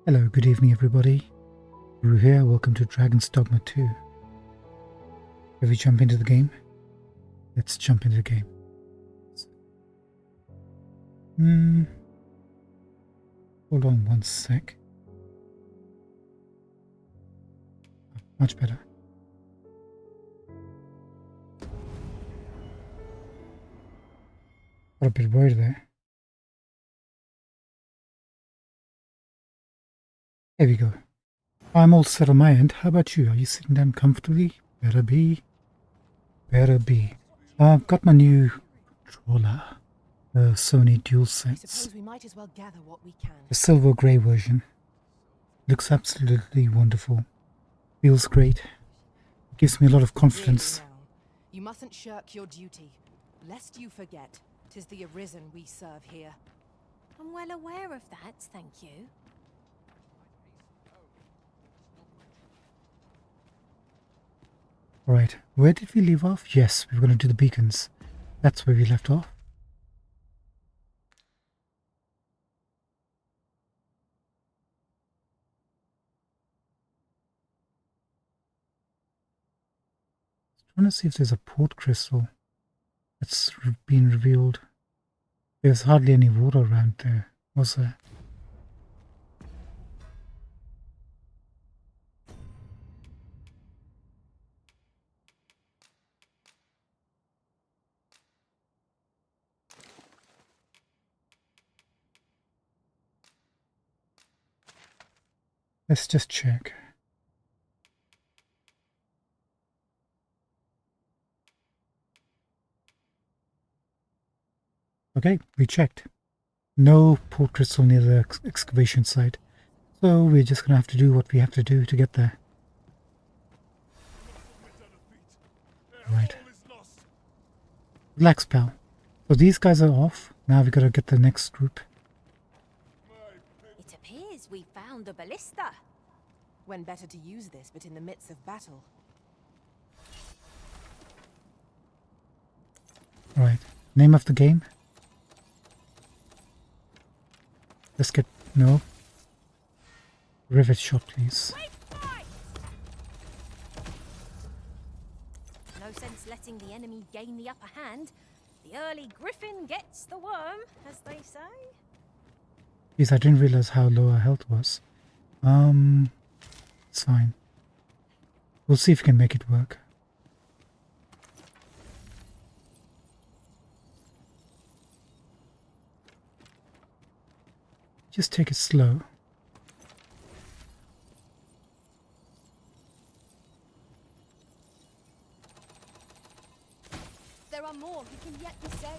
Hello, good evening everybody. Rue here, welcome to Dragon's Dogma 2. Shall we jump into the game? Let's jump into the game. Hold on one sec. Much better. Got a bit worried there. There we go. I'm all set on my end. How about you? Are you sitting down comfortably? Better be. Better be. I've got my new controller. The Sony DualSense. We might as well gather what we can. The silver grey version. Looks absolutely wonderful. Feels great. Gives me a lot of confidence. Really now, you mustn't shirk your duty, lest you forget 'tis the Arisen we serve here. I'm well aware of that, thank you. Right, where did we leave off? Yes, we were going to do the beacons. That's where we left off. I want to see if there's a port crystal that's been revealed. There's hardly any water around there, was there? Let's just check. Okay, we checked. No port crystal near the excavation site. So we're just going to have to do what we have to do to get there. Right. Relax, pal. So these guys are off. Now we got to get the next group. It appears we found the ballista. When better to use this but in the midst of battle. Right. Name of the game? Let's get... No. Rivet shot, please. No sense letting the enemy gain the upper hand. The early griffin gets the worm, as they say. Yes, I didn't realize how low our health was. It's fine. We'll see if we can make it work. Just take it slow. There are more who can yet be saved.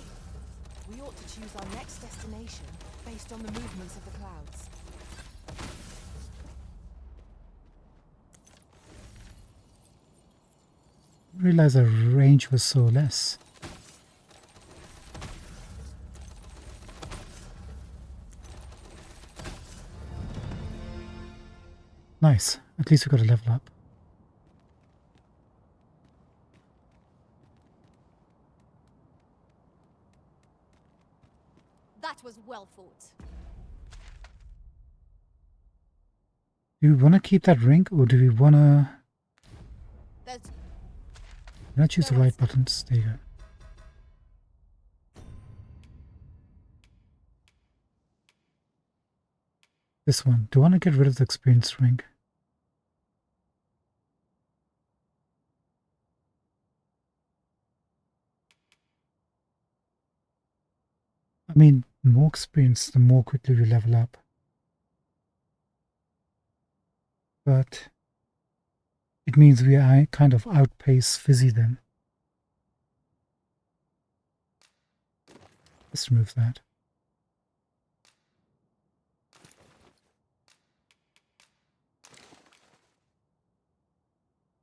We ought to choose our next destination based on the movements of the clouds. I didn't realize our range was so less. Nice. At least we got a level up. That was well fought. Do we want to keep that ring or do we want to... Can I choose the right buttons? There you go. This one. Do I want to get rid of the experience ring? I mean, the more experience, the more quickly we level up. But it means we kind of outpace Fizzy then. Let's remove that.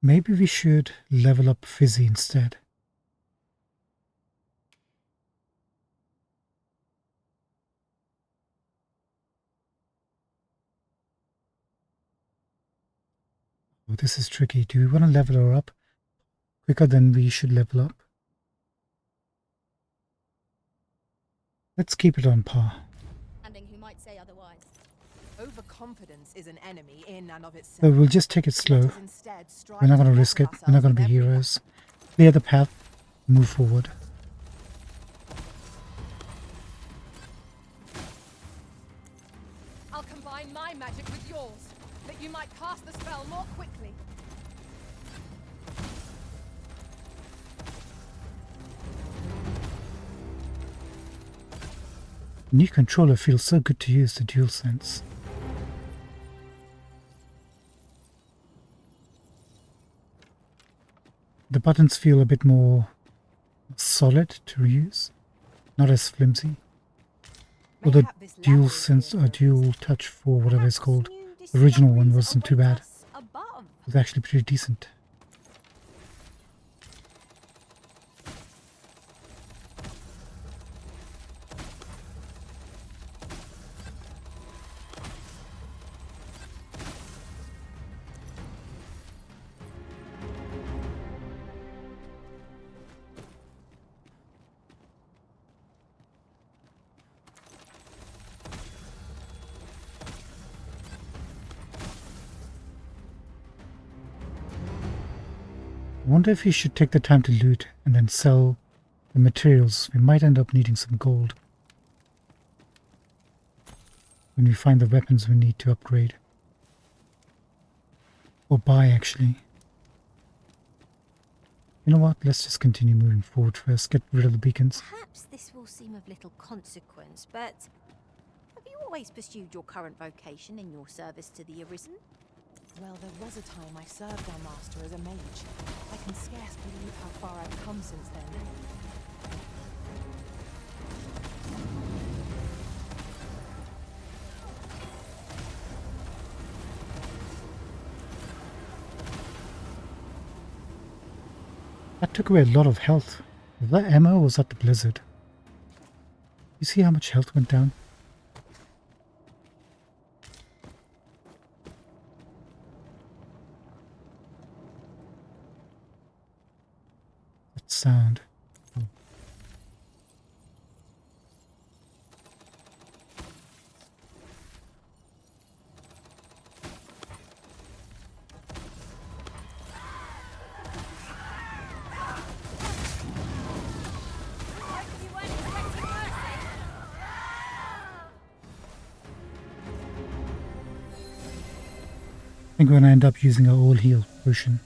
Maybe we should level up Fizzy instead. Oh, this is tricky. Do we want to level her up quicker than we should level up? Let's keep it on par. Who might say otherwise. confidence is an enemy in and of itself. So we'll just take it slow. Let us instead strive We're not to going to better risk it. We're not ourselves going to be in every heroes. Clear the path. Move forward. I'll combine my magic with yours, that you might cast the spell more quickly. New controller feels so good to use, the DualSense. The buttons feel a bit more solid to use, not as flimsy. Or the Mayhap this dual ladder is sense here or for a dual reason. touch for whatever it's Perhaps called. new The original one discoveries wasn't too await bad. us above. It was actually pretty decent. I wonder if you should take the time to loot and then sell the materials. We might end up needing some gold when we find the weapons we need to upgrade. Or buy, actually. You know what? Let's just continue moving forward first. Get rid of the beacons. Perhaps this will seem of little consequence, but have you always pursued your current vocation in your service to the Arisen? Well, there was a time I served our master as a mage. I can scarce believe how far I've come since then. That took away a lot of health. Was that ammo or was that the blizzard? You see how much health went down? That sound. You weren't expecting mercy. I think we're gonna end up using our all heal potion.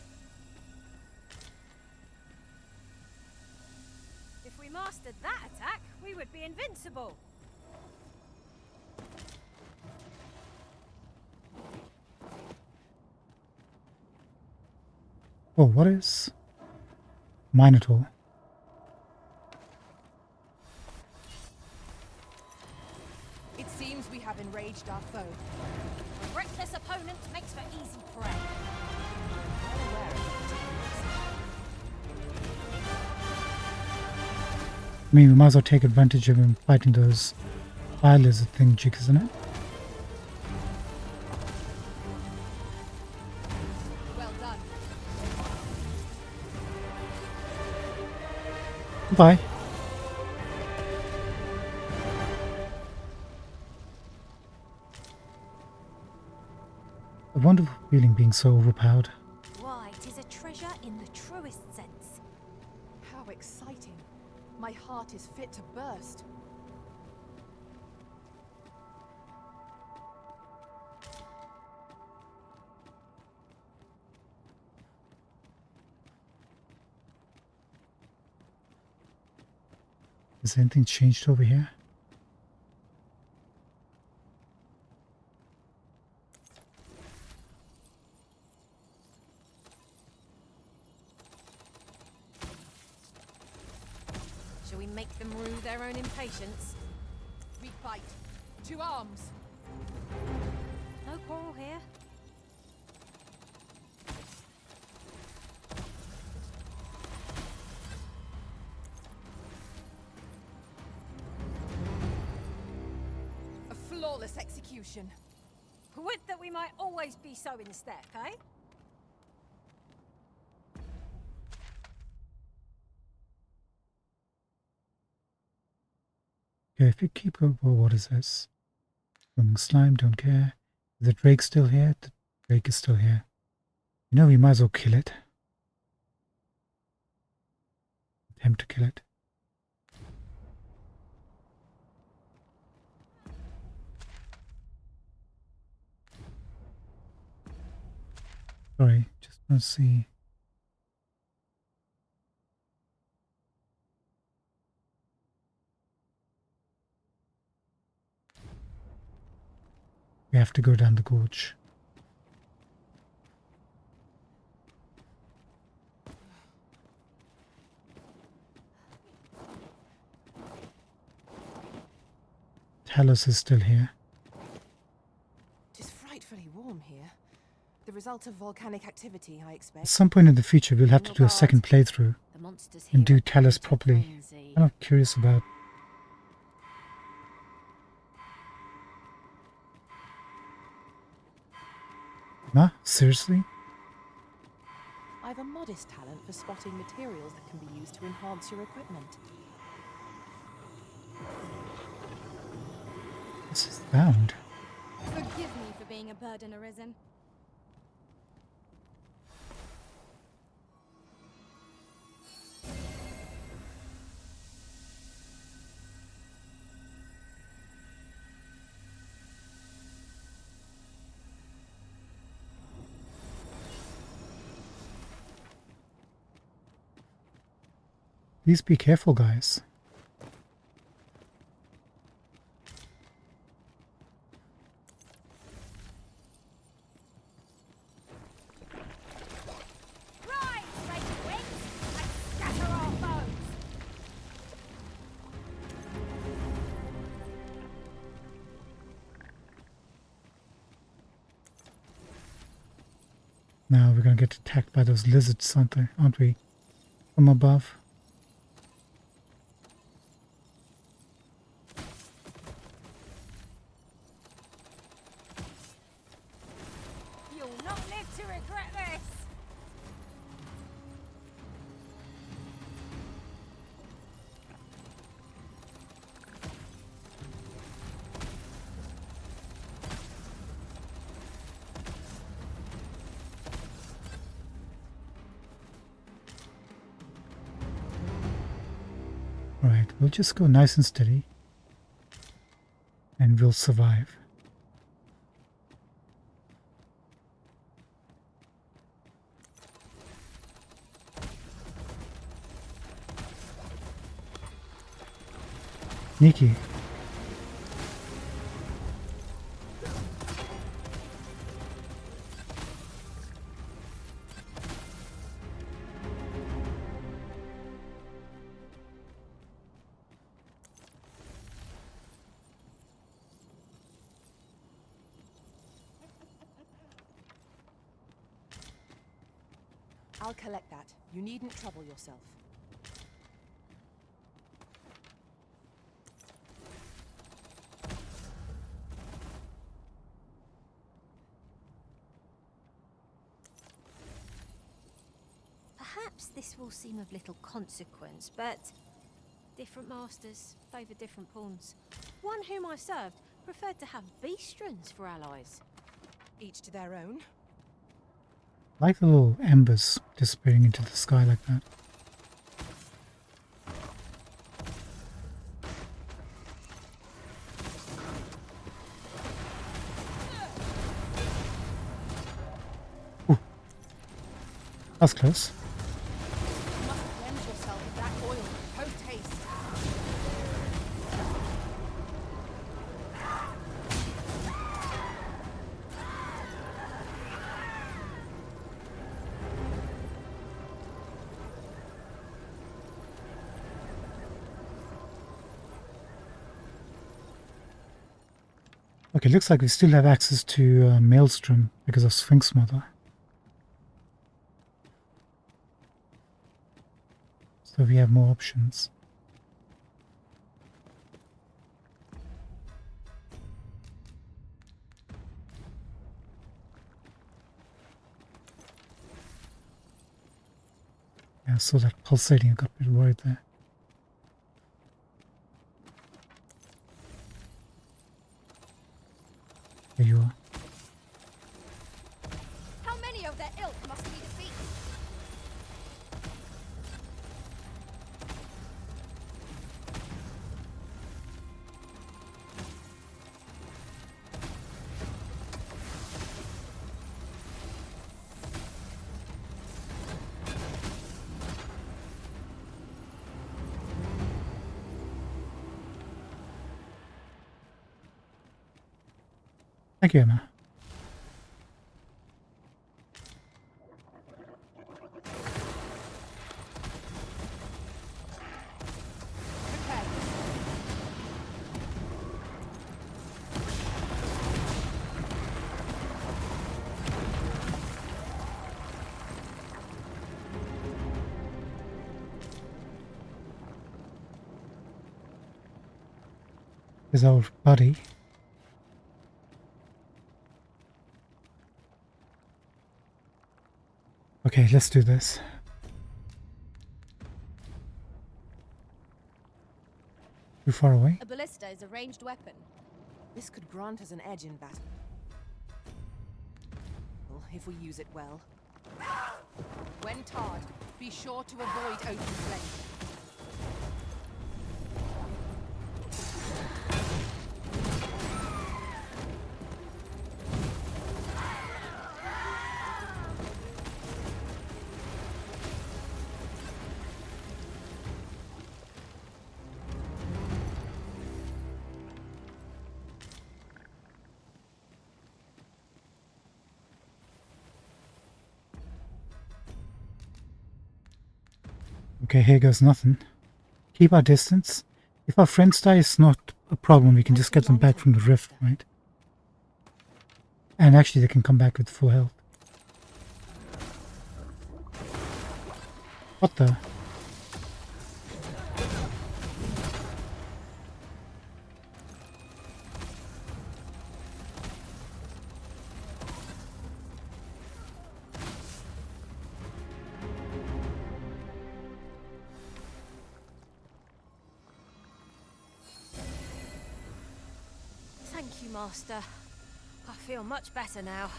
If we mastered that attack, we would be invincible. Oh, what is Minotaur? It seems we have enraged our foe. A reckless opponent makes for easy prey. Well aware of I mean, we might as well take advantage of him fighting those fire lizard thing jigs, isn't it? it. Well done. Bye. A wonderful feeling being so overpowered. Why, 'tis a treasure in the truest sense. How exciting. My heart is fit to burst. Has anything changed over here? Shall we make them rue their own impatience? We fight. To arms. No quarrel here. A flawless execution. Would that we might always be so in step, eh? Okay, if you keep going, well, what is this? Swimming slime, don't care. The Drake still here? The Drake is still here. You know, we might as well kill it. Attempt to kill it. Sorry, just want to see. We have to go down the gorge. Talos is still here. It is frightfully warm here. The result of volcanic activity, I At expect. some point in the future, we'll have to do a second playthrough The monsters and here do are Talos pretty properly. frenzy. I'm not curious about. Huh? Seriously? I've a modest talent for spotting materials that can be used to enhance your equipment. What's this sound? Forgive me for being a burden arisen. Please be careful, guys. Rise, raging wings, and scatter our foes! Now we're gonna get attacked by those lizards, aren't we? From above. You'll not live to regret this! Right, we'll just go nice and steady. And we'll survive. Sneaky. I'll collect that. You needn't trouble yourself. Perhaps this will seem of little consequence, but different masters favour different pawns. One whom I served preferred to have beastrons for allies. Each to their own. Like the little embers disappearing into the sky like that. Ooh. That's close. You must cleanse yourself with that oil post haste. Okay, looks like we still have access to Maelstrom because of Sphinx Mother. So we have more options. Yeah, I saw that pulsating, I got a bit worried there. There you are. Thank you, Emma. His old buddy. Okay, let's do this. Too far away? A ballista is a ranged weapon. This could grant us an edge in battle. If we use it well. When tarred, be sure to avoid open flame. Okay, here goes nothing. Keep our distance. If our friends die, it's not a problem. We can just get them back from the rift, right? And actually, they can come back with full health. What the? Thank you, Master. I feel much better now.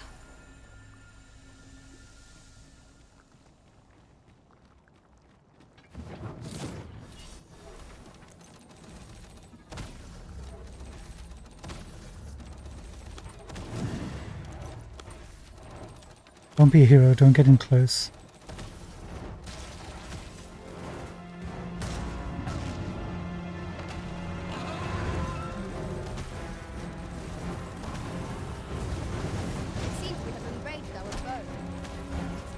Don't be a hero, don't get in close. It seems we have enraged our foe.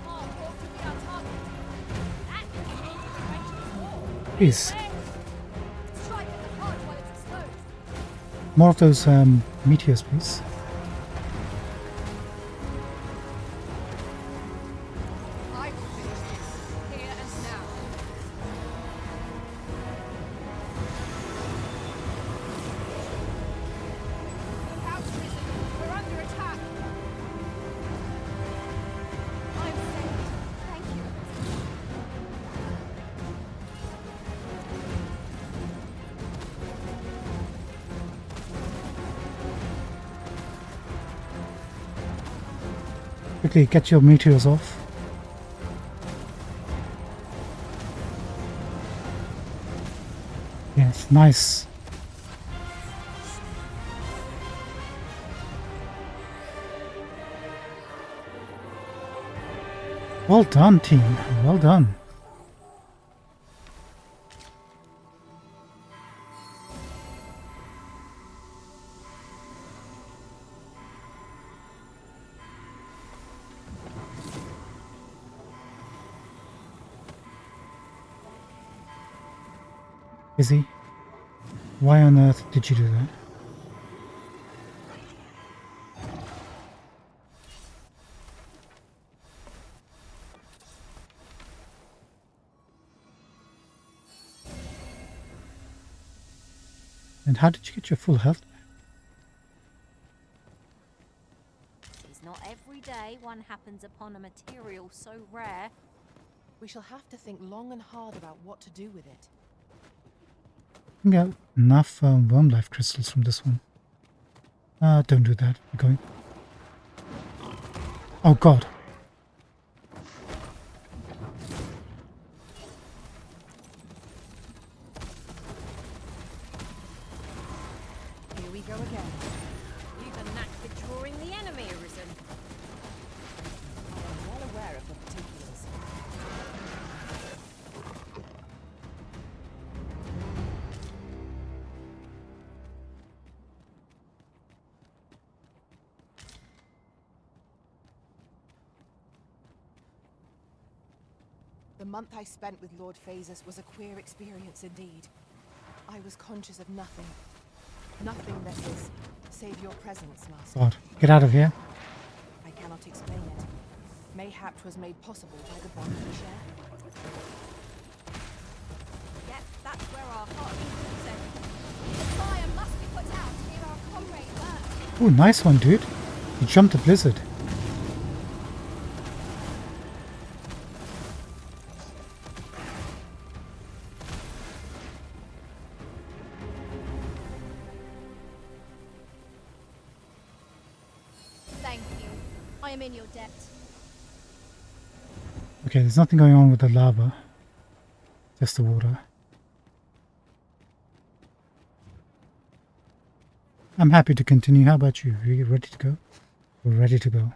Small, walk to be our target. That is the righteous war. Please, Strike at the heart while it's exposed. more of those meteors, please. I will finish this, here and now. Look out, prison. We're under attack. I'm saved. Thank you. Quickly, get your meteors off. Yes, nice. Well done, team. Well done. Izzy, why on earth did you do that? And how did you get your full health back? It's not every day one happens upon a material so rare. We shall have to think long and hard about what to do with it. I can get enough worm life crystals from this one. Don't do that. We're going. Oh god. Here we go again. You've a knack for drawing the enemy, Arisen. I am well aware of the particulars. The month I spent with Lord Phasus was a queer experience indeed. I was conscious of nothing. Nothing that is, save your presence, Master. God, get out of here. I cannot explain it. Mayhap 'twas made possible by the bond we share. Yep, that's where our heart is set. The fire must be put out to hear our comrade burn. Oh, nice one, dude. You jumped the blizzard. Thank you. I am in your debt. Okay, there's nothing going on with the lava. Just the water. I'm happy to continue. How about you? Are you ready to go? We're ready to go.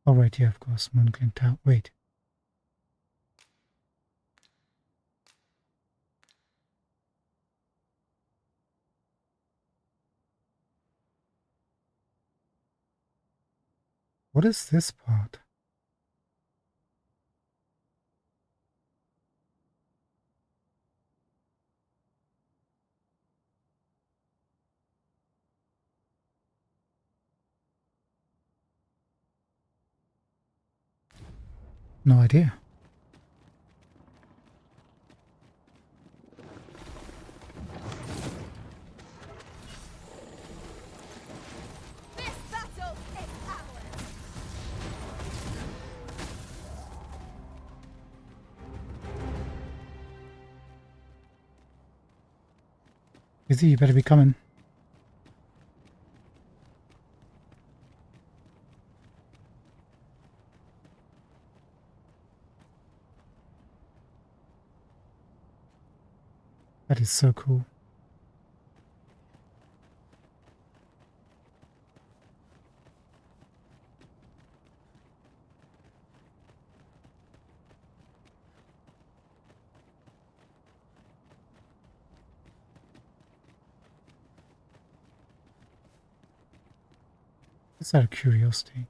Oh, right, yeah, of course. Moonglint Tower. Wait. What is this part? No idea. This battle is ours. Izzy, you better be coming. That is so cool. Just out of curiosity.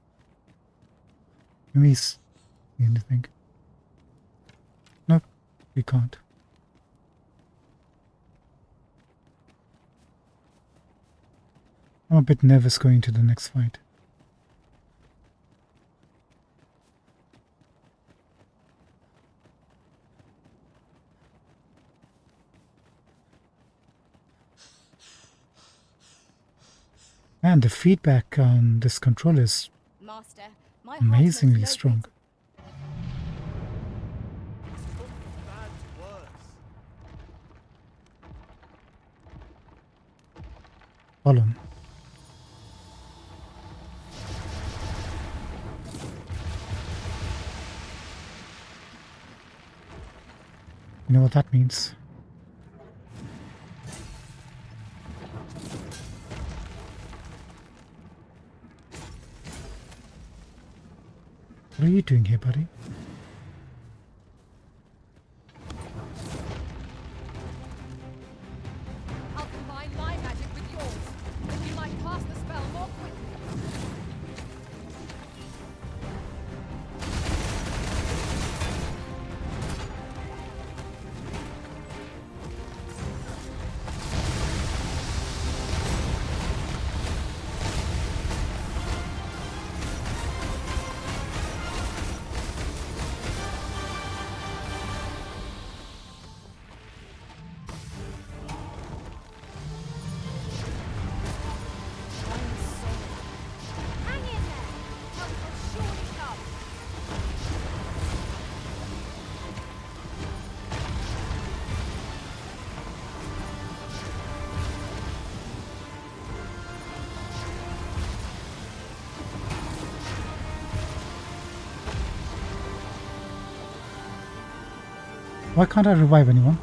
Can we see anything? Nope, we can't. I'm a bit nervous going to the next fight. Man, the feedback on this controller is Master, my heart amazingly knows no strong. greater- Column. You know what that means? What are you doing here, buddy? I'll combine my magic with yours, that you might cast the spell more quickly. Hang in there! Help will surely come. Why can't I revive anyone?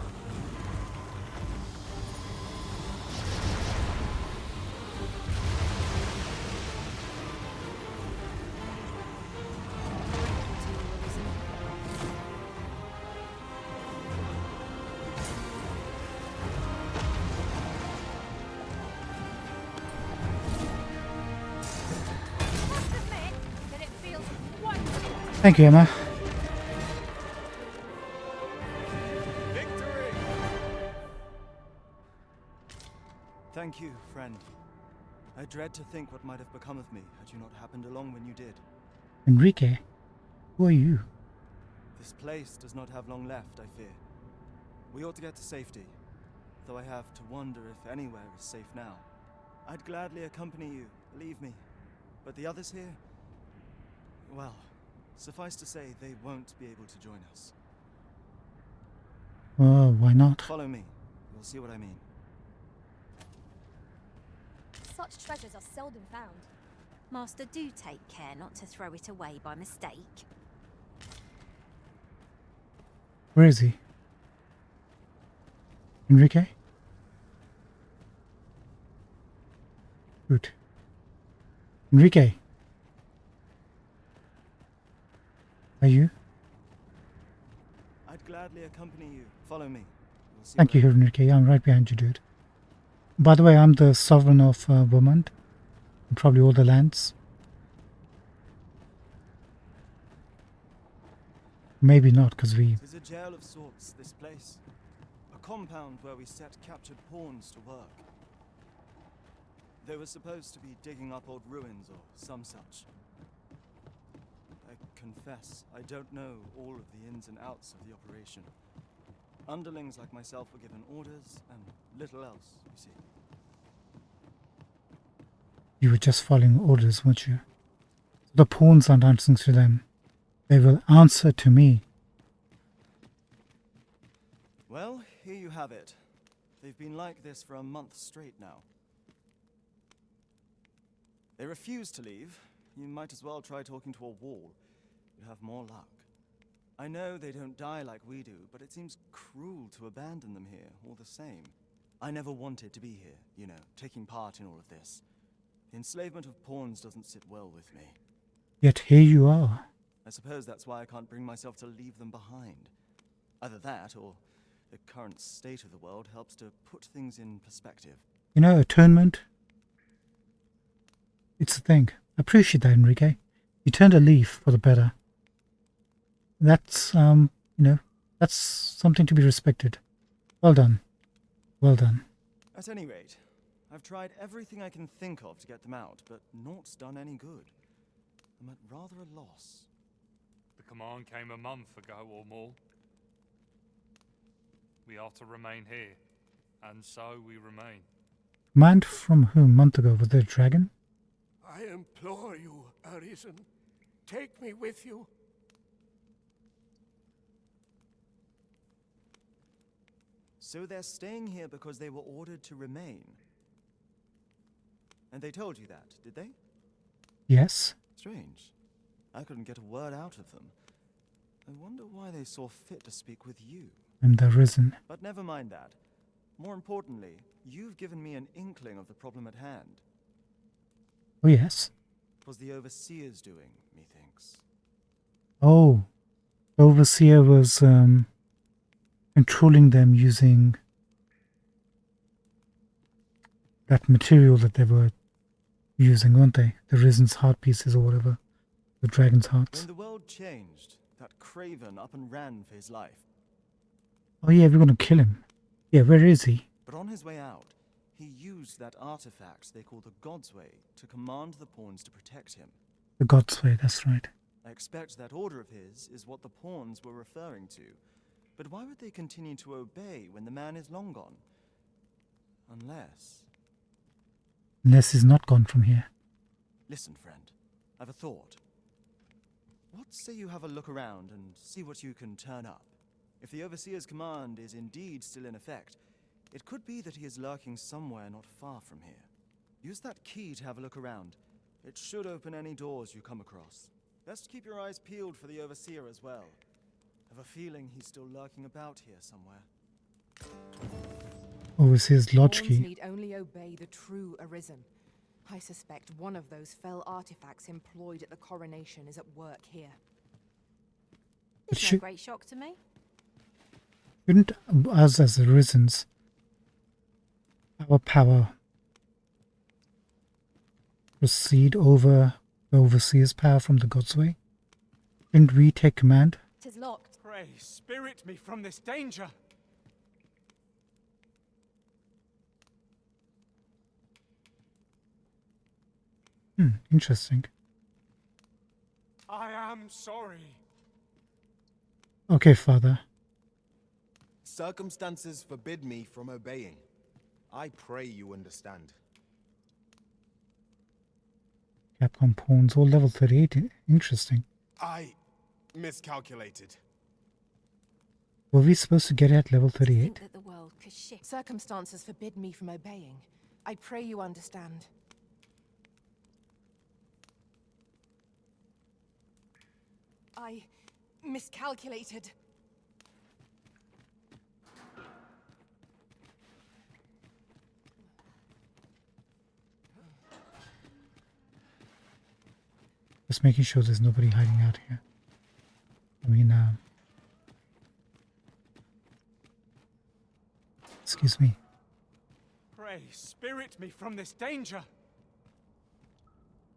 Thank you, Emma. Victory! Thank you, friend. I dread to think what might have become of me had you not happened along when you did. Enrique, who are you? This place does not have long left, I fear. We ought to get to safety, though I have to wonder if anywhere is safe now. I'd gladly accompany you, believe me. But the others here? Well, suffice to say, they won't be able to join us. Oh, why not? Follow me. You'll see what I mean. Such treasures are seldom found. Master, do take care not to throw it away by mistake. Where is he? Enrique? Good. Enrique? Are you? I'd gladly accompany you. Follow me. You'll see Thank what you, Enrique. I'm right behind you, dude. By the way, I'm the sovereign of Vermont. And probably all the lands. Maybe not, because we... It is a jail of sorts, this place. A compound where we set captured pawns to work. They were supposed to be digging up old ruins or some such. I confess, I don't know all of the ins and outs of the operation. Underlings like myself were given orders, and little else, you see. You were just following orders, weren't you? The pawns aren't answering to them. They will answer to me. Well, here you have it. They've been like this for a month straight now. They refuse to leave. You might as well try talking to a wall. You'd have more luck. I know they don't die like we do, but it seems cruel to abandon them here, all the same. I never wanted to be here, you know, taking part in all of this. The enslavement of pawns doesn't sit well with me. Yet here you are. I suppose that's why I can't bring myself to leave them behind. Either that, or the current state of the world helps to put things in perspective. You know, atonement. It's a thing. I appreciate that, Enrique. You turned a leaf for the better. That's, you know, that's something to be respected. Well done. Well done. At any rate, I've tried everything I can think of to get them out, but naught's done any good. I'm at rather a loss. The command came a month ago or more. We are to remain here, and so we remain. Command from whom? Month ago, was there a dragon? I implore you, Arisen. Take me with you. So they're staying here because they were ordered to remain. And they told you that, did they? Yes. Strange. I couldn't get a word out of them. I wonder why they saw fit to speak with you. I'm the Risen. But never mind that. More importantly, you've given me an inkling of the problem at hand. Oh, yes. It was the Overseer's doing, methinks. Oh. The Overseer was, controlling them using that material that they were using, weren't they? The Risen's heart pieces or whatever. The dragon's hearts. When the world changed, that craven up and ran for his life. Oh yeah, we're gonna kill him. Yeah, where is he? But on his way out, he used that artifact they call the God's Way to command the pawns to protect him. The God's Way, that's right. I expect that order of his is what the pawns were referring to. But why would they continue to obey when the man is long gone? Unless... Unless he's not gone from here. Listen, friend. I've a thought. What say you have a look around and see what you can turn up? If the Overseer's command is indeed still in effect, it could be that he is lurking somewhere not far from here. Use that key to have a look around. It should open any doors you come across. Best keep your eyes peeled for the Overseer as well. I have a feeling he's still lurking about here somewhere. Overseer's lodge Pawns key. need only obey the true Arisen. I suspect one of those fell artifacts employed at the coronation is at work here. But It's no great shock to me. Shouldn't us as the Risens, our power proceed over the Overseer's power from the God's Way? Didn't we take command? Tis locked. Pray, spirit me from this danger. Interesting. I am sorry. Okay, Father. Circumstances forbid me from obeying. I pray you understand. Capcom pawns, all level 38. Interesting. I miscalculated. Were we supposed to get at level To think 38? that the world could shift. Circumstances forbid me from obeying. I pray you understand. I miscalculated. Just making sure there's nobody hiding out here. I mean, excuse me. Pray, spirit me from this danger.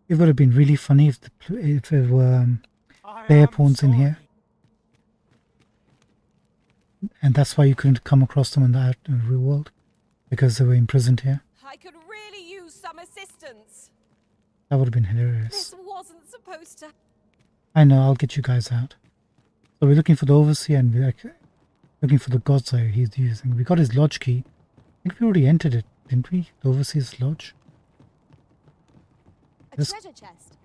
It would have been really funny if there were I player am pawns in here. sorry. And that's why you couldn't come across them in the real world. Because they were imprisoned here. I could really use some assistance. That would have been hilarious. This wasn't supposed to. I know, I'll get you guys out. So we're looking for the Overseer and we're looking for the God's Eye he's using. We got his lodge key. I think we already entered it, didn't we? The Overseer's lodge. A Yes. treasure chest.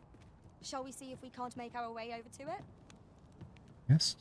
Shall we see if we can't make our way over to it? Yes.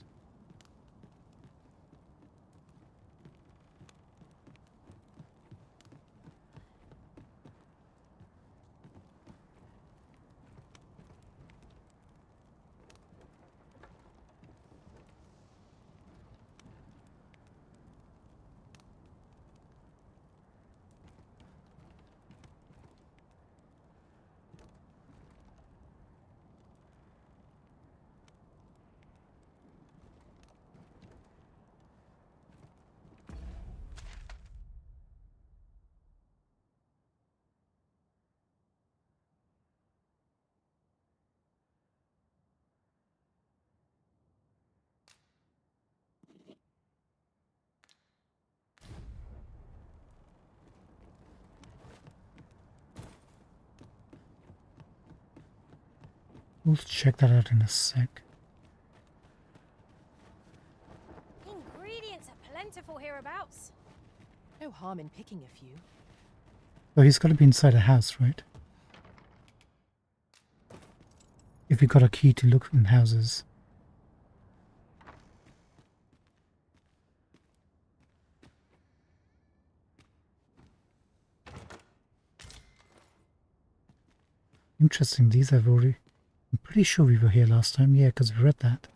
We'll check that out in a sec. Ingredients are plentiful hereabouts. No harm in picking a few. So he's got to be inside a house, right? If we got a key to look in houses. Interesting, these I've already... I'm pretty sure we were here last time, yeah, because we read that.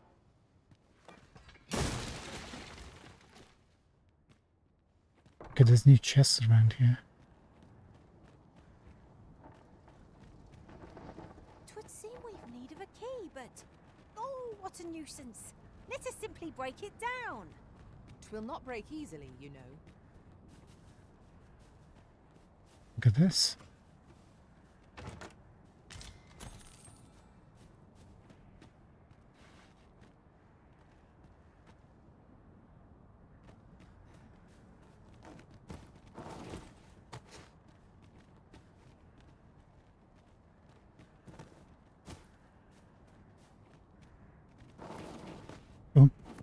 Okay, there's new chests around here. Twould seem we've need of a key, but... Oh, what a nuisance. Let us simply break it down. Twill not break easily, you know. Look at this.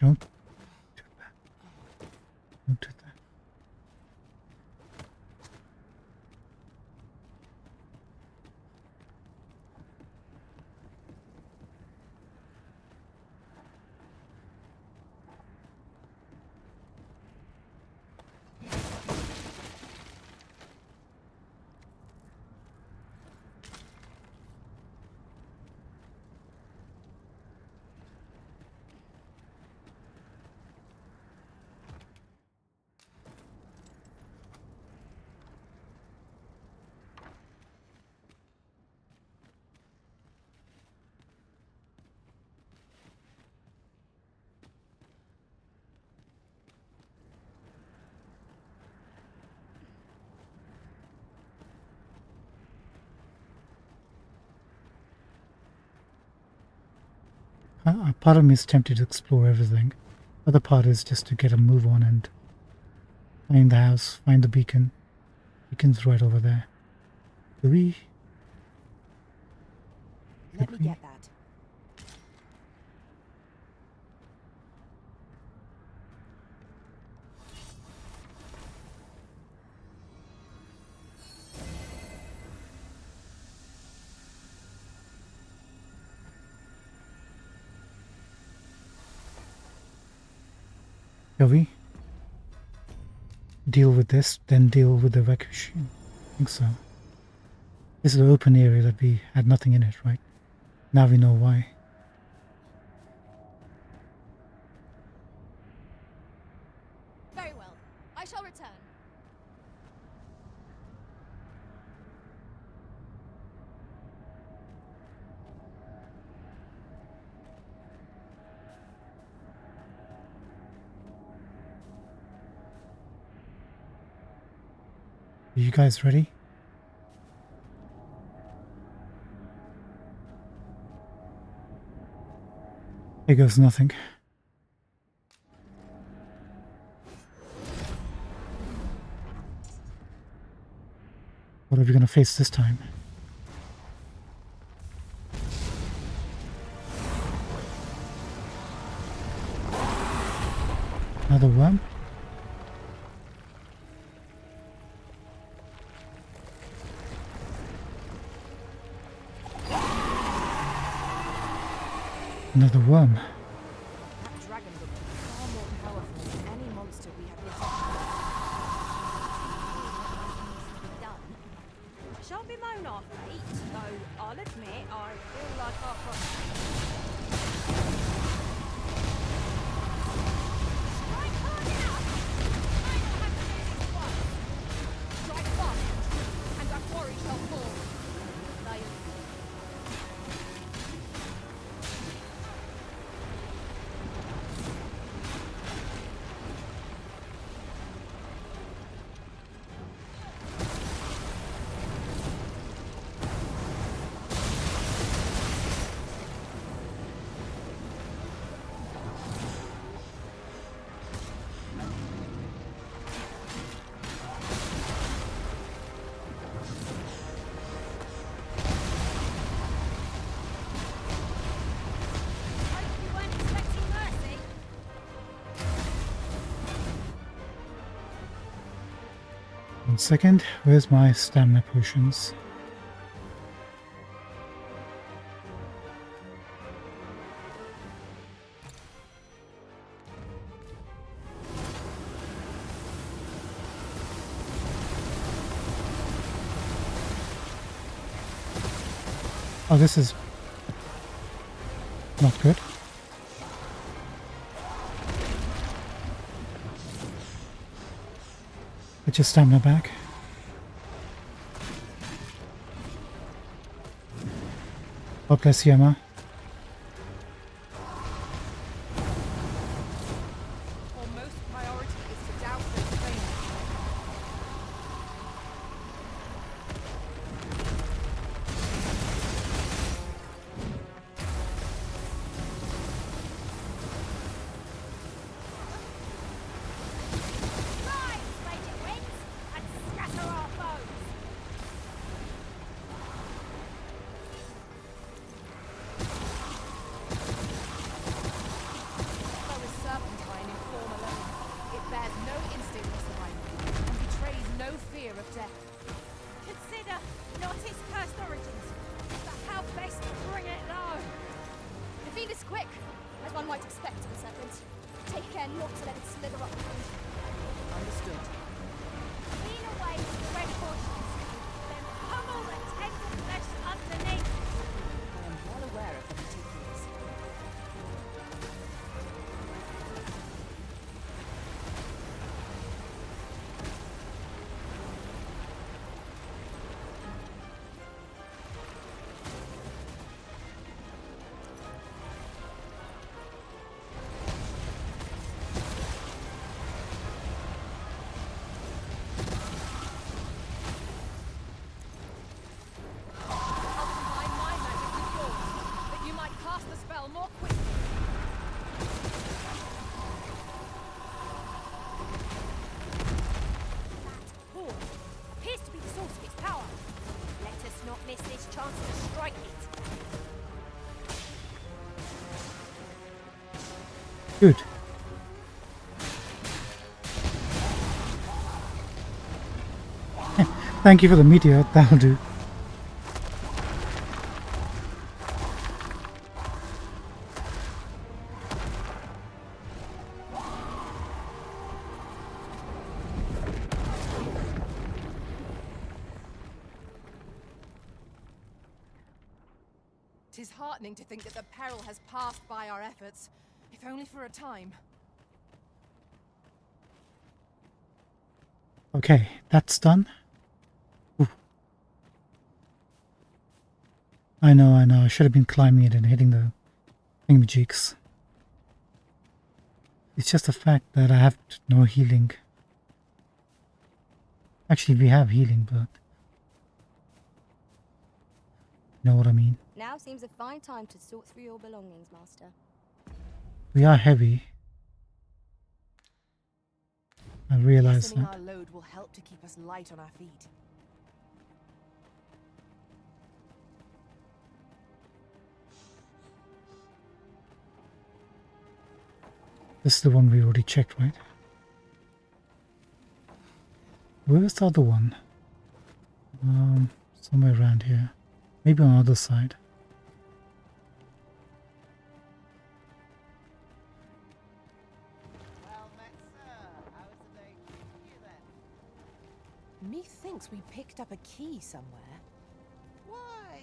Don't do that. Don't do that. part of me is tempted to explore everything. Other part is just to get a move on and find the house, find the beacon. Beacon's right over there. Do we? Let me get that. Shall we deal with this, then deal with the evacuation? I think so. This is an open area that we had nothing in it, right? Now we know why. Very well. I shall return. Are you guys ready? Here goes nothing. What are we gonna face this time? Another worm? Another worm. That dragon looked far more powerful than any monster we had yet Done. I shan't bemoan our fate, though I'll admit I feel like our Strike hard enough! I don't have to do this twice. Strike fast, and our quarry shall fall. Lion. Hope you weren't expecting mercy. One second, where's my stamina potions? Oh, this is not good. Get your stamina back. God bless you, Emma. Our most priority is to douse those flames. Rise, raging winds, and scatter our foes. Though a serpentine in form alone, it bears no instinct for survival and betrays no fear of death. Consider not its cursed origins, but how best to bring it low. The fiend is quick, as one might expect of a serpent. Take care not to let it slither up. Understood. Clean away the red portions, then pummel the tender flesh underneath. I am well aware of the particulars. Thank you for the meteor. That'll do. Tis heartening to think that the peril has passed by our efforts, if only for a time. Okay, that's done. Ooh. I know. I should have been climbing it and hitting the thingamajigs. It's just the fact that I have no healing. Actually, we have healing, but... You know what I mean? Now seems a fine time to sort through your belongings, Master. We are heavy. I realize Lessening that. our load will help to keep us light on our feet. This is the one we already checked, right? Where was the other one? Somewhere around here. Maybe on the other side. Methinks we picked up a key somewhere. Why?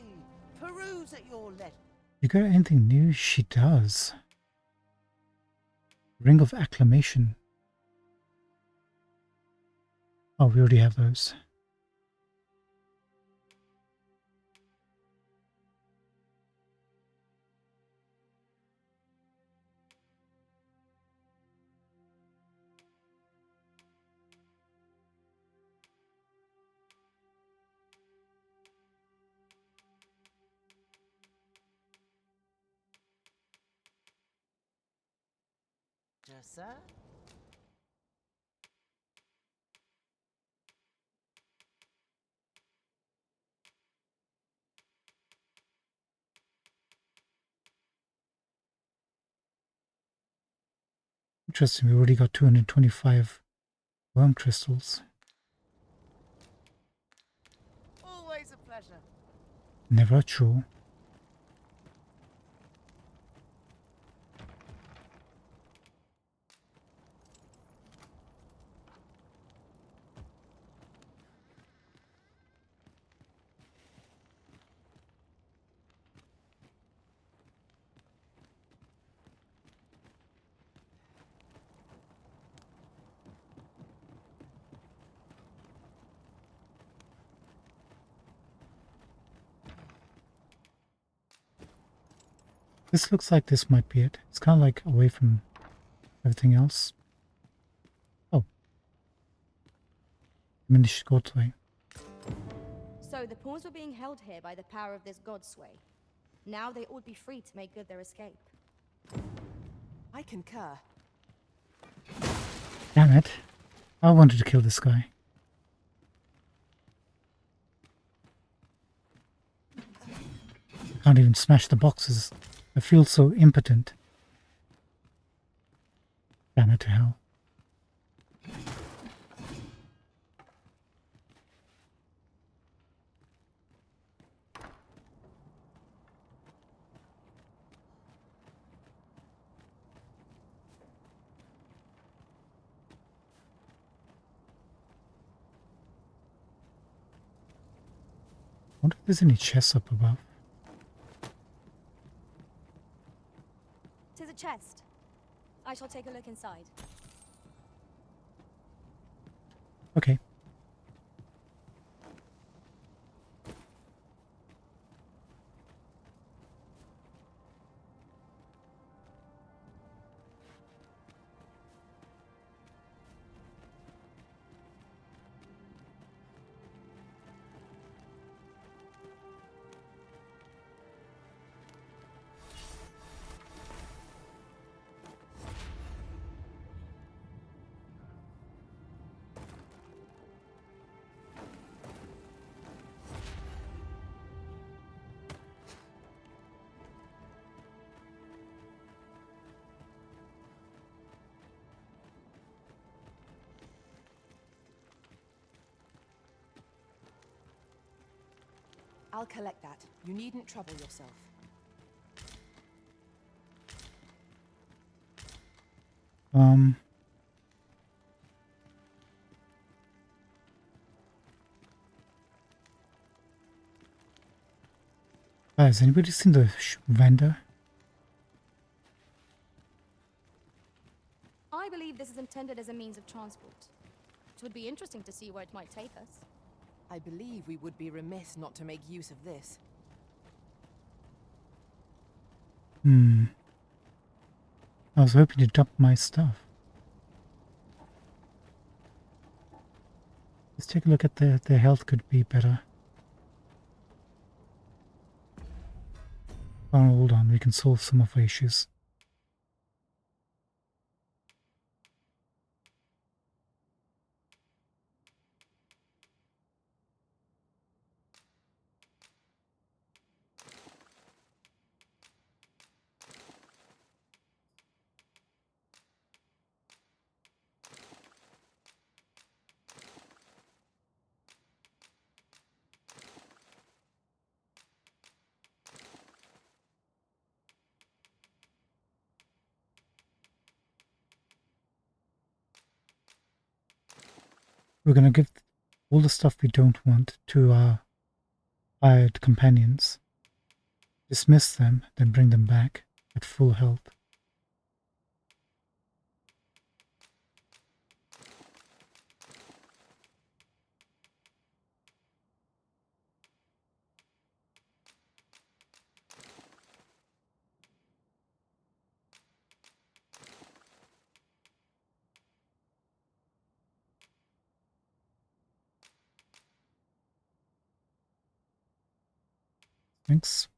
Peruse at your leisure. You got anything new? She does. Ring of Acclamation. Oh, we already have those. Sir? Interesting, we already got 225 worm crystals. Always a pleasure. Never a chore. This looks like this might be it. It's kind of like away from everything else. Oh. Diminished god sway. So the pawns were being held here by the power of this god sway. Now they ought be free to make good their escape. I concur. Damn it. I wanted to kill this guy. I can't even smash the boxes. I feel so impotent. Damn it to hell. I wonder if there's any chests up above. "'Tis a chest. I shall take a look inside." Okay. I'll collect that. You needn't trouble yourself. Has anybody seen the vendor? I believe this is intended as a means of transport. It would be interesting to see where it might take us. I believe we would be remiss not to make use of this. I was hoping to dump my stuff. Let's take a look at their health could be better. Oh, hold on, we can solve some of our issues. We're gonna give all the stuff we don't want to our hired companions. Dismiss them, then bring them back at full health. Thanks.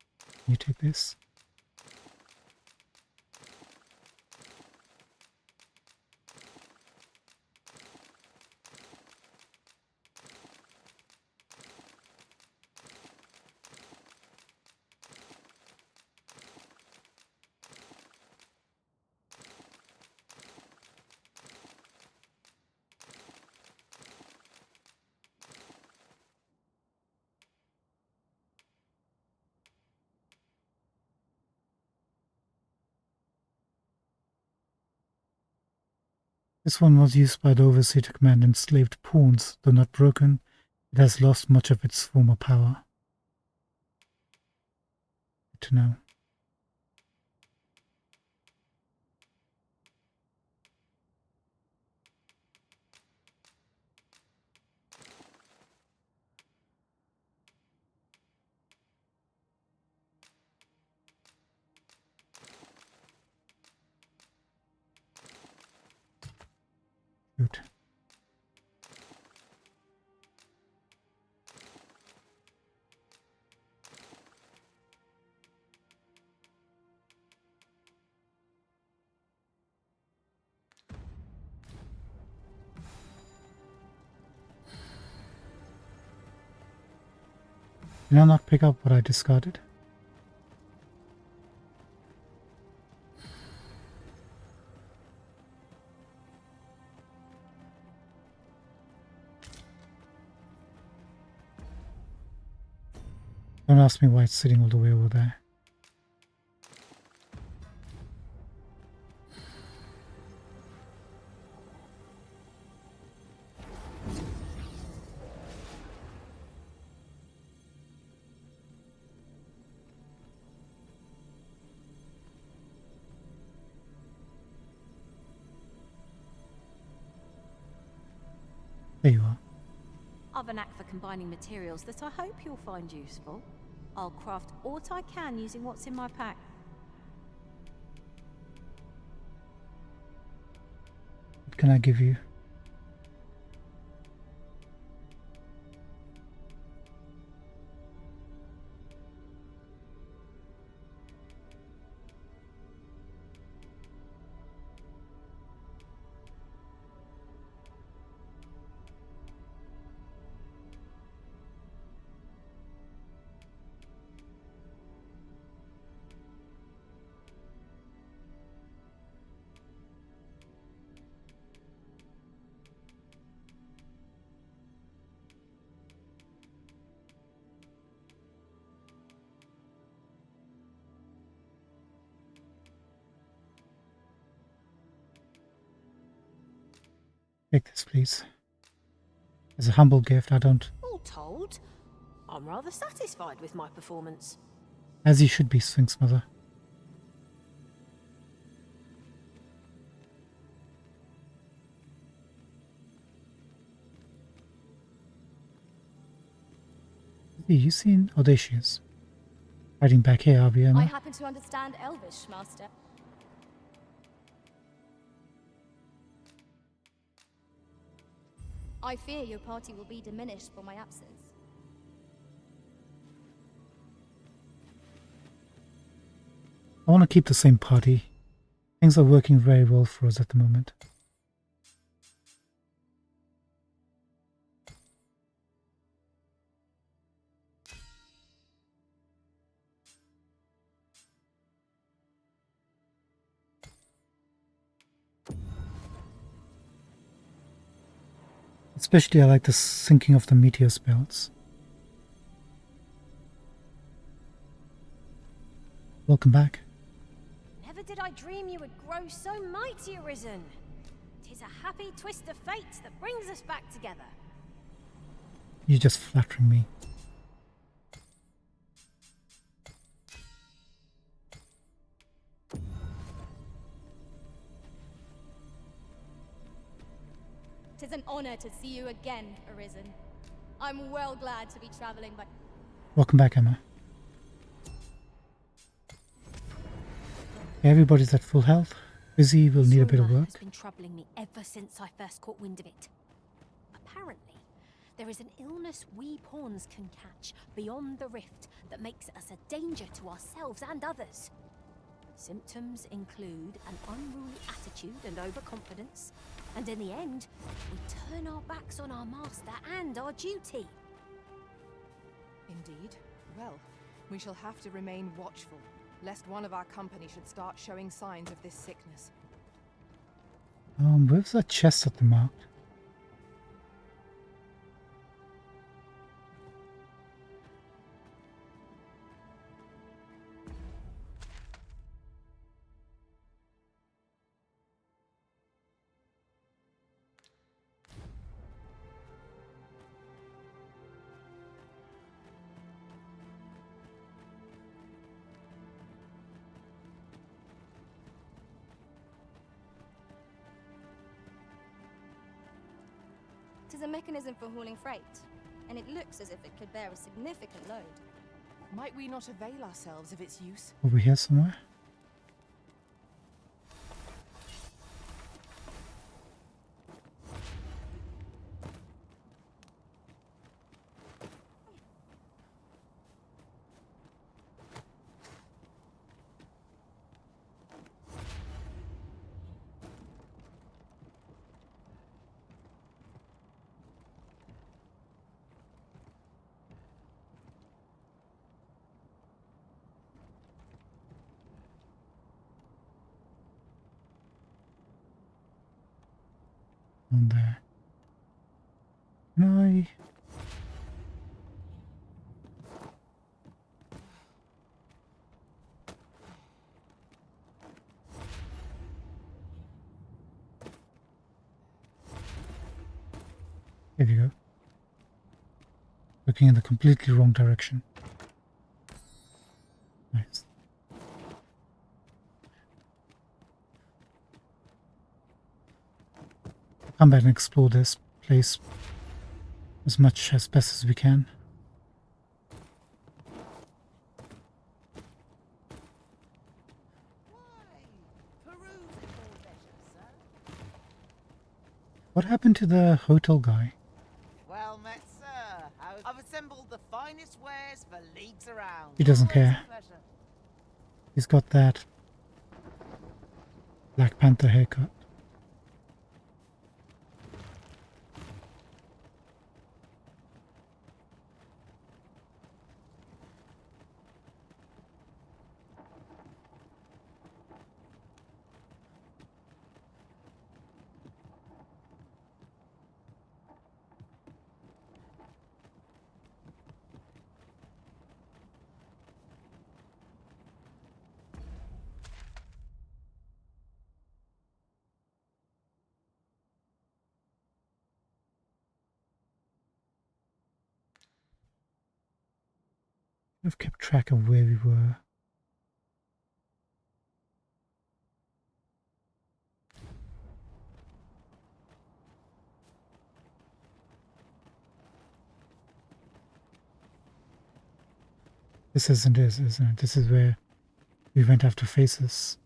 Can you take this? This one was used by the Overseer to command enslaved pawns. Though not broken, it has lost much of its former power. Good to know. Good. Did I not pick up what I discarded? Don't ask me why it's sitting all the way over there. There you are. I've an knack for combining materials that I hope you'll find useful. I'll craft aught I can using what's in my pack. What can I give you? Take this, please. As a humble gift, I don't... All told, I'm rather satisfied with my performance. As you should be, Sphinx Mother. Have you seen... Oh, there she is. Hiding back here, are we, Emma? I happen to understand Elvish, Master. I fear your party will be diminished for my absence. I want to keep the same party. Things are working very well for us at the moment. Especially I like the sinking of the meteor spells. Welcome back. Never did I dream you would grow so mighty, Arisen. 'Tis a happy twist of fate that brings us back together. You're just flattering me. Tis an honor to see you again, Arisen. I'm well glad to be traveling by... Welcome back, Emma. Everybody's at full health. Busy will need a bit of Rumor work. has been troubling me ever since I first caught wind of it. Apparently, there is an illness we pawns can catch beyond the rift that makes us a danger to ourselves and others. Symptoms include an unruly attitude and overconfidence, and in the end, we turn our backs on our master and our duty. Indeed. Well, we shall have to remain watchful, lest one of our company should start showing signs of this sickness. Where's that chest at the mark? Tis a mechanism for hauling freight, and it looks as if it could bear a significant load. Might we not avail ourselves of its use? Over here somewhere? On there. Can I... There we go. Looking in the completely wrong direction. Nice. Come back and explore this place as much as best as we can. What happened to the hotel guy? Well met, sir. I've assembled the finest wares for leagues around. He doesn't Always a care. pleasure. He's got that Black Panther haircut. We've kept track of where we were. This isn't it, isn't it? This is where we went after faces.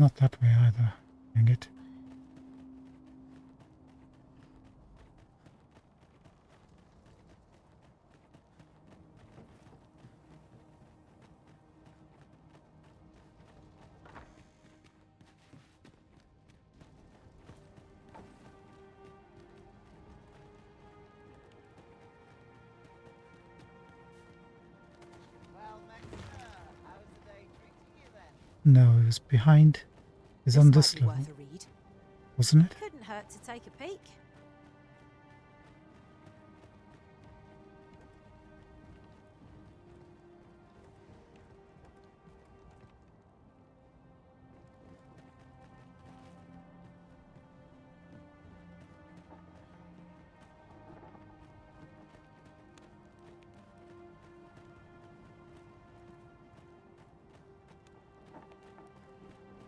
Not that way either. Dang it. Well, Max, how's the day treating you then? No, it was behind. It's on this might be level, worth a read. wasn't it? Couldn't hurt to take a peek.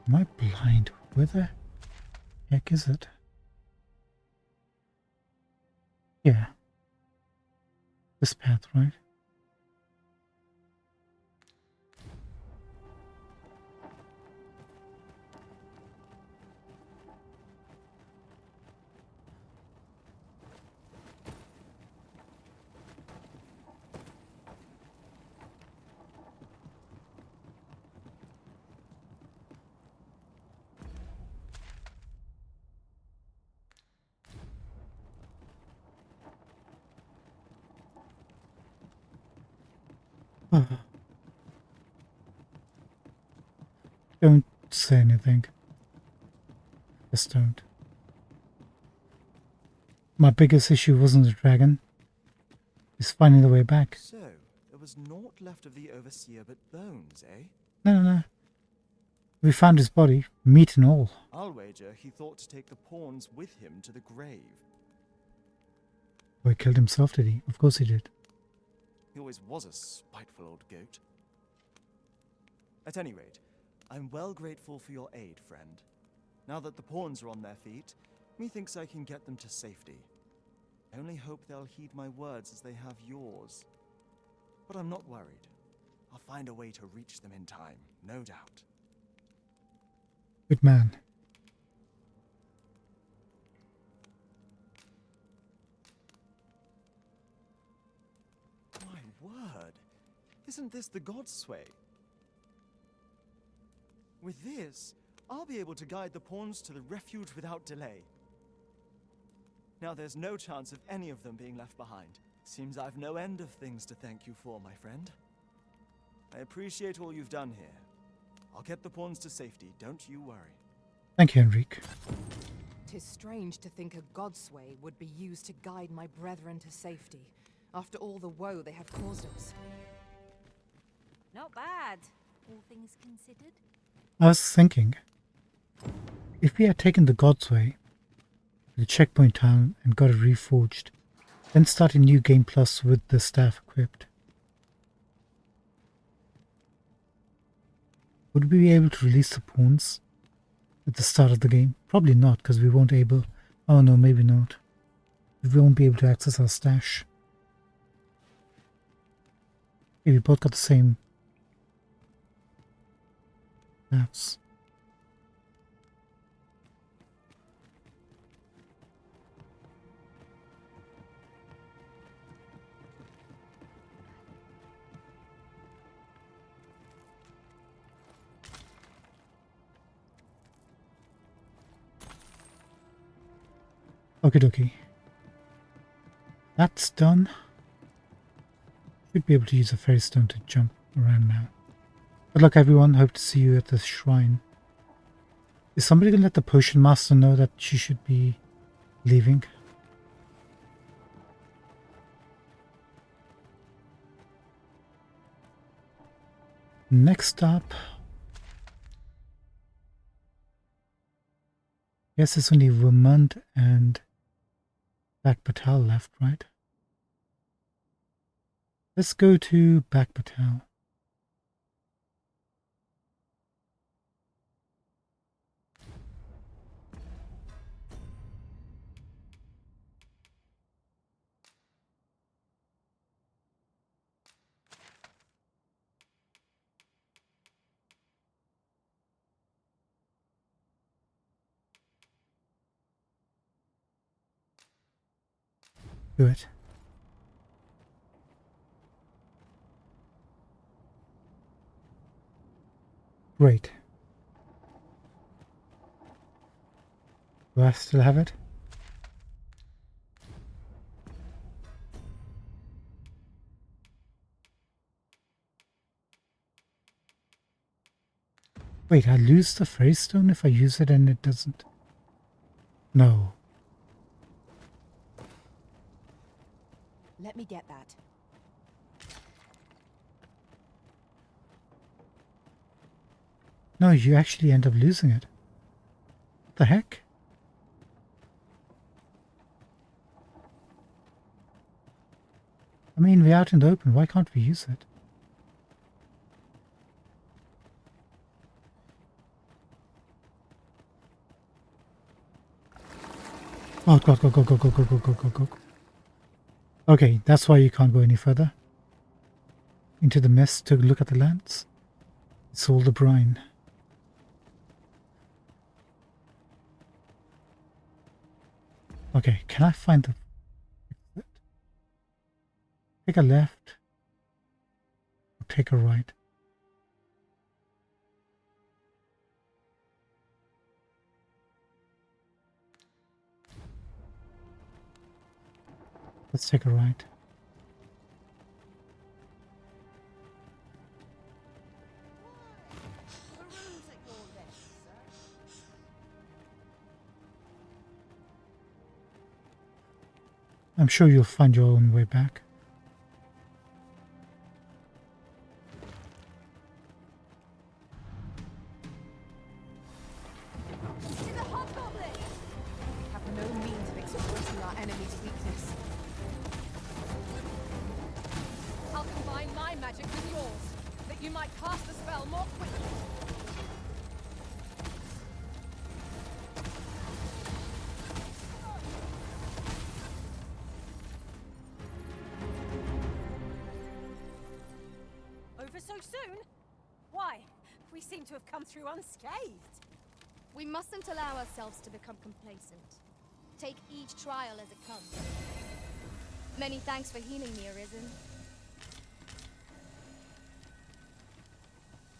Am I blind? Where the heck is it? Yeah. This path, right? Don't say anything. Just don't. My biggest issue wasn't the dragon. It's finding the way back. So, there was naught left of the Overseer but bones, eh? No. We found his body, meat and all. I'll wager he thought to take the pawns with him to the grave. Oh, he killed himself, did he? Of course he did. He always was a spiteful old goat. At any rate, I'm well grateful for your aid, friend. Now that the pawns are on their feet, methinks I can get them to safety. I only hope they'll heed my words as they have yours. But I'm not worried. I'll find a way to reach them in time, no doubt. Good man. My word! Isn't this the Godsway? With this, I'll be able to guide the pawns to the refuge without delay. Now there's no chance of any of them being left behind. Seems I've no end of things to thank you for, my friend. I appreciate all you've done here. I'll get the pawns to safety, don't you worry. Thank you, Enrique. 'Tis strange to think a Godsway would be used to guide my brethren to safety, after all the woe they have caused us. Not bad, all things considered. I was thinking, if we had taken the God's Way, the checkpoint town, and got it reforged, then start a new game plus with the staff equipped, would we be able to release the pawns at the start of the game? Probably not, because we won't able... Oh no, maybe not. We won't be able to access our stash. Okay, we both got the same maps. Okie dokie. That's done. Should be able to use a fairy stone to jump around now. Good luck everyone, hope to see you at the shrine. Is somebody gonna let the potion master know that she should be leaving? Next up, yes, it's only Vermont and Back Batal left, right? Let's go to Back Batal. Do it. Great. Do I still have it? Wait, I lose the fairy stone if I use it and it doesn't? No. Let me get that. No, you actually end up losing it. What the heck? I mean, we're out in the open. Why can't we use it? Oh, God, go, go, go, go, go, go, go, go, go. Okay, that's why you can't go any further. Into the mist to look at the lands. It's all the brine. Okay, can I find the exit? Take a left. Or take a right. Let's take a right. I'm sure you'll find your own way back. It's a hobgoblin! We have no means of exploiting our enemy's weakness. I'll combine my magic with yours, that you might cast the spell more quickly. Over so soon? Why? We seem to have come through unscathed. We mustn't allow ourselves to become complacent. Take each trial as it comes. Many thanks for healing me, Arisen.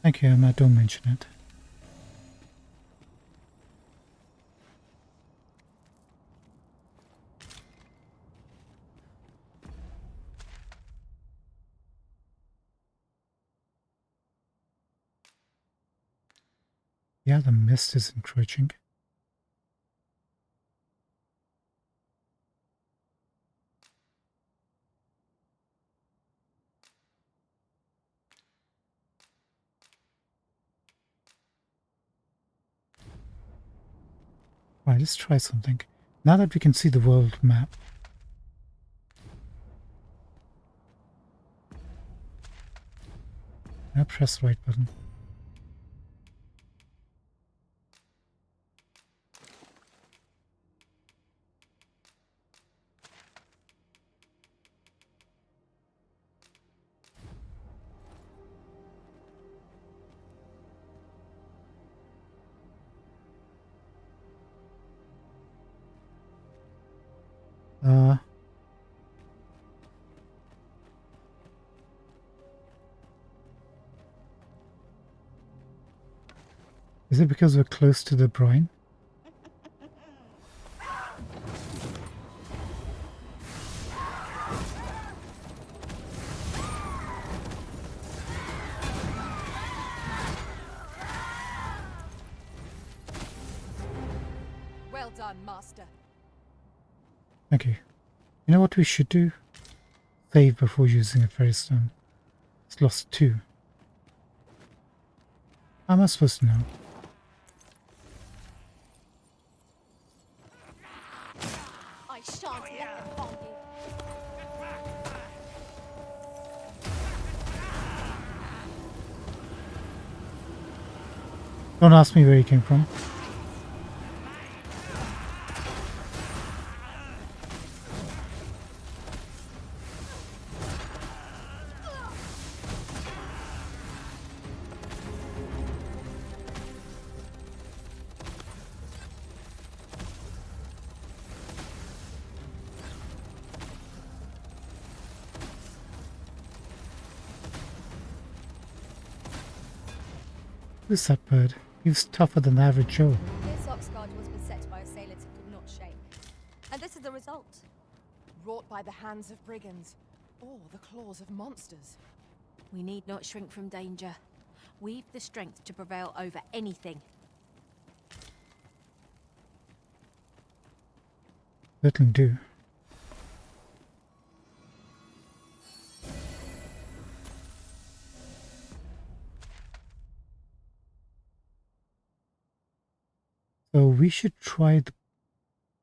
Thank you, Emma. Don't mention it. Yeah, the mist is encroaching. Right, let's try something. Now that we can see the world map. Now press the right button. Is it because we're close to the brine? done, Master. Okay. You know what we should do? Save before using a fairy stone. It's lost 2. How am I supposed to know? I shan't let them harm you. Don't ask me where he came from. Who's that bird? He was tougher than the average Joe. This Oxguard was beset by assailants it could not shake. And this is the result. Wrought by the hands of brigands, or the claws of monsters. We need not shrink from danger. We've the strength to prevail over anything. Certainly do. So we should try the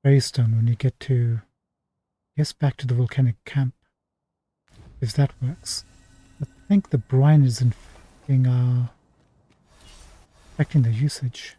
Greystone when you get to, I guess, back to the volcanic camp. If that works. I think the brine is affecting the usage.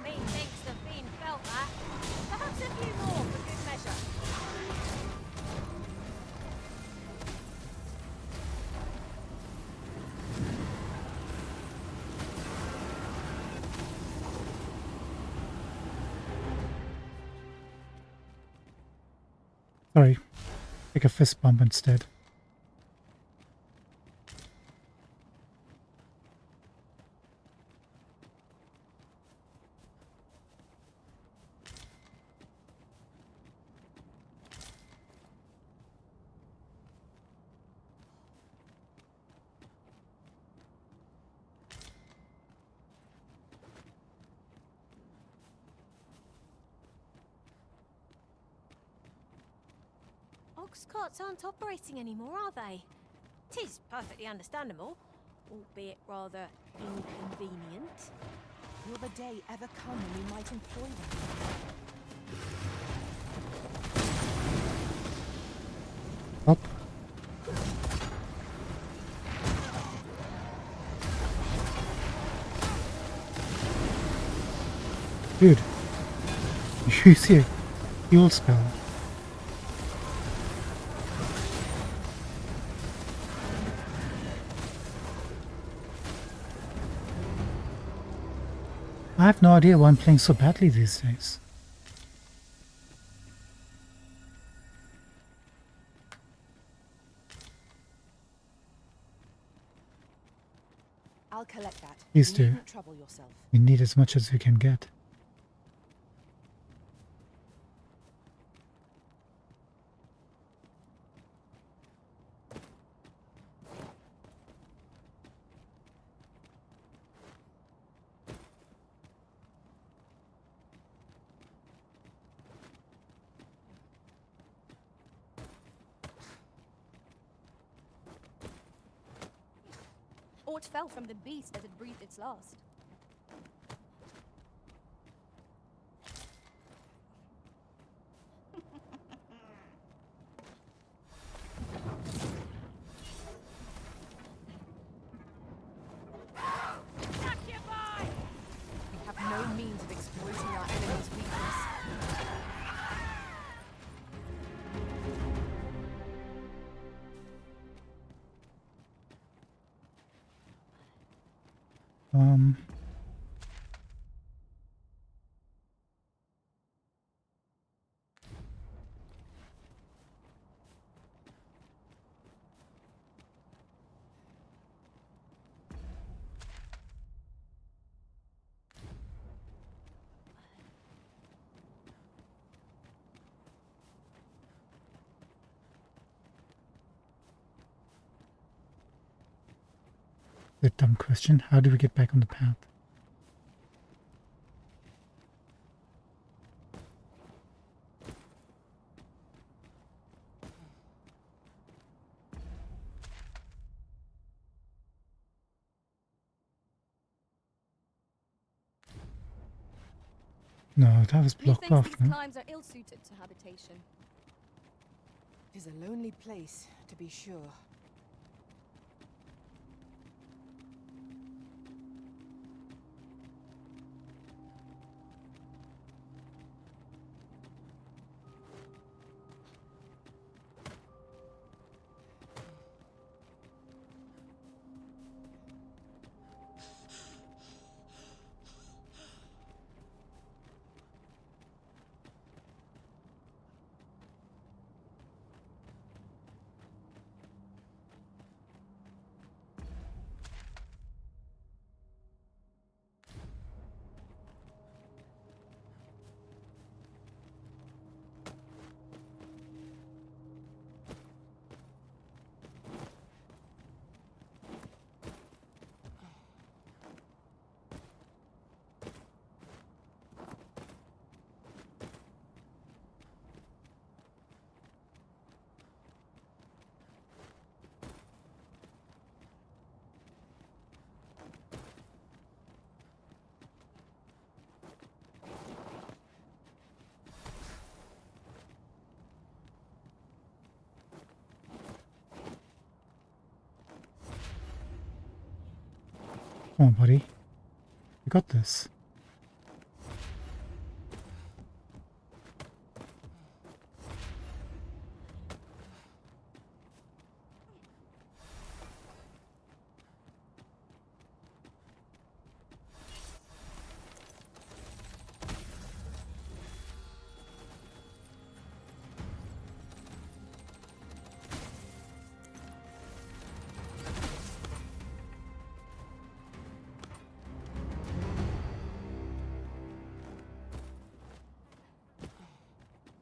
Methinks the fiend felt that. Perhaps a few more for good measure. Sorry, take a fist bump instead. Ox carts aren't operating anymore, are they? 'Tis perfectly understandable, albeit rather inconvenient. Will the day ever come when we might employ them? Up. Dude, you see a heal spell. I have no idea why I'm playing so badly these days. I'll collect that. Please You do. needn't trouble yourself. We need as much as we can get. Aught fell from the beast as it breathed its last. We have no means of exploiting our enemy's weakness. Um, The dumb question. How do we get back on the path? No, that was blocked off, these no? climbs are ill-suited to habitation. It is a lonely place, to be sure. Come on, buddy. You got this.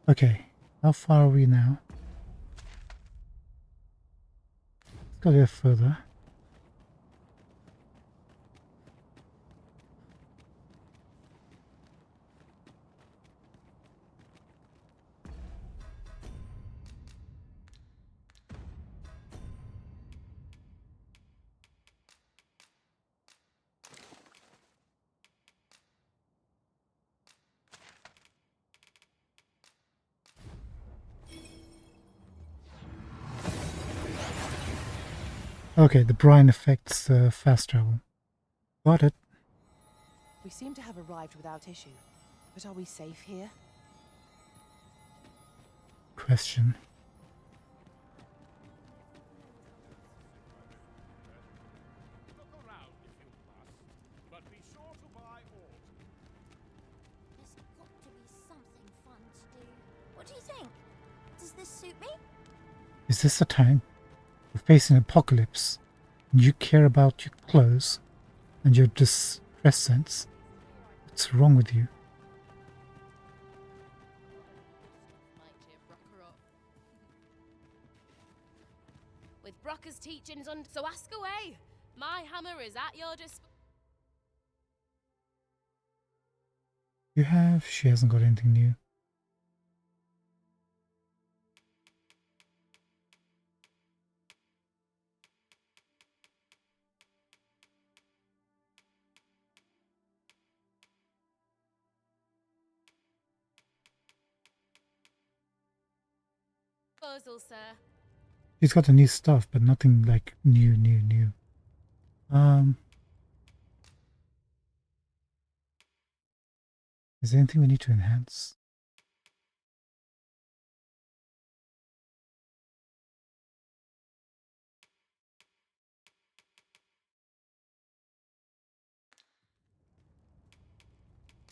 Okay, how far are we now? Let's go a bit further. Okay, the brine affects fast travel. Got it. We seem to have arrived without issue. But are we safe here? Question. Look around if you must, but be sure to buy all. There's got to be something fun to do. What do you think? Does this suit me? Is this a time? We're facing apocalypse. And you care about your clothes and your distress sense. What's wrong with you? With Brocker's teachings on, so ask away. My hammer is at your disposal. You have? She hasn't got anything new. Sir. She's got the new stuff, but nothing like new. Is there anything we need to enhance?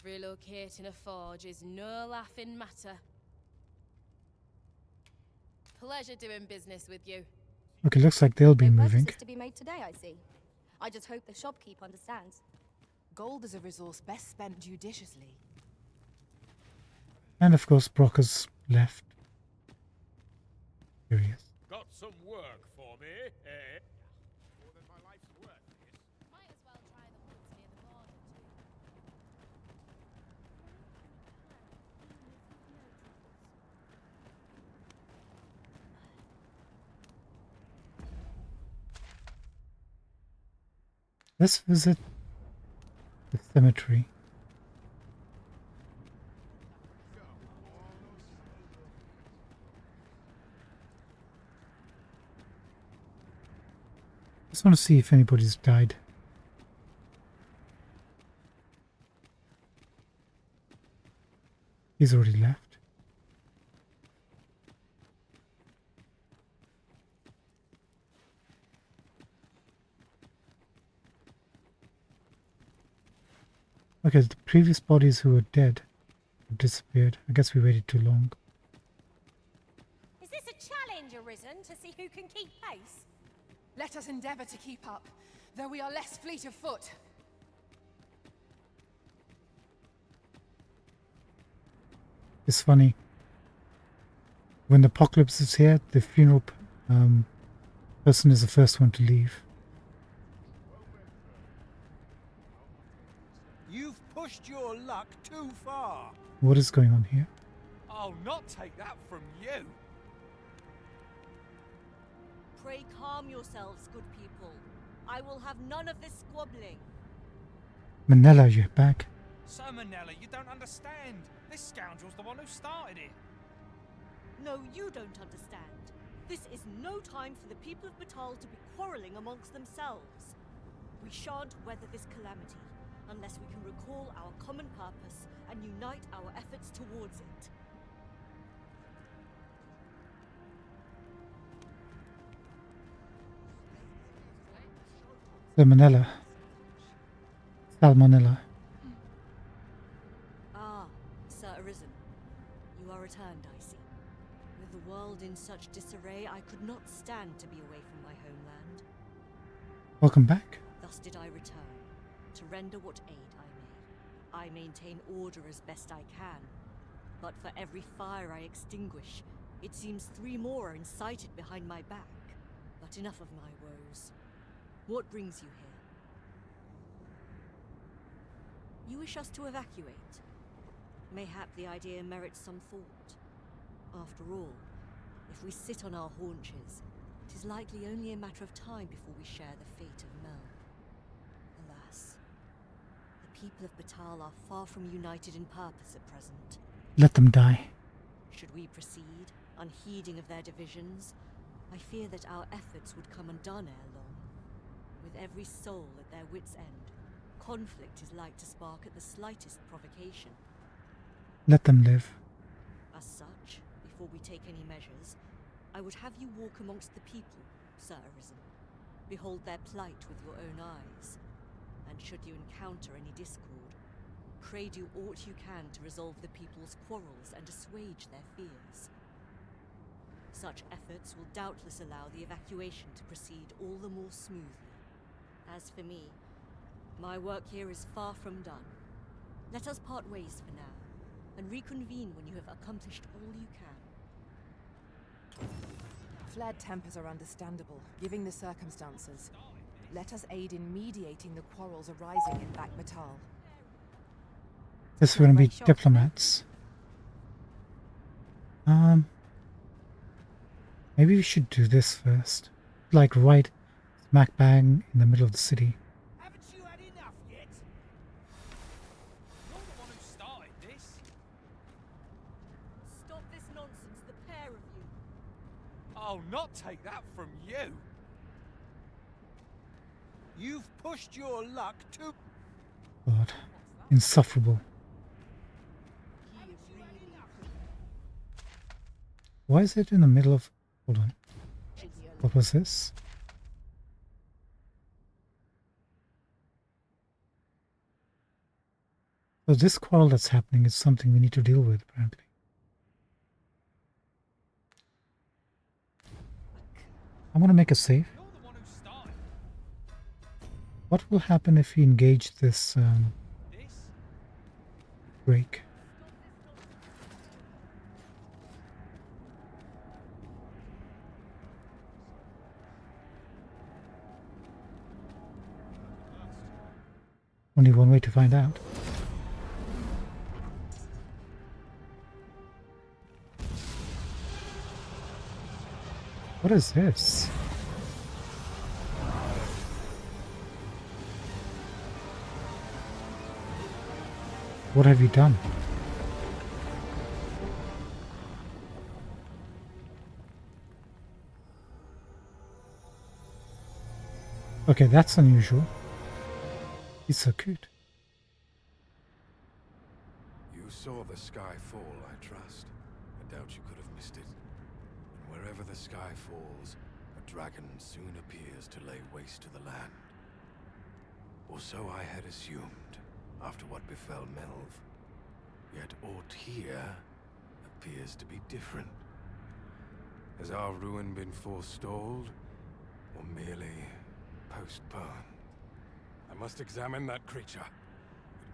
Relocating a forge is no laughing matter. Pleasure doing business with you. Okay, looks like they'll be No moving. purchases to be made today, I see. I just hope the shopkeep understands. Gold is a resource best spent judiciously. And of course, Brock has left. Here he is. Got some work for me, eh? More than my life's worth, this. Let's visit the cemetery. Just want to see if anybody's died. He's already left. Okay, the previous bodies who were dead have disappeared. I guess we waited too long. Is this a challenge arisen to see who can keep pace? Let us endeavor to keep up, though we are less fleet of foot. It's funny. When the apocalypse is here, the funeral person is the first one to leave. You've pushed your luck too far. What is going on here? I'll not take that from you. Pray calm yourselves, good people. I will have none of this squabbling. Manella, you're back. So, Manella, you don't understand. This scoundrel's the one who started it. No, you don't understand. This is no time for the people of Batal to be quarrelling amongst themselves. We shan't weather this calamity unless we can recall our common purpose and unite our efforts towards it. Salmonella. Salmonella. Ah, Sir Arisen. You are returned, I see. With the world in such disarray, I could not stand to be away from my homeland. Welcome back. Thus did I return, to render what aid I may. I maintain order as best I can, but for every fire I extinguish, it seems 3 more are incited behind my back. But enough of my woes. What brings you here? You wish us to evacuate? Mayhap the idea merits some thought. After all, if we sit on our haunches, it is likely only a matter of time before we share the fate of Mel. Alas, the people of Batal are far from united in purpose at present. Let them die. Should we proceed, unheeding of their divisions, I fear that our efforts would come undone ere long. With every soul at their wits' end, conflict is like to spark at the slightest provocation. Let them live. As such, before we take any measures, I would have you walk amongst the people, Sir Arisen. Behold their plight with your own eyes. And should you encounter any discord, pray do aught you can to resolve the people's quarrels and assuage their fears. Such efforts will doubtless allow the evacuation to proceed all the more smoothly. As for me, my work here is far from done. Let us part ways for now, and reconvene when you have accomplished all you can. Flared tempers are understandable, given the circumstances. Let us aid in mediating the quarrels arising in Batal. Guess we're gonna be diplomats. Maybe we should do this first. Like right smack bang in the middle of the city. Haven't you had enough yet? You're the one who started this. Stop this nonsense, the pair of you. I'll not take that from you. You've pushed your luck too. God. Insufferable. Why is it in the middle of... Hold on. What was this? So this quarrel that's happening is something we need to deal with, apparently. I'm gonna make a save. What will happen if we engage this break? Only one way to find out. What is this? What have you done? Okay, that's unusual. He's so cute. You saw the sky fall, I trust. I doubt you could have missed it. And wherever the sky falls, a dragon soon appears to lay waste to the land. Or so I had assumed, after what befell Melv. Yet aught here appears to be different. Has our ruin been forestalled, or merely postponed? I must examine that creature.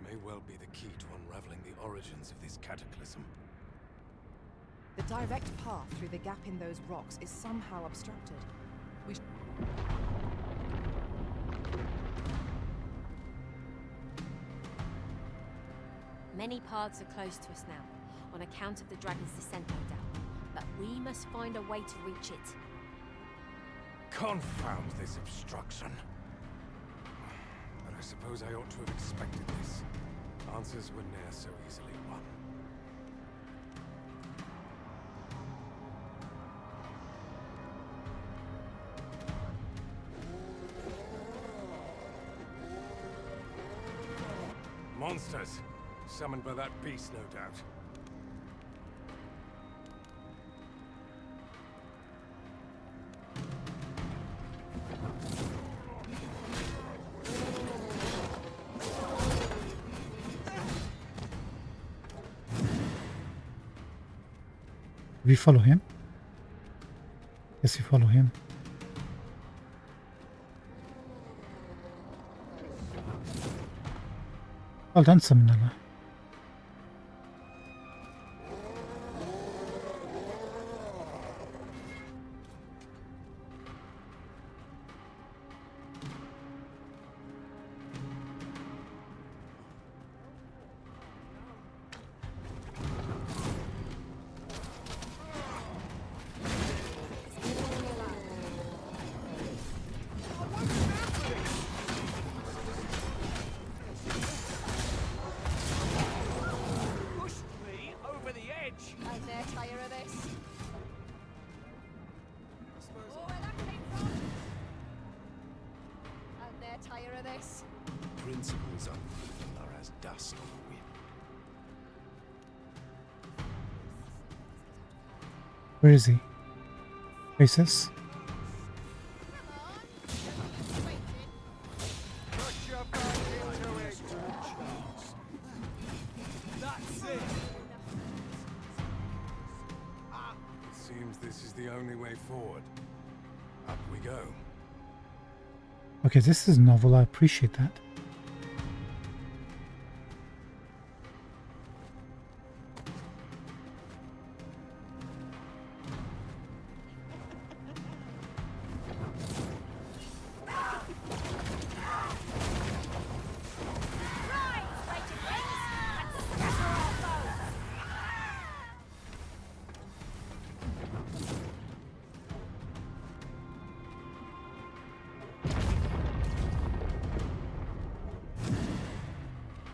It may well be the key to unraveling the origins of this cataclysm. The direct path through the gap in those rocks is somehow obstructed. We Many paths are closed to us now, on account of the dragon's descent, no doubt. But we must find a way to reach it. Confound this obstruction. But I suppose I ought to have expected this. Answers were ne'er so easily won. Monsters! Summoned by that beast, no doubt. We follow him? Yes, we follow him. Well done, Samanala. Principles unproven are as dust on the wind. Where is he? Faces? It seems this is the only way forward. Up we go. Okay, this is novel. I appreciate that.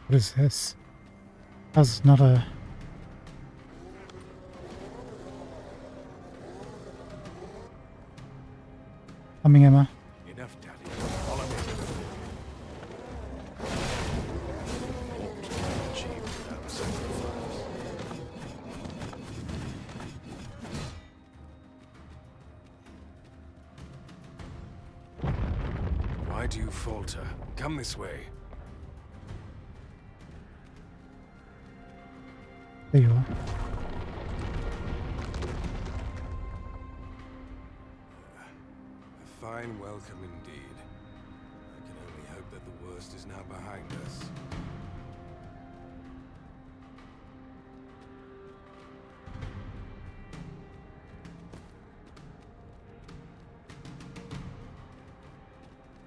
What is this? That's not a... Coming, Emma. Enough, Daddy. Follow me. Achieved without sacrifice. Why do you falter? Come this way. There you are. A fine welcome indeed. I can only hope that the worst is now behind us.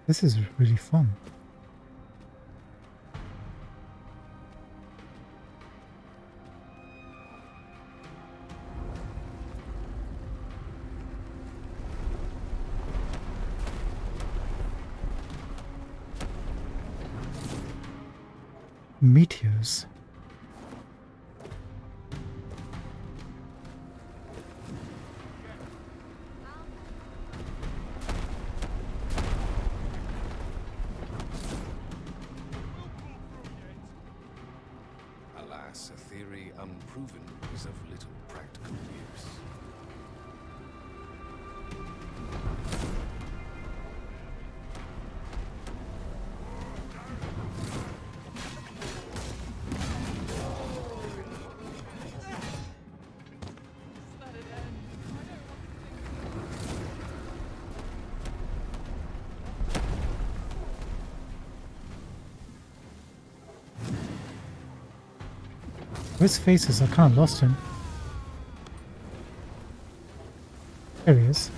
This is really fun. Meteors. Alas, a theory unproven is of little practical use. His faces, I kind of lost him. There he is.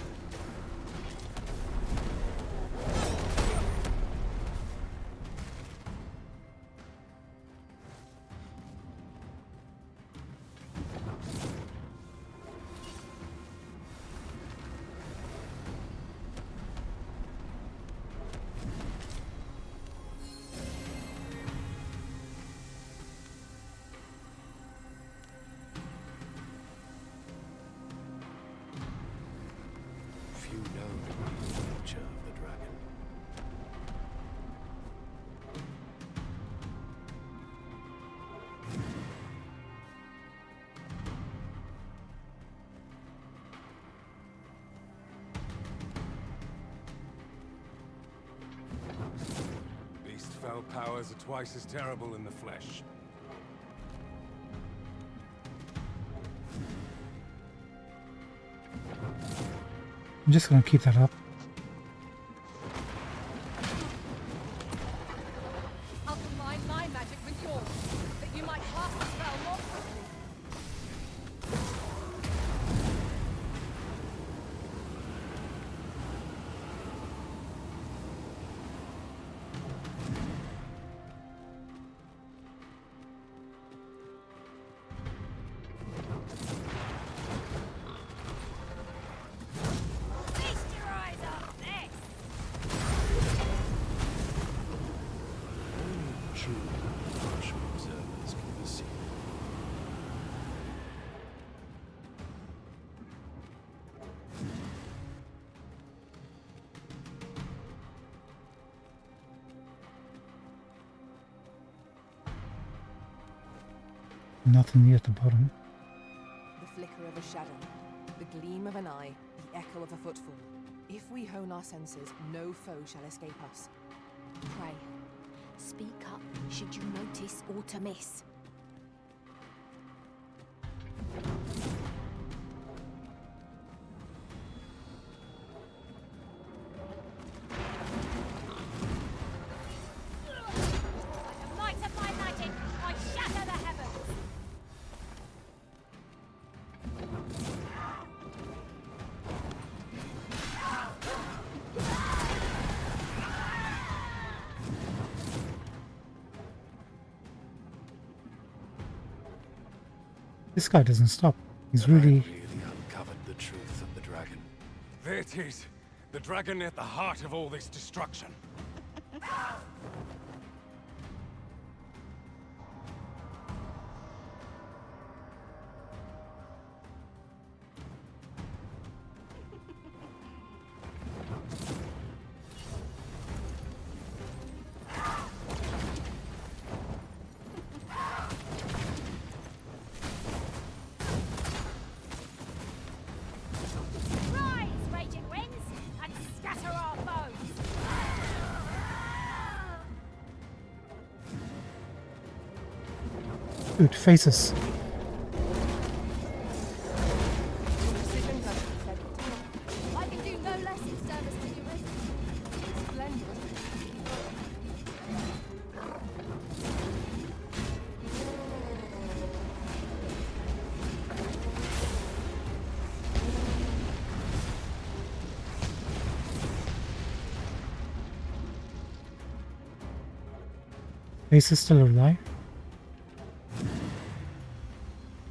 Few know the nature of the dragon. Beast-fell powers are twice as terrible in the flesh. I'm just gonna keep that up. I'll combine my magic with yours, that you might cast the spell more quickly. True, impartial observers can perceive. Nothing near the bottom. The flicker of a shadow, the gleam of an eye, the echo of a footfall. If we hone our senses, no foe shall escape us. Pray. Speak up should you notice or to miss. By the might of my magic, I shatter the heavens! This guy doesn't stop. He's really... Really uncovered the truth of the dragon. There it is. The dragon at the heart of all this destruction. Rise, raging winds, and scatter our foes! Dude, faces. I can do no less in service to you, Risen. Splendid. Face is still alive.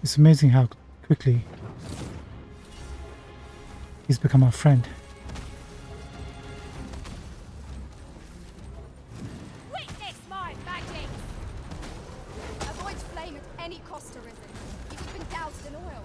It's amazing how quickly he's become our friend. Witness my magic! Avoid flame at any cost, Risen. You've been doused in oil.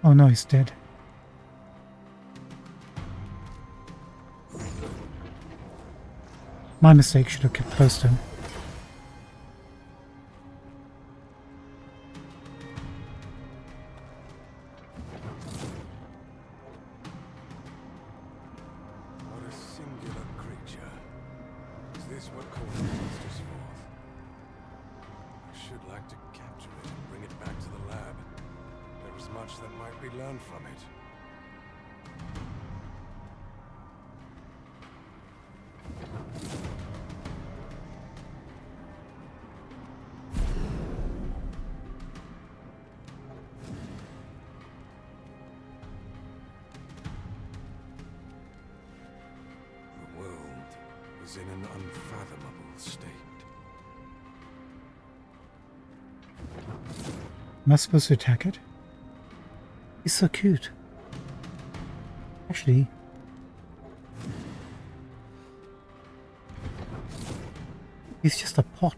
Oh no, he's dead. My mistake, should have kept close to him. What a singular creature. Is this what called the monsters forth? I should like to capture it and bring it back to the lab. There is much that might be learned from it. The world is in an unfathomable state. Am I supposed to attack it? He's so cute. Actually, he's just a pot.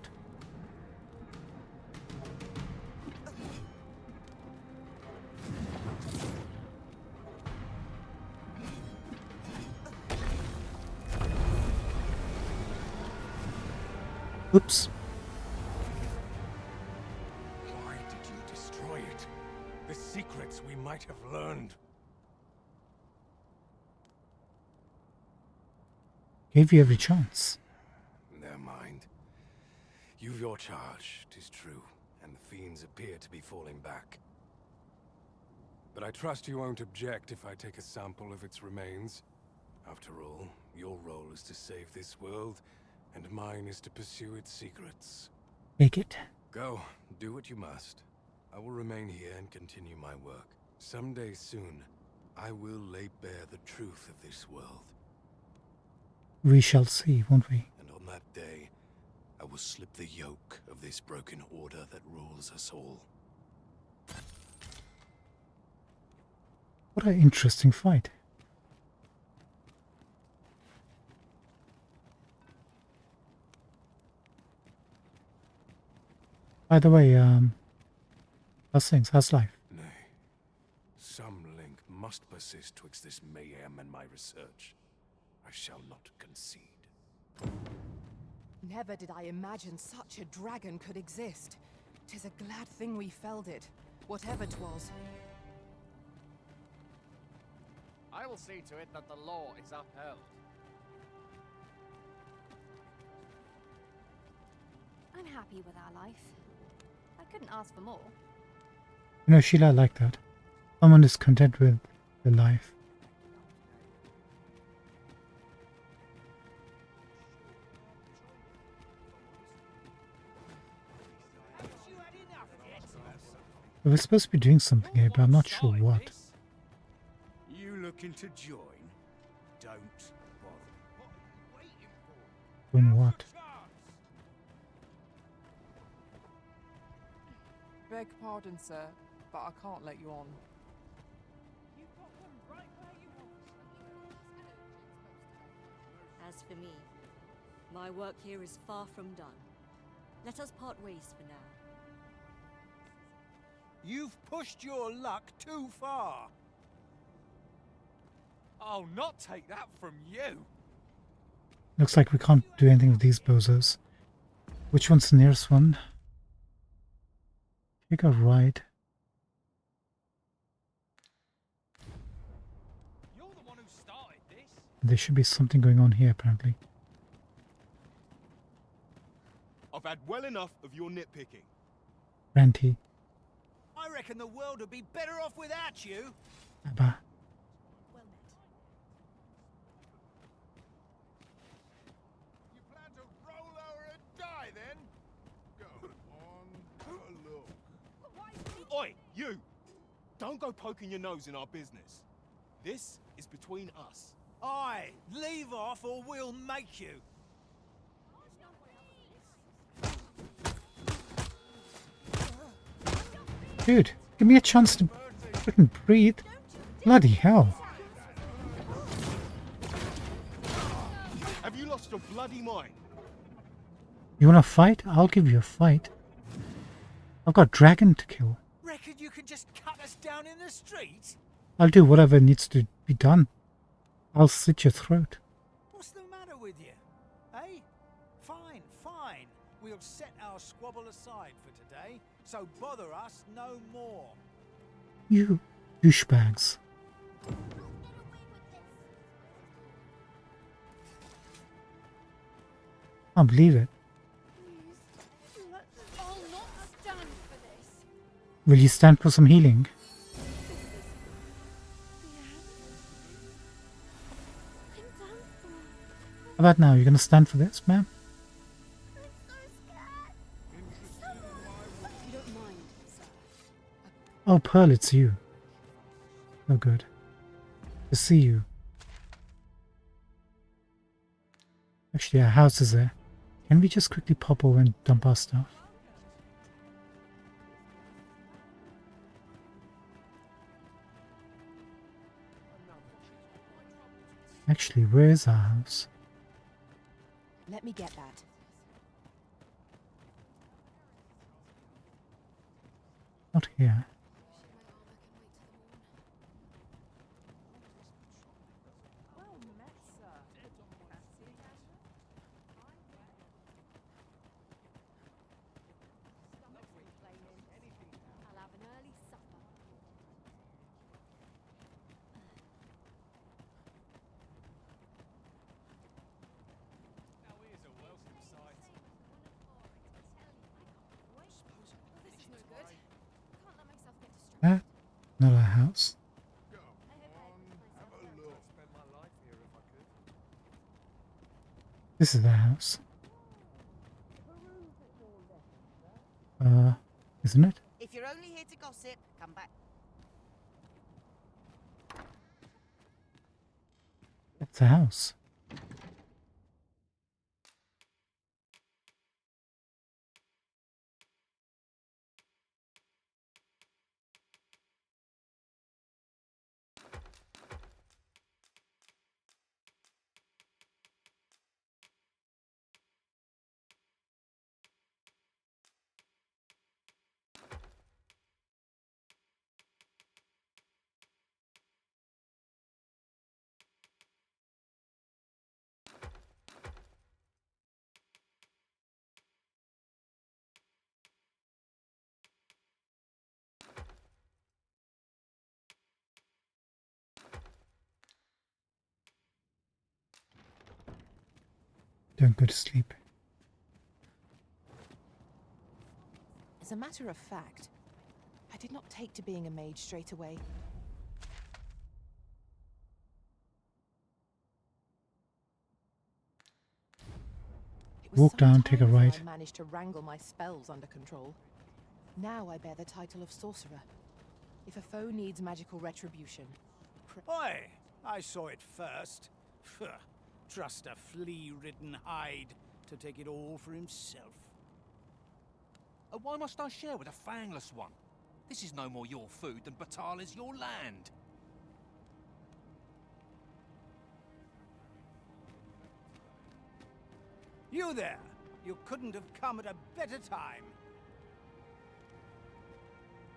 Oops. Why did you destroy it? The secrets we might have learned. Gave you every chance. Never mind. You've your charge, 'tis true, and the fiends appear to be falling back. But I trust you won't object if I take a sample of its remains. After all, your role is to save this world, and mine is to pursue its secrets. Take it. Go, do what you must. I will remain here and continue my work. Someday soon, I will lay bare the truth of this world. We shall see, won't we? And on that day, I will slip the yoke of this broken order that rules us all. What an interesting fight. By the way, how's things? How's life? Nay, some link must persist twixt this mayhem and my research. I shall not concede. Never did I imagine such a dragon could exist. 'Tis a glad thing we felled it, whatever 'twas. I will see to it that the law is upheld. I'm happy with our life. I couldn't ask for more. You know, Sheila, I like that. Someone is content with their life. We're supposed to be doing something here, but I'm not sure what. You looking to join? Don't bother. Doing what? Beg pardon, sir, but I can't let you on. As for me, my work here is far from done. Let us part ways for now. You've pushed your luck too far. I'll not take that from you. Looks like we can't do anything with these bozos. Which one's the nearest one? Take a right. You're the one who started this. There should be something going on here, apparently. I've had well enough of your nitpicking. Ranty. I reckon the world would be better off without you. Abba. You plan to roll over and die then? Go on, have a look. Oi, you! Don't go poking your nose in our business. This is between us. Aye, leave off or we'll make you. Dude, give me a chance to freaking breathe. Bloody hell. Have you lost your bloody mind? You wanna fight? I'll give you a fight. I've got dragon to kill. reckon you can just cut us down in the street? I'll do whatever needs to be done. I'll slit your throat. What's the matter with you? Eh? Fine, fine. We'll set our squabble aside for today, so bother us no more. You douchebags. Can't believe it. I'll not stand for this. Will you stand for some healing? How about now? You're gonna stand for this, ma'am? If you don't mind, sir. Oh, Pearl, it's you. Oh, good. To see you. Actually, our house is there. Can we just quickly pop over and dump our stuff? Actually, where is our house? Let me get that. Not here. Well met, sir. I'll have an early supper. Now here's a welcome sight. This is no good. Can't let myself get distracted. That? Not our house. Spend my life here if I could. This is our house. Isn't it? If you're only here to gossip, come back. It's a house. Don't go to sleep. As a matter of fact, I did not take to being a mage straight away. It was Walk some down, take a time before right. I managed to wrangle my spells under control. Now I bear the title of sorcerer. If a foe needs magical retribution, Oi! I saw it first. Phew. Trust a flea-ridden hide to take it all for himself. Why must I share with a fangless one? This is no more your food than Batal is your land. You there! You couldn't have come at a better time.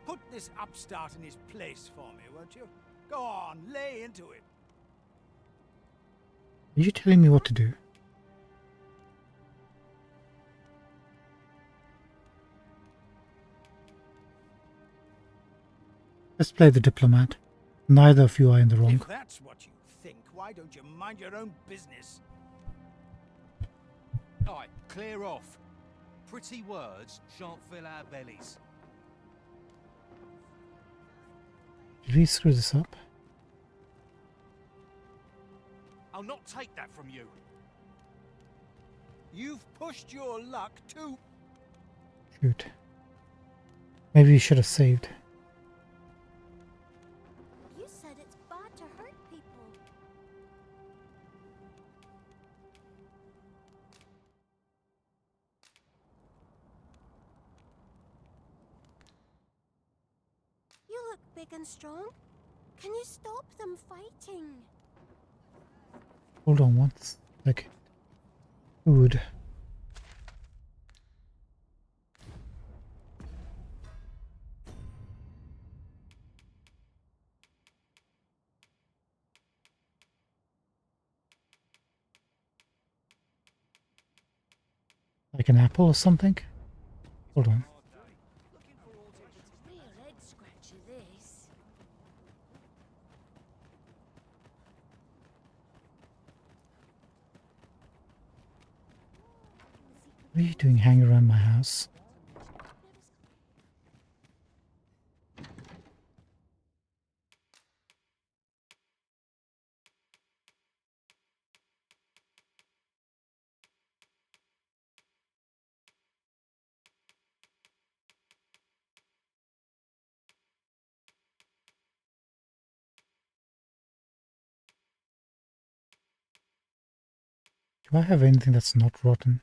Put this upstart in his place for me, won't you? Go on, lay into it. Are you telling me what to do? Let's play the diplomat. Neither of you are in the wrong. If that's what you think, why don't you mind your own business? Alright, clear off. Pretty words shan't fill our bellies. Did we screw this up? I'll not take that from you. You've pushed your luck too. Shoot. Maybe we should have saved. You said it's bad to hurt people. You look big and strong. Can you stop them fighting? Hold on one second. Food. Like an apple or something? Hold on. Real head scratcher, this. What are you doing hanging around my house? Do I have anything that's not rotten?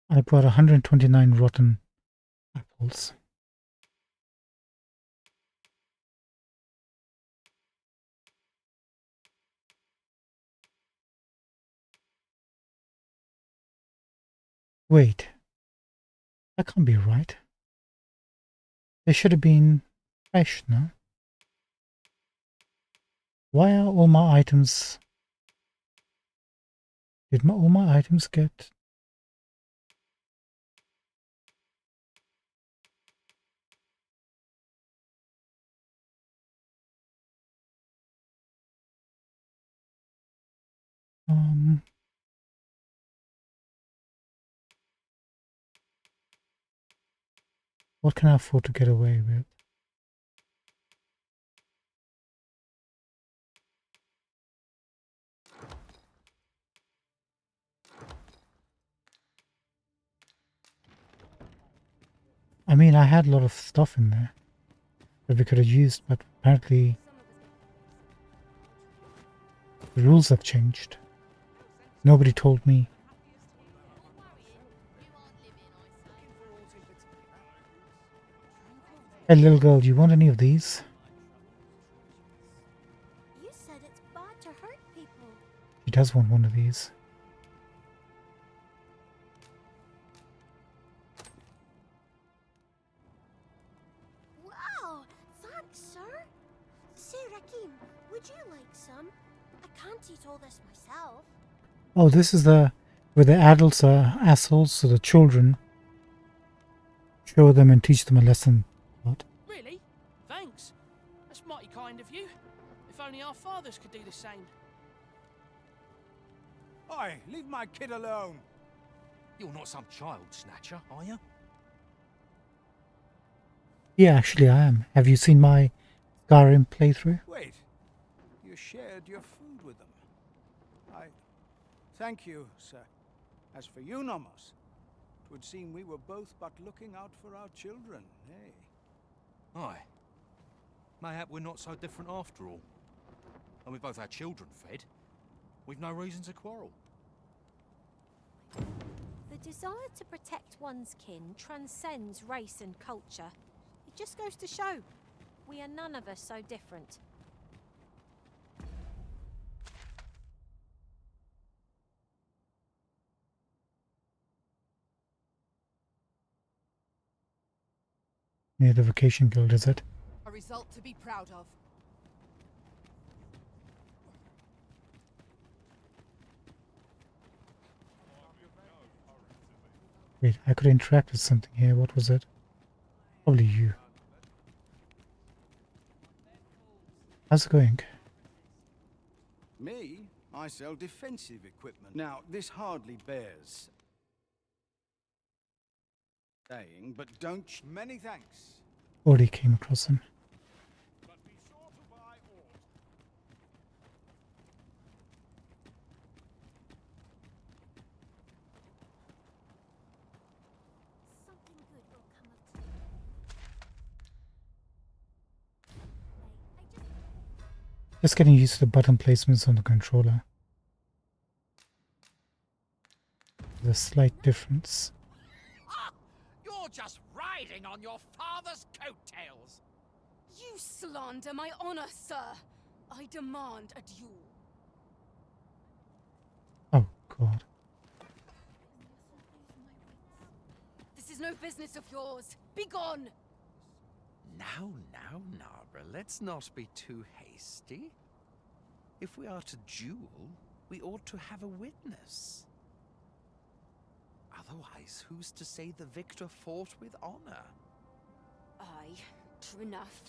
I brought 129 rotten apples. Wait. That can't be right. They should have been fresh, no? Why are all my items... Did all my items get... What can I afford to get away with? I mean, I had a lot of stuff in there that we could have used, but apparently the rules have changed. Nobody told me. Hey little girl, do you want any of these? You said it's bad to hurt people. She does want one of these. Wow! Thanks, sir. Say, Rakim, would you like some? I can't eat all this myself. Oh, this is where the adults are assholes, so the children show them and teach them a lesson. What? Really? Thanks. That's mighty kind of you. If only our fathers could do the same. Oi, leave my kid alone. You're not some child snatcher, are you? Yeah, actually I am. Have you seen my Skyrim playthrough? Wait, you shared your food with them. Thank you, sir. As for you, Nomos, 'twould seem we were both but looking out for our children, eh? Aye. Mayhap we're not so different after all. And we both had children fed. We've no reason to quarrel. The desire to protect one's kin transcends race and culture. It just goes to show, we are none of us so different. Near the vacation guild, is it? A result to be proud of. Wait, I could interact with something here. What was it? Probably you. How's it going? Me? I sell defensive equipment. Now, this hardly bears saying, but don't... Many thanks. Already came across him. Just getting used to the button placements on the controller. There's a slight difference. You're just riding on your father's coattails. You slander my honor, sir. I demand a duel. Oh, God. This is no business of yours. Be gone! Now, Nara, let's not be too hasty. If we are to duel, we ought to have a witness. Otherwise, who's to say the victor fought with honor? Aye, true enough.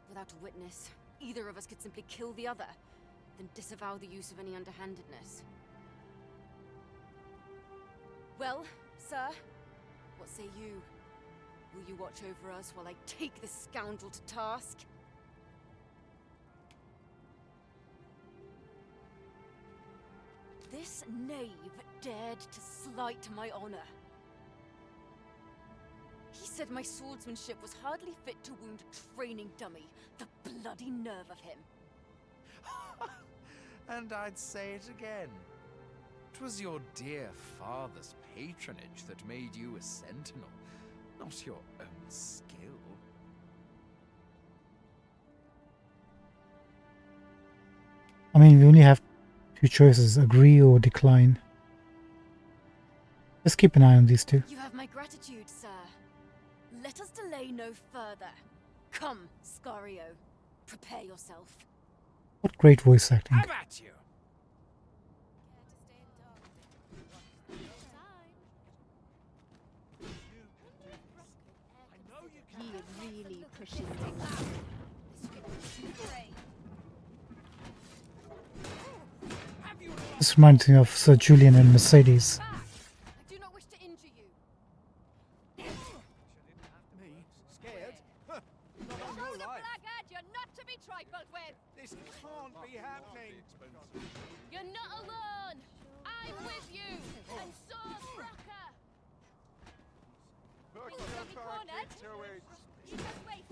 Without a witness, either of us could simply kill the other, then disavow the use of any underhandedness. Well, sir, what say you? Will you watch over us while I take this scoundrel to task? This knave dared to slight my honor. He said my swordsmanship was hardly fit to wound a training dummy. The bloody nerve of him. And I'd say it again. 'Twas your dear father's patronage that made you a sentinel, not your own skill. I mean, we only have two choices, agree or decline. Just keep an eye on these two. You have my gratitude, sir. Let us delay no further. Come, Scario. Prepare yourself. What great voice acting. Have at you! You're really pushing things. This reminds me of Sir Julian and Mercedes. I do not wish to injure you. Me? Scared? Huh. Not on your life. Blackguard, you're not to be trifled with! This can't be happening. You're not alone! I'm with you! And so's Brocker! You'll be cornered! You just wait.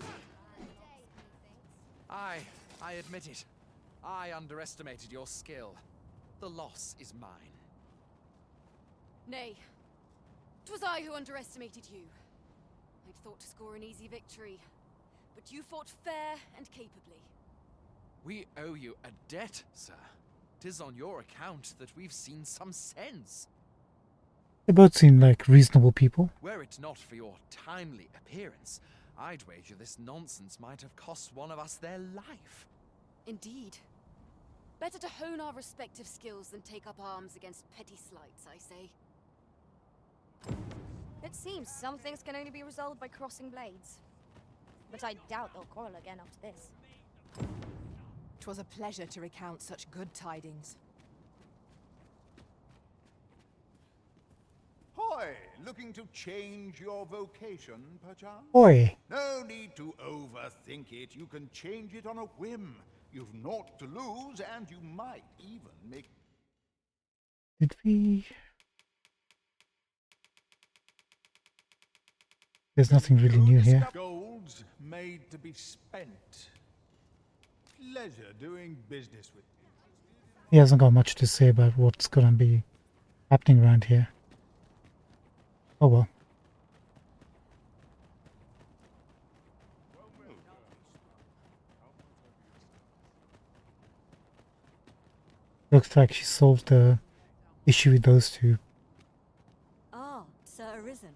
I admit it. I underestimated your skill. The loss is mine. Nay. 'Twas I who underestimated you. I'd thought to score an easy victory. But you fought fair and capably. We owe you a debt, sir. 'Tis on your account that we've seen some sense. They both seem like reasonable people. Were it not for your timely appearance, I'd wager this nonsense might have cost one of us their life. Indeed. Better to hone our respective skills than take up arms against petty slights, I say. It seems some things can only be resolved by crossing blades. But I doubt they'll quarrel again after this. 'Twas a pleasure to recount such good tidings. Hoy! Looking to change your vocation, perchance? Oi. No need to overthink it. You can change it on a whim. You've naught to lose, and you might even make... Did we... There's nothing really new here. Gold's made to be spent. Pleasure doing business with you. He hasn't got much to say about what's gonna be happening around here. Oh well. Looks like she solved the issue with those two. Ah, Sir Arisen.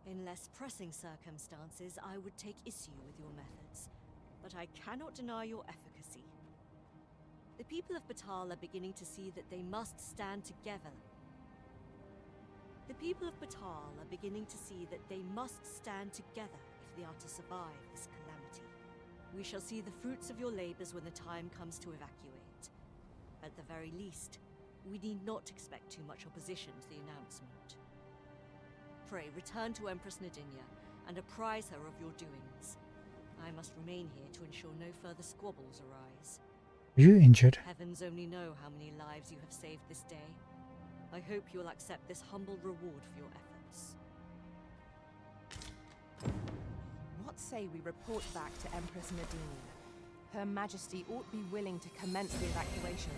In less pressing circumstances, I would take issue with your methods, but I cannot deny your efficacy. The people of Batal are beginning to see that they must stand together. The people of Batal are beginning to see that they must stand together if they are to survive this calamity. We shall see the fruits of your labors when the time comes to evacuate. At the very least, we need not expect too much opposition to the announcement. Pray return to Empress Nadinia and apprise her of your doings. I must remain here to ensure no further squabbles arise. Are you injured? Heavens only know how many lives you have saved this day. I hope you'll accept this humble reward for your efforts. What say we report back to Empress Nadinia? Her Majesty ought be willing to commence the evacuation.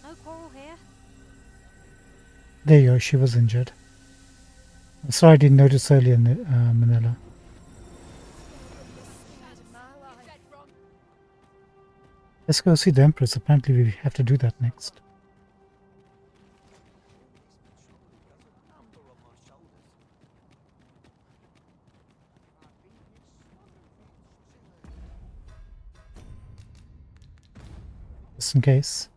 No quarrel here. There you go, she was injured. I'm sorry I didn't notice earlier, Manila. Let's go see the Empress. Apparently we have to do that next. Just in case.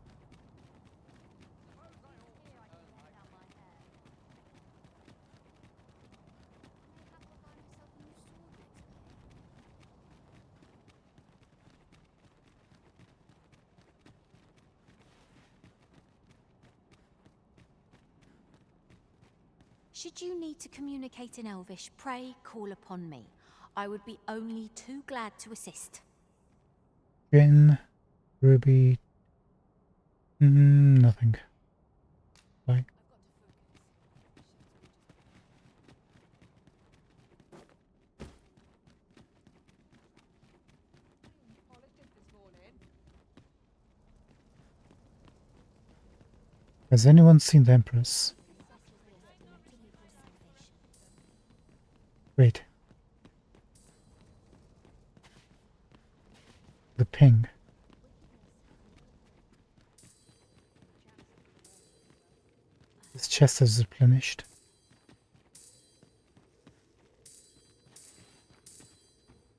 Should you need to communicate in Elvish, pray call upon me. I would be only too glad to assist. Gin, Ruby, nothing. Bye. Has anyone seen the Empress? Wait. The ping. This chest is replenished.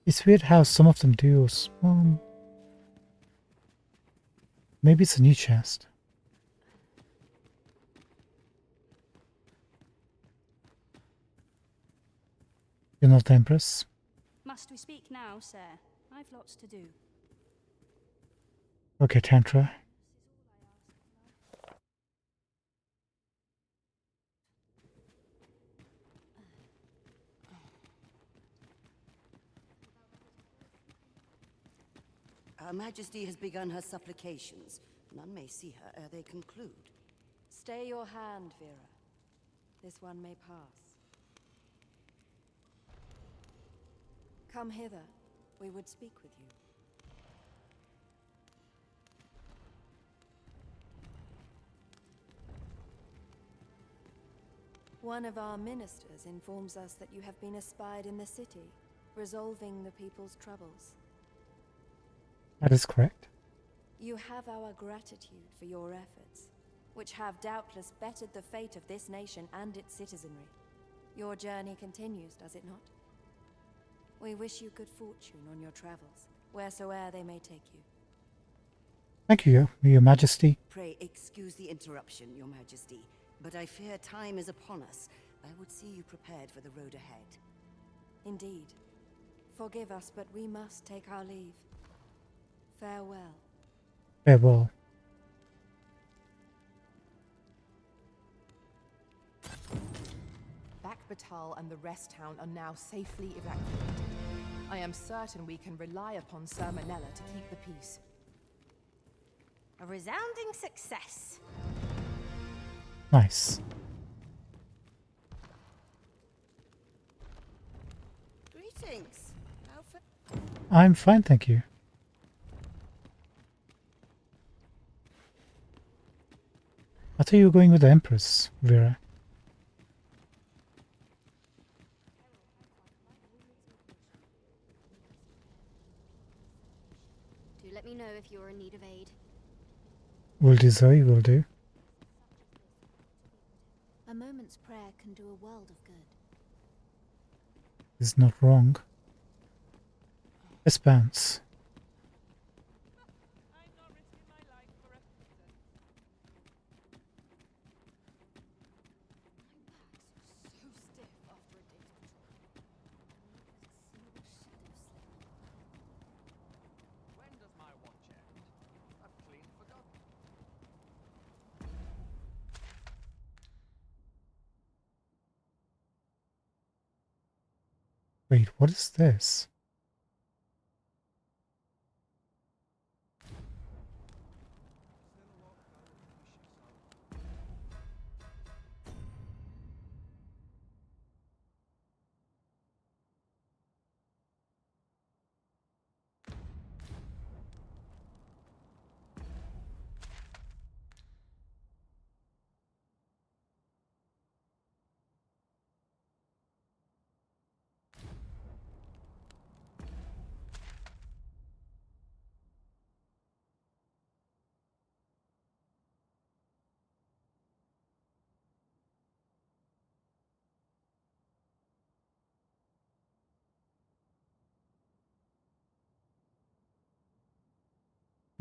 It's weird how some of them do. Maybe it's a new chest. You're not the Empress? Must we speak now, sir? I've lots to do. Okay, Tantra. Her Majesty has begun her supplications. None may see her ere they conclude. Stay your hand, Vera. This one may pass. Come hither. We would speak with you. One of our ministers informs us that you have been espied in the city, resolving the people's troubles. That is correct. You have our gratitude for your efforts, which have doubtless bettered the fate of this nation and its citizenry. Your journey continues, does it not? We wish you good fortune on your travels, wheresoe'er they may take you. Thank you, Your Majesty. Pray excuse the interruption, Your Majesty, but I fear time is upon us. I would see you prepared for the road ahead. Indeed. Forgive us, but we must take our leave. Farewell. Farewell. Batal and the rest town are now safely evacuated. I am certain we can rely upon Sir Manella to keep the peace. A resounding success. Nice. Greetings. I'm fine, thank you. I thought you were going with the Empress, Vera. Do let me know if you're in need of aid. Will do, Zoe, will do. A moment's prayer can do a world of good. Is not wrong. Let's bounce. Wait, what is this?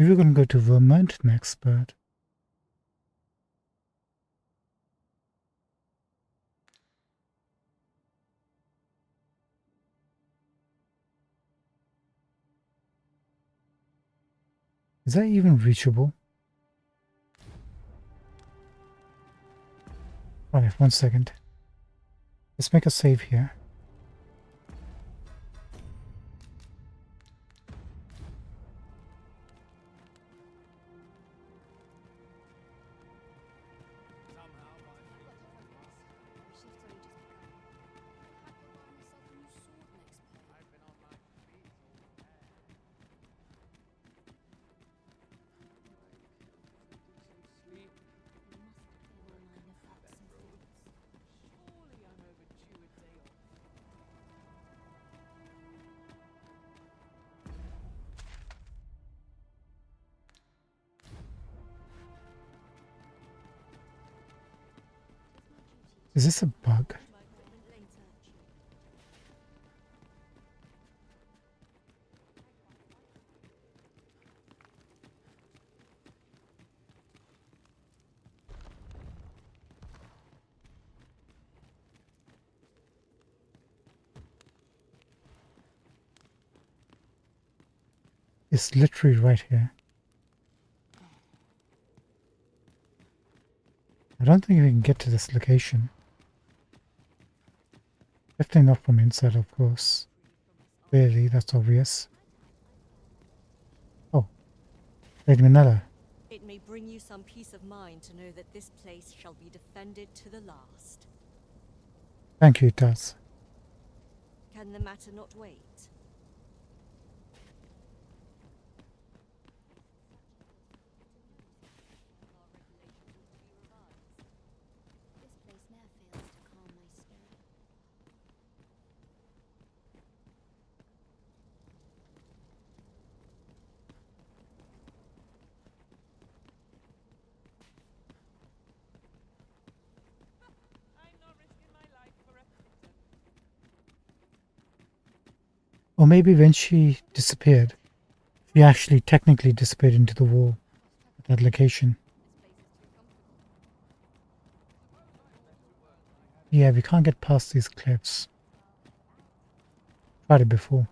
We were going to go to Vermont next, but is that even reachable? Alright, 1 second. Let's make a save here. Is this a bug? It's literally right here. I don't think we can get to this location. Definitely not from inside, of course. Clearly, that's obvious. Oh, Lady Manella. It may bring you some peace of mind to know that this place shall be defended to the last. Thank you, it does. Can the matter not wait? This place ne'er fails to calm my spirit. Or maybe when she disappeared, she actually technically disappeared into the wall at that location. Yeah, we can't get past these cliffs. Tried it before.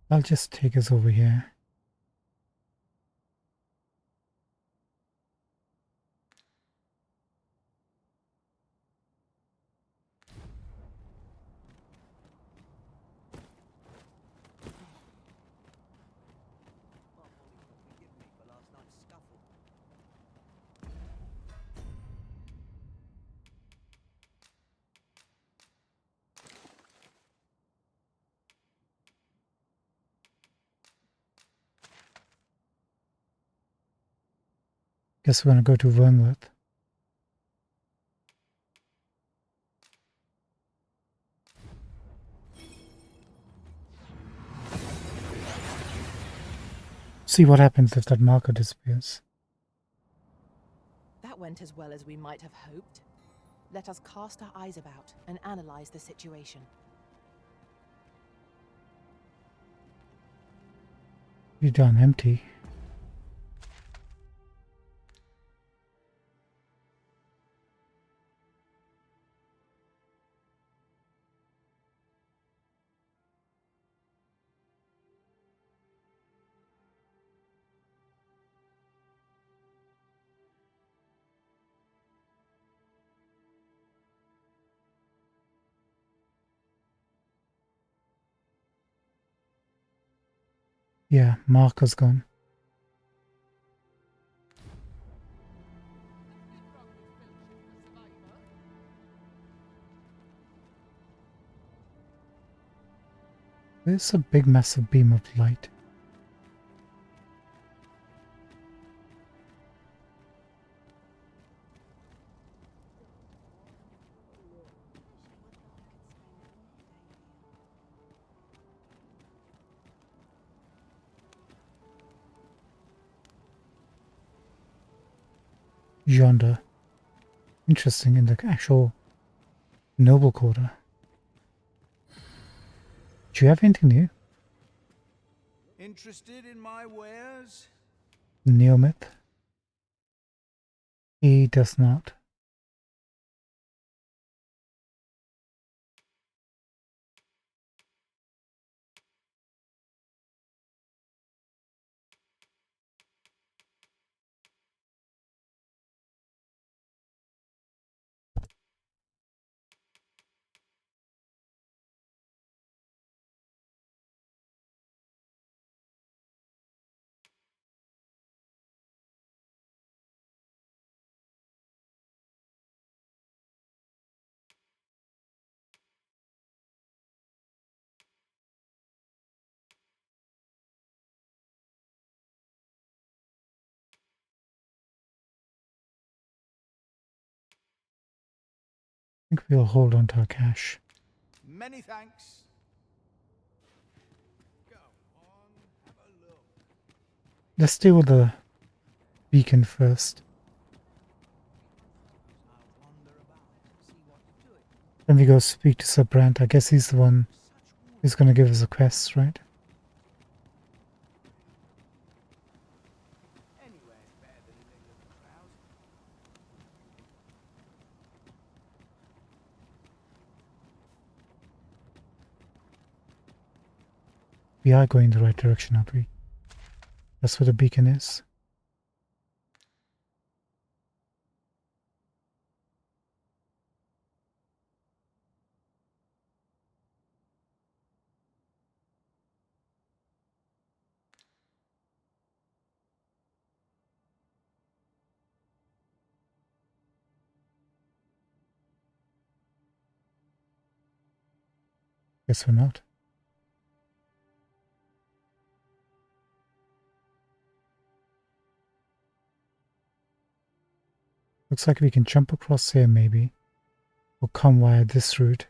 I'll just take us over here. Guess we're gonna go to Vernworth. See what happens if that marker disappears. That went as well as we might have hoped. Let us cast our eyes about and analyze the situation. You're done empty. Yeah, marker's gone. There's a big massive beam of light. yonder. Interesting, in the actual noble quarter. Do you have anything new? Interested in my wares? Neomyth? He does not. I think we'll hold on to our cash. Many thanks. Let's deal with the beacon first. Then we go speak to Sir Brant. I guess he's the one who's going to give us a quest, right? We are going the right direction, aren't we? That's where the beacon is. Guess we're not. Looks like we can jump across here maybe. Or come via this route.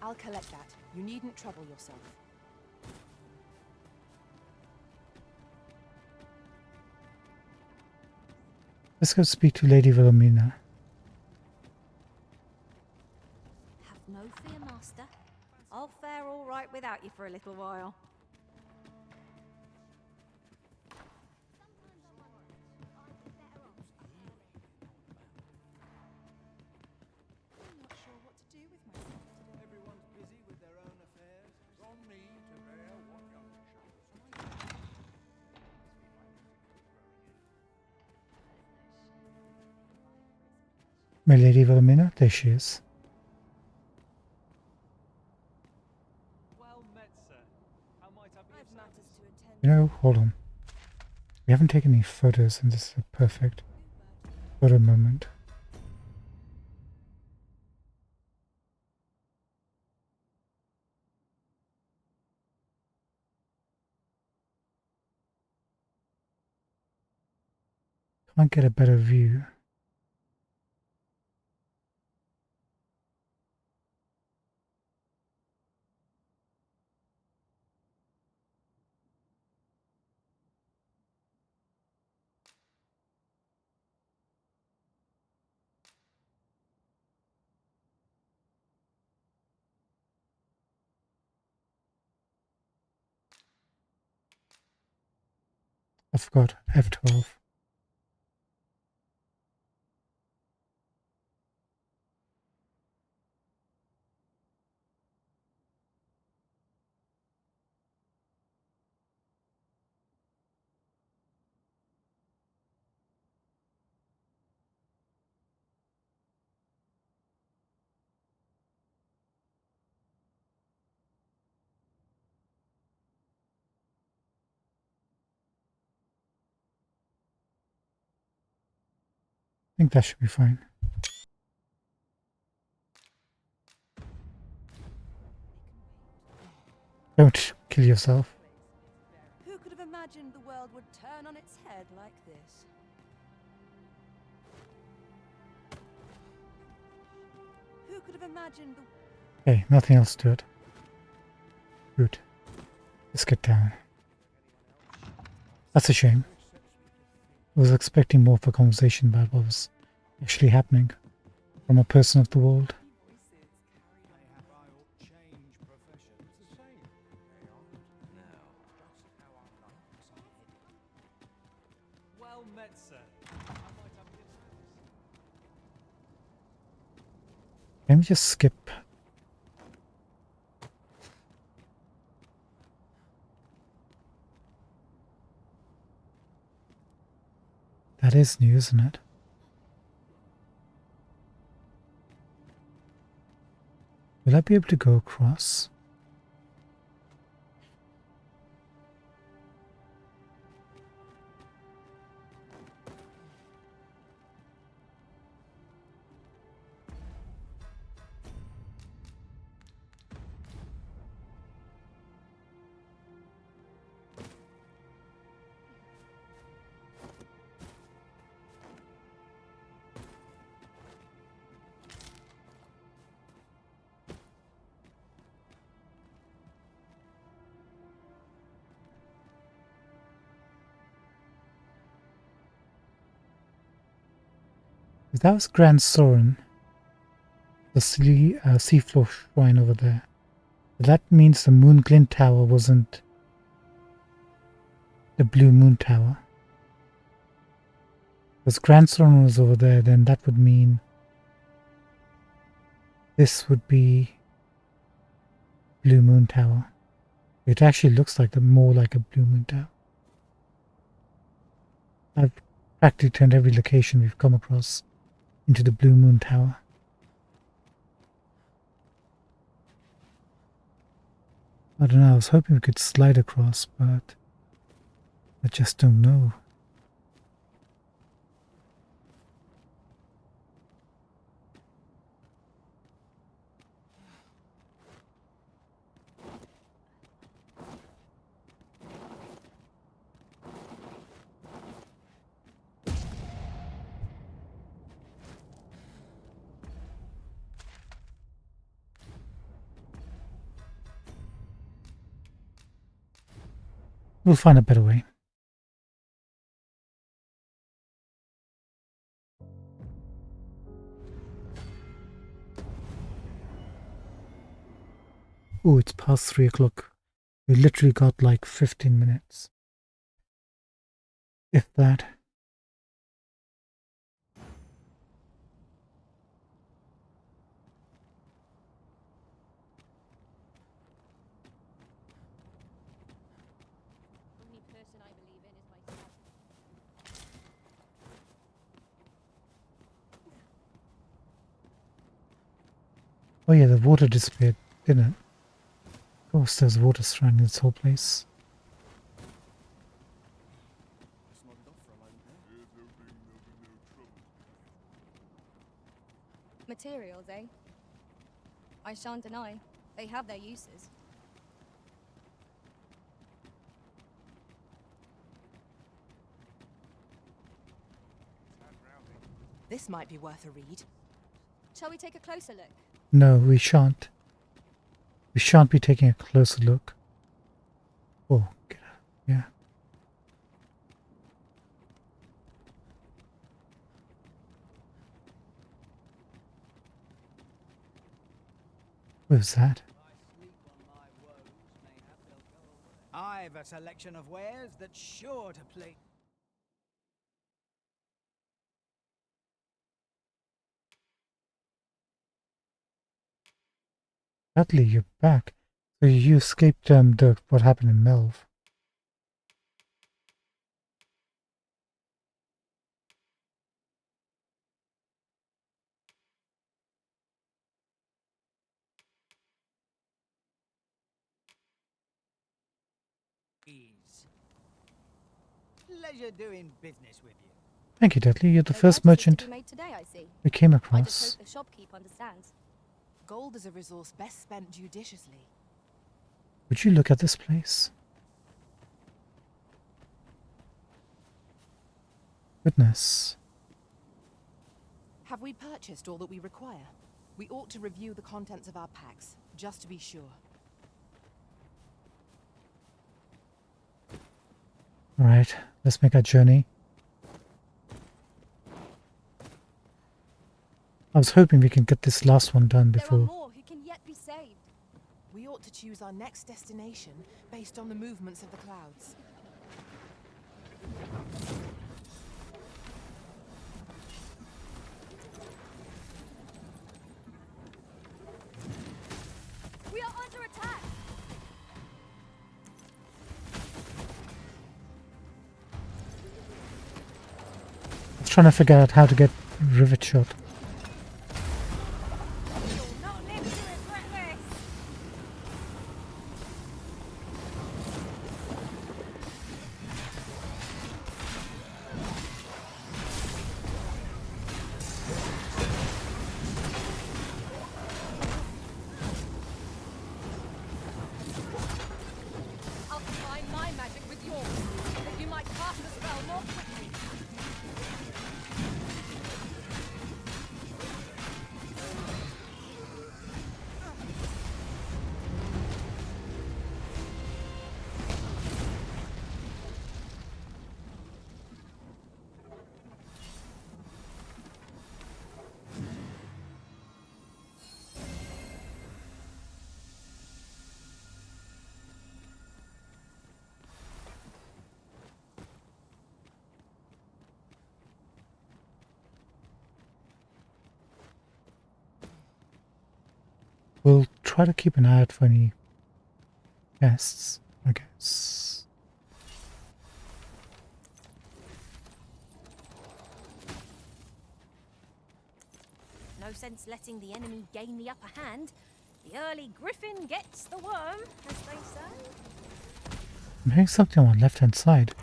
I'll collect that. You needn't trouble yourself. Let's go speak to Lady Wilhelmina. Have no fear, Master. I'll fare all right without you for a little while. I'm not sure what to do with myself today. Everyone's busy with their own affairs. It's on me to bear what young My Lady Wilhelmina? There she is. Well met, sir. How might I be of service? You know, hold on. We haven't taken any photos and this is a perfect photo moment. Can't get a better view. I forgot F12. think that should be fine. Don't kill yourself. Who could have imagined the world would turn on its head like this? Who could have imagined the... Okay, nothing else to it. Good. Let's get down. That's a shame. I was expecting more of a conversation about what was actually happening from a person of the world. Well met, sir. Let me just skip. That is new, isn't it? Will I be able to go across? If that was Grand Soren, the seafloor shrine over there. That means the Moon Glint Tower wasn't the Blue Moon Tower. Because Grand Soren was over there, then that would mean this would be Blue Moon Tower. It actually looks like more like a Blue Moon Tower. I've practically turned every location we've come across into the Blue Moon Tower. I don't know, I was hoping we could slide across, but I just don't know. We'll find a better way. Oh, it's past 3 o'clock. We literally got like 15 minutes. If that. Oh yeah, the water disappeared, didn't it? Of course, there's water surrounding this whole place. Materials, eh? I shan't deny. They have their uses. This might be worth a read. Shall we take a closer look? No, we shan't. We shan't be taking a closer look. Oh, get out. Yeah. What was that? I've a selection of wares that's sure to please. Dudley, you're back. So you escaped what happened in Melv. Pleasure doing business with you. Thank you, Dudley. You're the No first purchases to merchant be made today, I see. we came I just across. hope the shopkeep understands. Gold is a resource best spent judiciously. Would you look at this place? Goodness. Have we purchased all that we require? We ought to review the contents of our packs, just to be sure. Alright, let's make our journey. I was hoping we can get this last one done There are before. more who can yet be saved. We ought to choose our next destination based on the movements of the clouds. We are under attack! I was trying to figure out how to get rivet shot. I'll combine my magic with yours, that you might cast the spell more quickly. We'll try to keep an eye out for any guests, I guess. No sense letting the enemy gain the upper hand. The early griffin gets the worm, as they say. I'm hearing something on my left-hand side.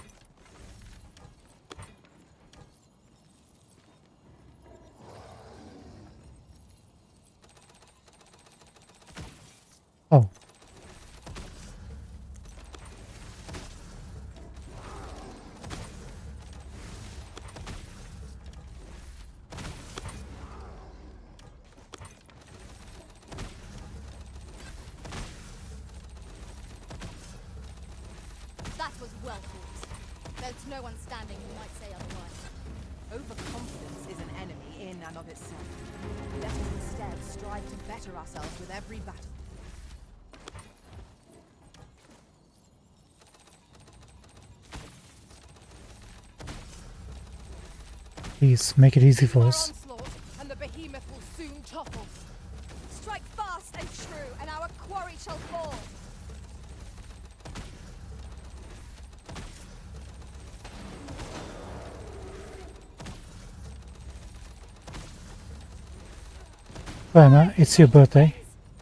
Oh. That was well fought. There's no one standing who might say otherwise. Overconfidence is an enemy in and of itself. Let us instead strive to better ourselves with every battle. Please make it easy for us. Onslaught, and the behemoth will soon topple. Strike fast and true, and our quarry shall fall. Werner, it's your birthday.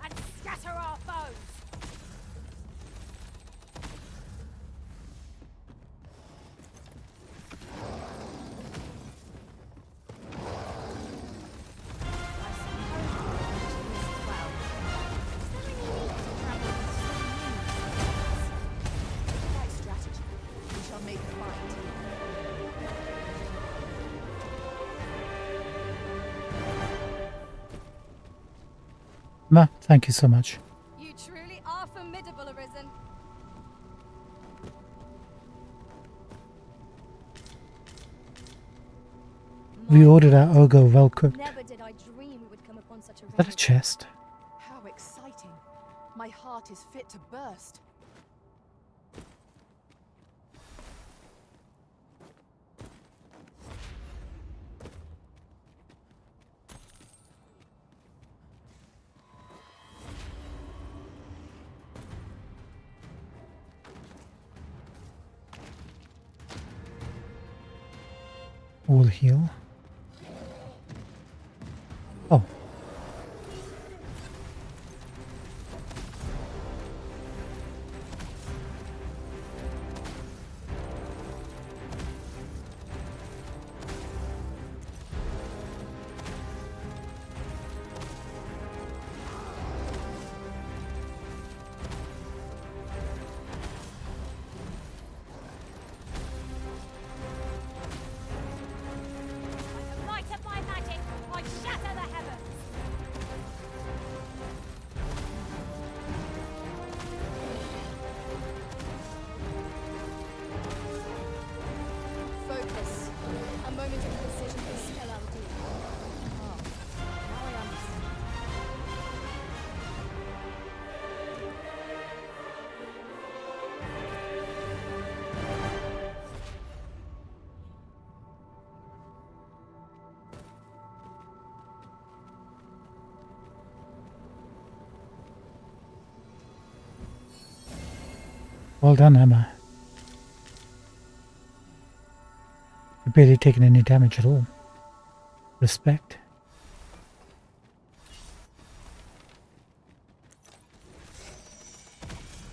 And scatter our foes! Right strategy. We shall make a fine team. Ma, thank you so much. You truly are formidable, Arisen. We ordered our ogre well cooked. Never did I dream we would come upon such a Is that a chest? How exciting. My heart is fit to burst. All heal. Oh. Well done, Emma. You've barely taken any damage at all. Respect.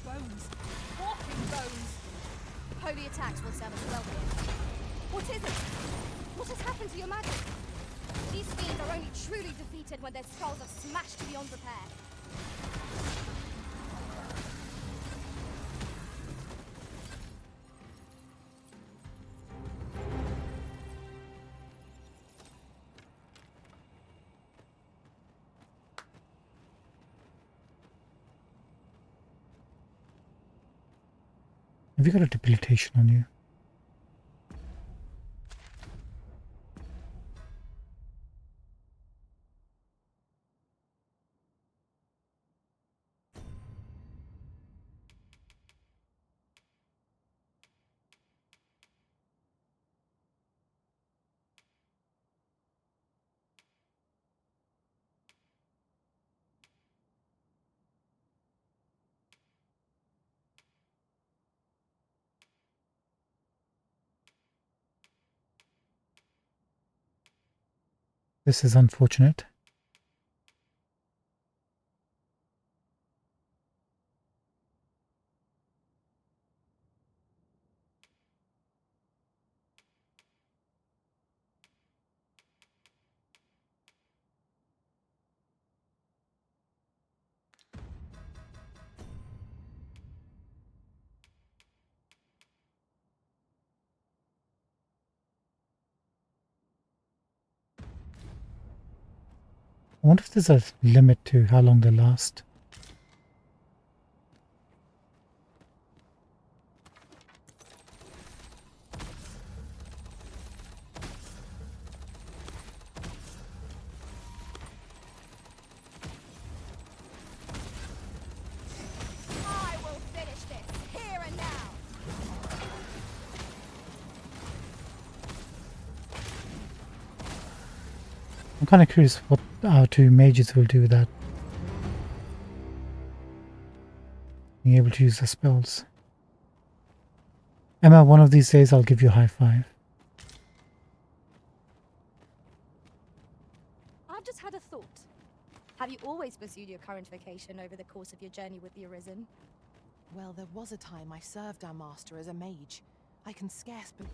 Bones. Walking bones. Holy attacks will serve us well here. What is it? What has happened to your magic? These fiends are only truly defeated when their skulls are smashed beyond repair. Have you got a debilitation on you? This is unfortunate. I wonder if there's a limit to how long they last. I will finish this, here and now! I'm kind of curious what our two mages will do with that. Being able to use the spells. Emma, one of these days I'll give you a high five. I've just had a thought. Have you always pursued your current vocation over the course of your journey with the Arisen? Well, there was a time I served our master as a mage. I can scarce believe...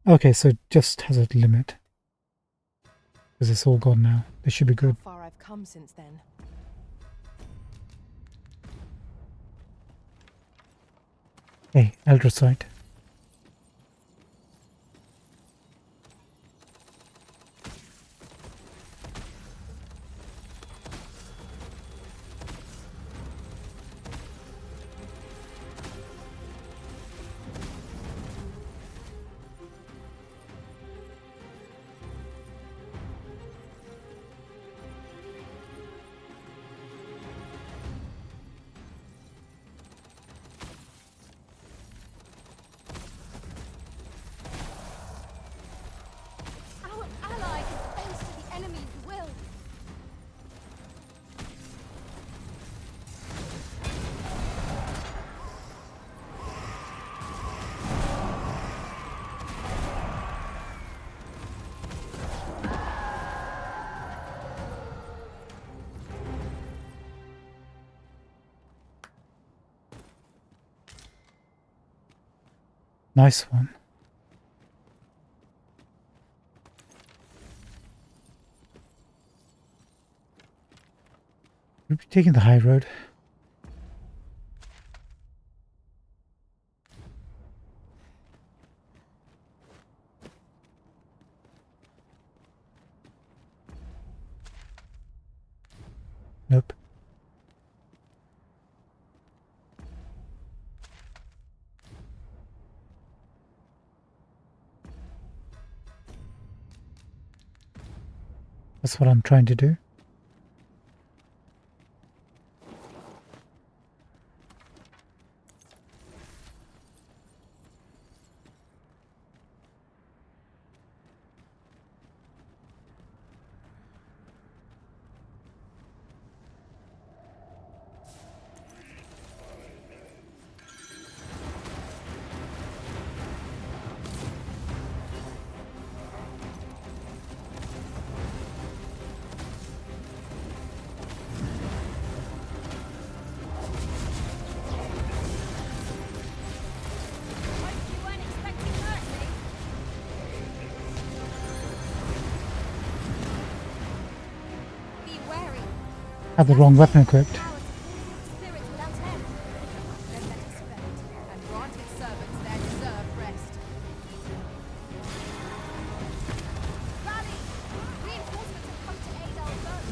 Okay, so it just has a limit. Because it's all gone now. This should be good. How far I've come since then. Hey, Eldrasite. Our ally bends to the enemy's will. Nice one. We'll be taking the high road. Nope. That's what I'm trying to do. Had the wrong weapon equipped. Spirits without end. Then let us fend, and grant its servants their deserved rest. Rally! Reinforcements have come to aid our foe.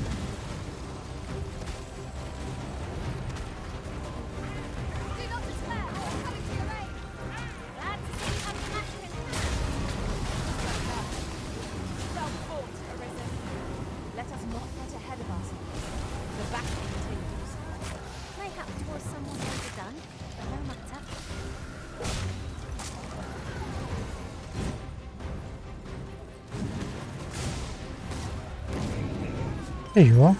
Do not despair. I am coming to your aid. Glad to see you have a match in hand. Well fought, Arisen. Let us not get ahead of ourselves. The battle continues. Mayhap 'twas somewhat overdone, but no matter. There you are.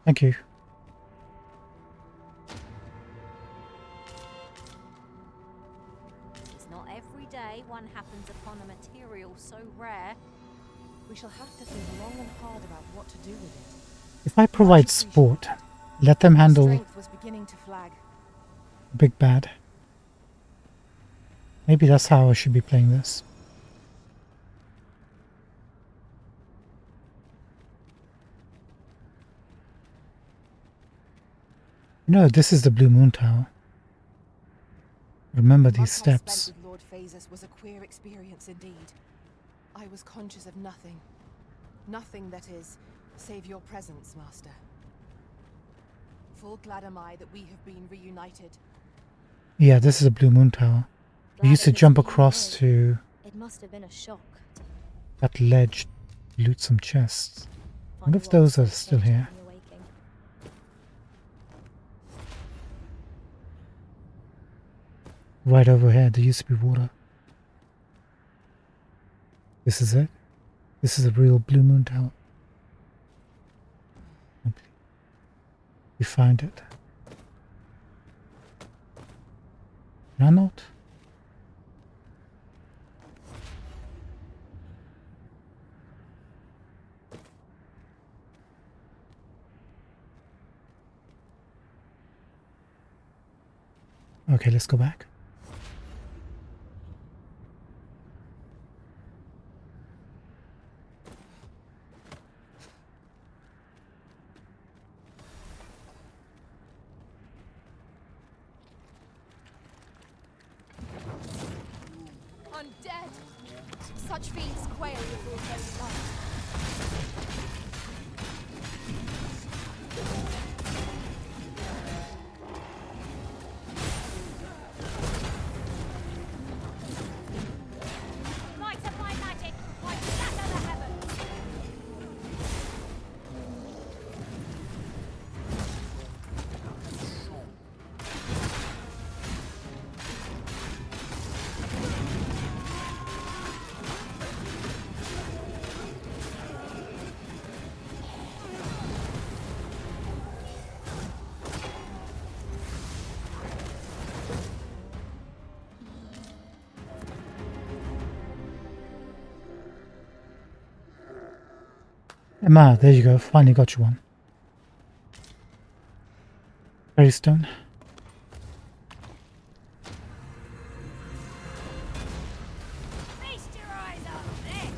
Thank you. It's not every day one happens upon a material so rare. We shall have to think long and hard about what to do with it. If I provide support, let them handle Strength was beginning to flag. Big Bad. Maybe that's how I should be playing this. No, this is the Blue Moon Tower. Remember these steps. Spent with Lord Phasus was a queer experience indeed. I was conscious of nothing. Nothing, that is, save your presence, Master. Full glad am I that we have been reunited. Yeah, this is a Blue Moon Tower. We used to jump across to It must have been a shock. that ledge, loot some chests. I wonder if those are still here. Right overhead, there used to be water. This is it. This is a real Blue Moon Tower. We find it. Can I not? Okay, let's go back. Undead! Such fiends quail before very light. Light of my magic, I shatter the heavens. Emma, there you go. Finally got you one. Fairy stone. Feast your eyes on this.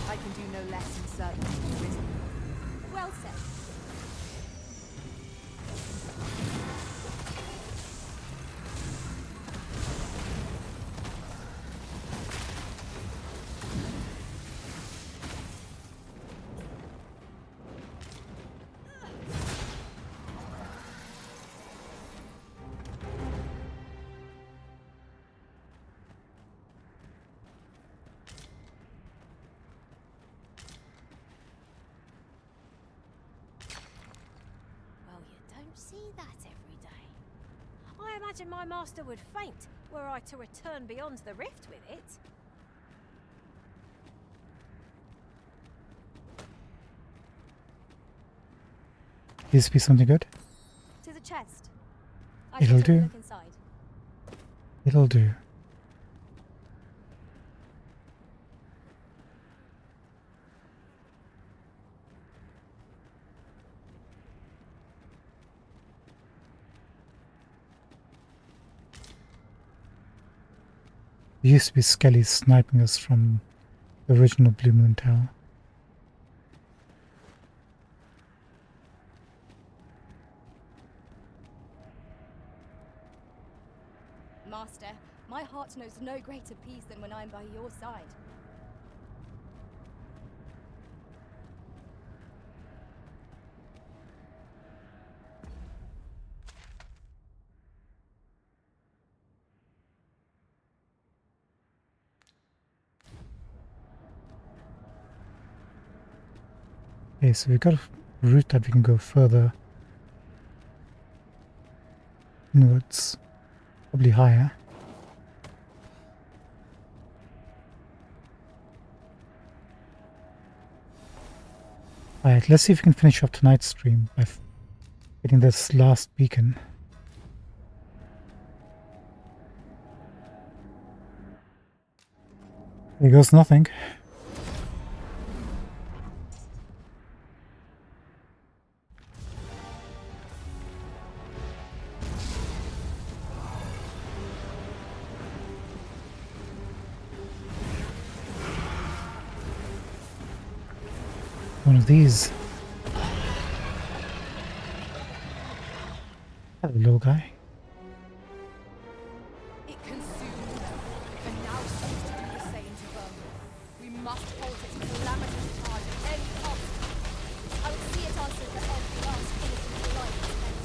I can do no less in service of the Risen. Well said. that every day. I imagine my master would faint were I to return beyond the rift with it. Please be something good. To the chest. It'll do. Look inside. It'll do. There used to be skellies sniping us from the original Blue Moon Tower. Master, my heart knows no greater peace than when I am by your side. Okay, so we've got a route that we can go further inwards, probably higher. Alright, let's see if we can finish up tonight's stream by getting this last beacon. There goes nothing. One of these. Hello, little guy. It consumed them, and now seems to do the same to them. We must halt its calamitous charge at any cost. I would see it answered for every last innocent life spent.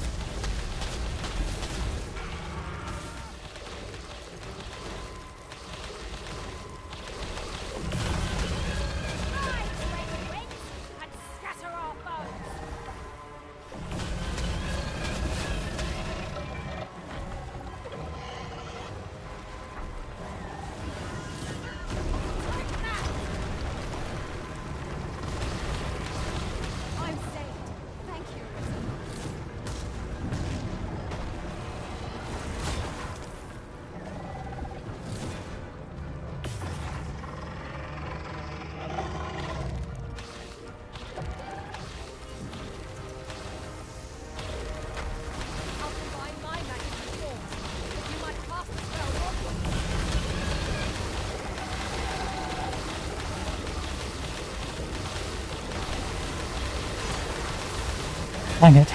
Dang it.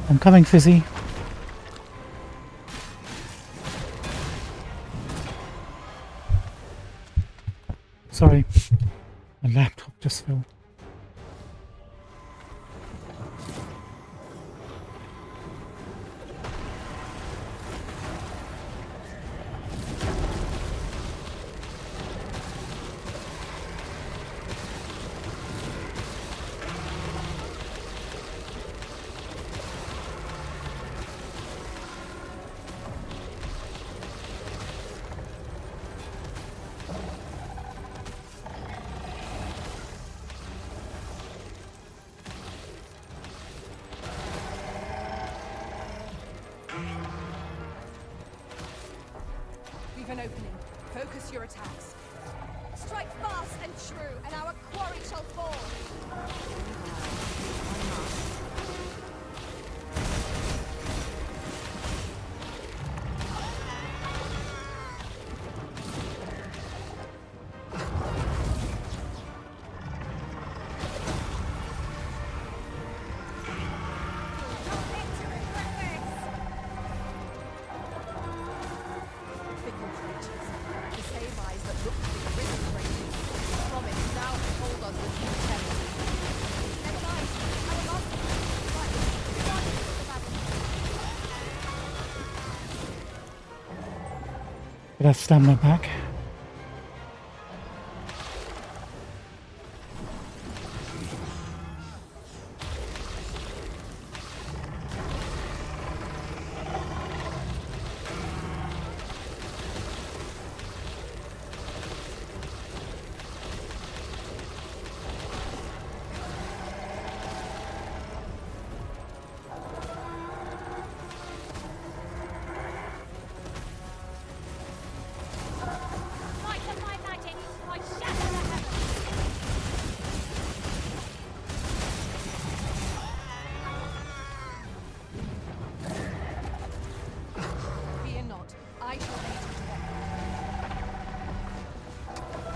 I'm coming, Fizzy. Sorry, my laptop just fell. An opening. Focus your attacks. Strike fast and true, and our quarry shall fall. Promise now to hold us with you. Never mind. Our master But I've stamina back.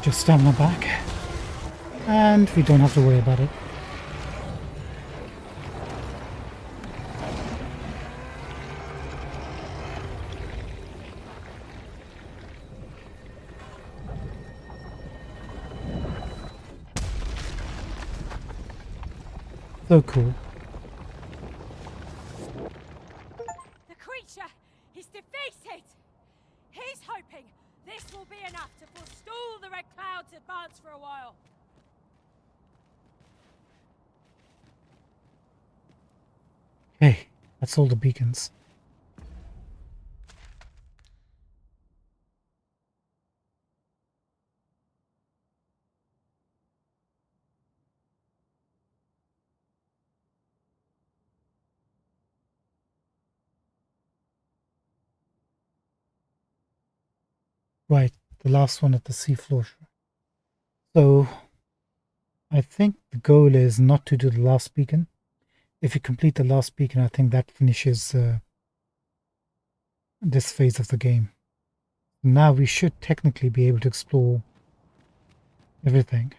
Just stamina back. And we don't have to worry about it. So cool. The creature is defeated! He's hoping this will be enough to forestall the Red Cloud's advance for a while. Hey, that's all the beacons. Right, the last one at the seafloor. So, I think the goal is not to do the last beacon. If you complete the last beacon, I think that finishes this phase of the game. Now we should technically be able to explore everything.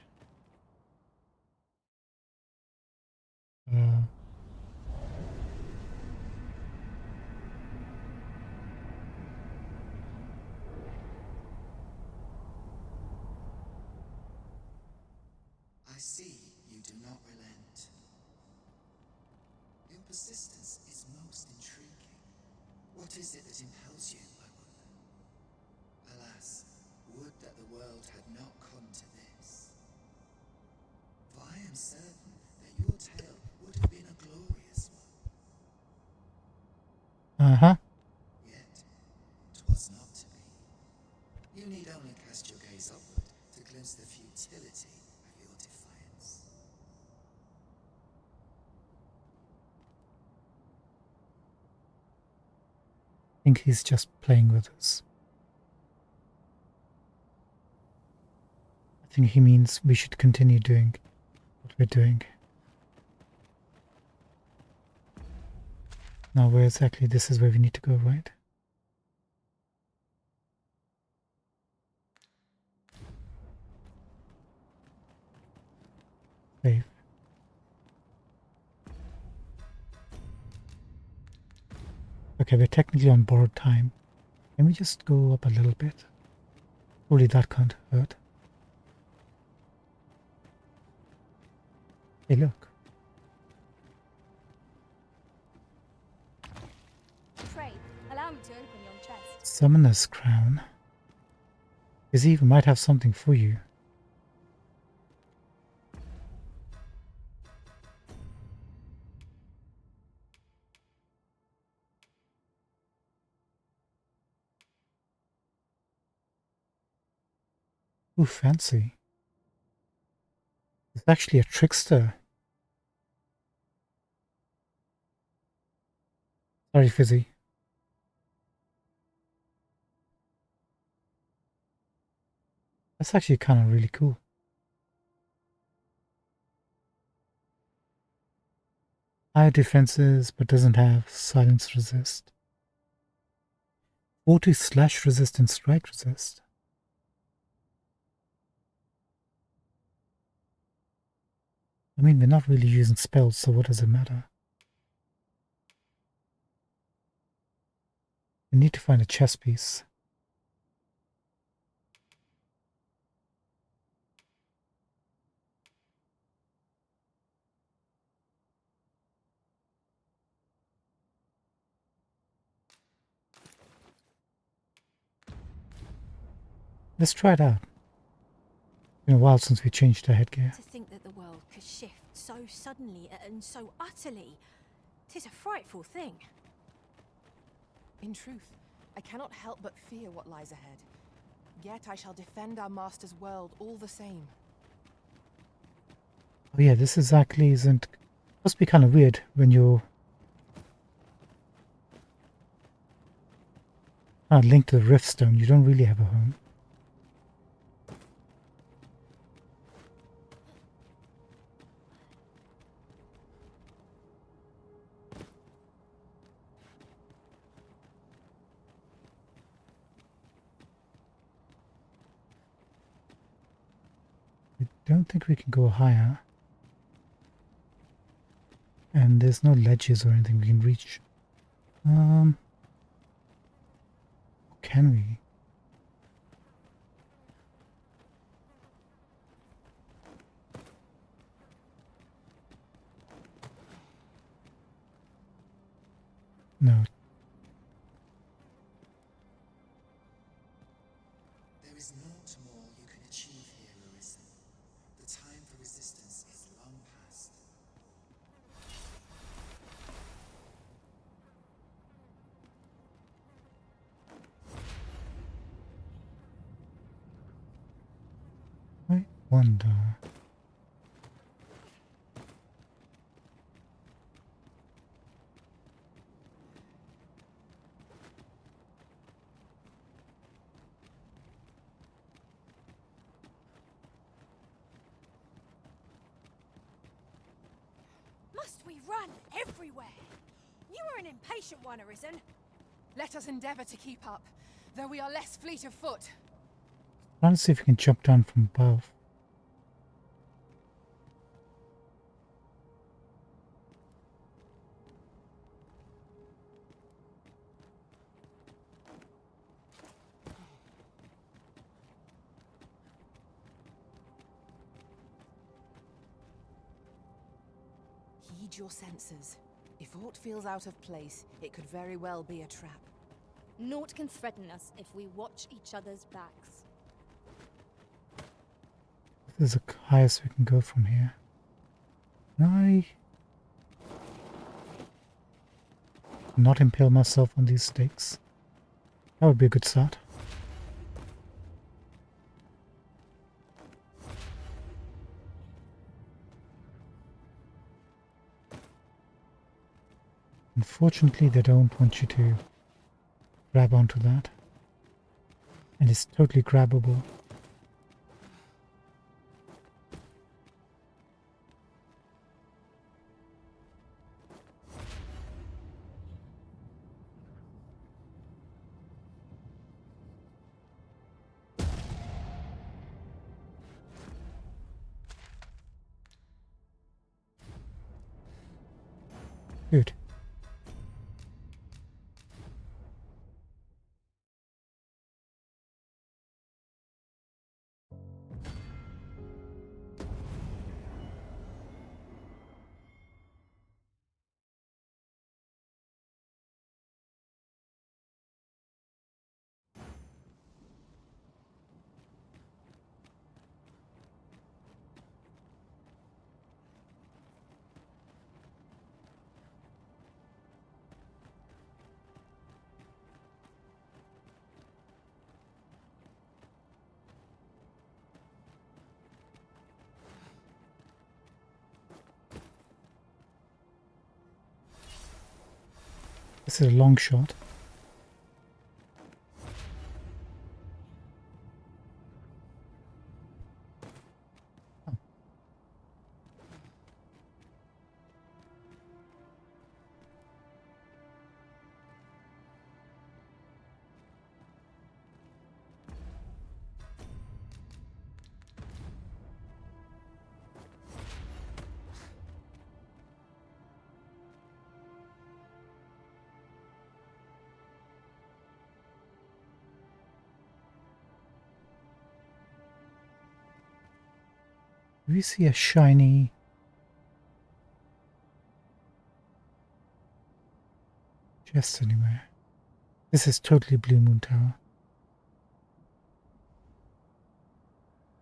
I see you do not relent. Your persistence is most intriguing. What is it that impels you, I wonder? Alas, would that the world had not come to this. For I am certain that your tale would have been a glorious one. Uh-huh. Yet, 'twas not to be. You need only cast your gaze upward to glimpse the futility of your defiance. I think he's just playing with us. I think he means we should continue doing what we're doing. Now where exactly this is where we need to go, right? Save. Okay, we're technically on borrowed time. Can we just go up a little bit? Surely that can't hurt. Hey, look. Pray, allow me to open your chest. Summoner's Crown. This even might have something for you. Ooh, fancy. It's actually a trickster. Sorry, Fizzy. That's actually kind of really cool. Higher defenses, but doesn't have silence resist. 40 slash resist and strike resist. I mean, we're not really using spells, so what does it matter? We need to find a chess piece. Let's try it out. Been a while since we changed our headgear. To think that the world could shift so suddenly and so utterly. 'Tis a frightful thing. In truth, I cannot help but fear what lies ahead. Yet I shall defend our master's world all the same. Oh yeah, this exactly isn't... Must be kind of weird when you're linked to the Riftstone. You don't really have a home. I don't think we can go higher. And there's no ledges or anything we can reach. Can we? No. There is naught more you can achieve here, Arisen. The time for resistance is long past. I wonder... Must we run everywhere? You are an impatient one, Arisen. Let us endeavor to keep up, though we are less fleet of foot. Trying to see if we can jump down from above. Heed your senses. If aught feels out of place, it could very well be a trap. Naught can threaten us if we watch each other's backs. This is the highest we can go from here. Can I not impale myself on these stakes? That would be a good start. Unfortunately, they don't want you to grab onto that. And it's totally grabbable. Good. This is a long shot. Do we see a shiny chest anywhere? This is totally Blue Moon Tower.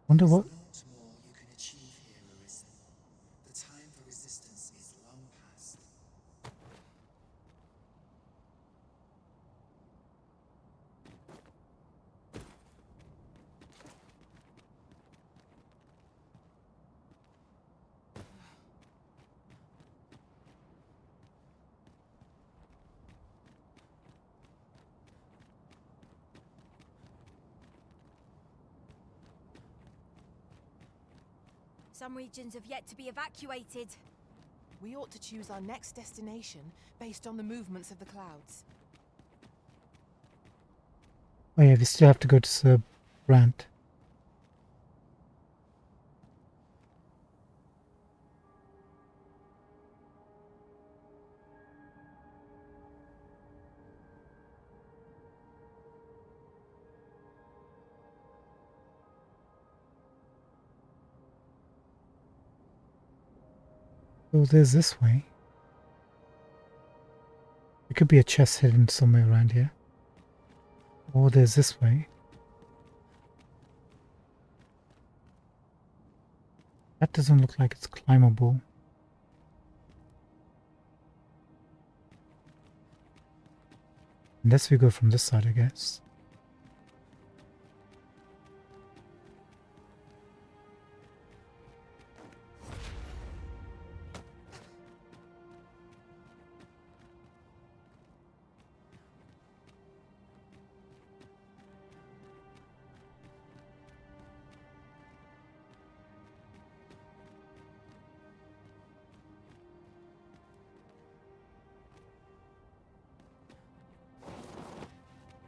Wonder what. Not more you can achieve here, Arisen. The time for resistance is long past. Some regions have yet to be evacuated. We ought to choose our next destination based on the movements of the clouds. Oh yeah, we still have to go to Sir Brant. So there's this way. There could be a chest hidden somewhere around here. Or there's this way. That doesn't look like it's climbable. Unless we go from this side, I guess.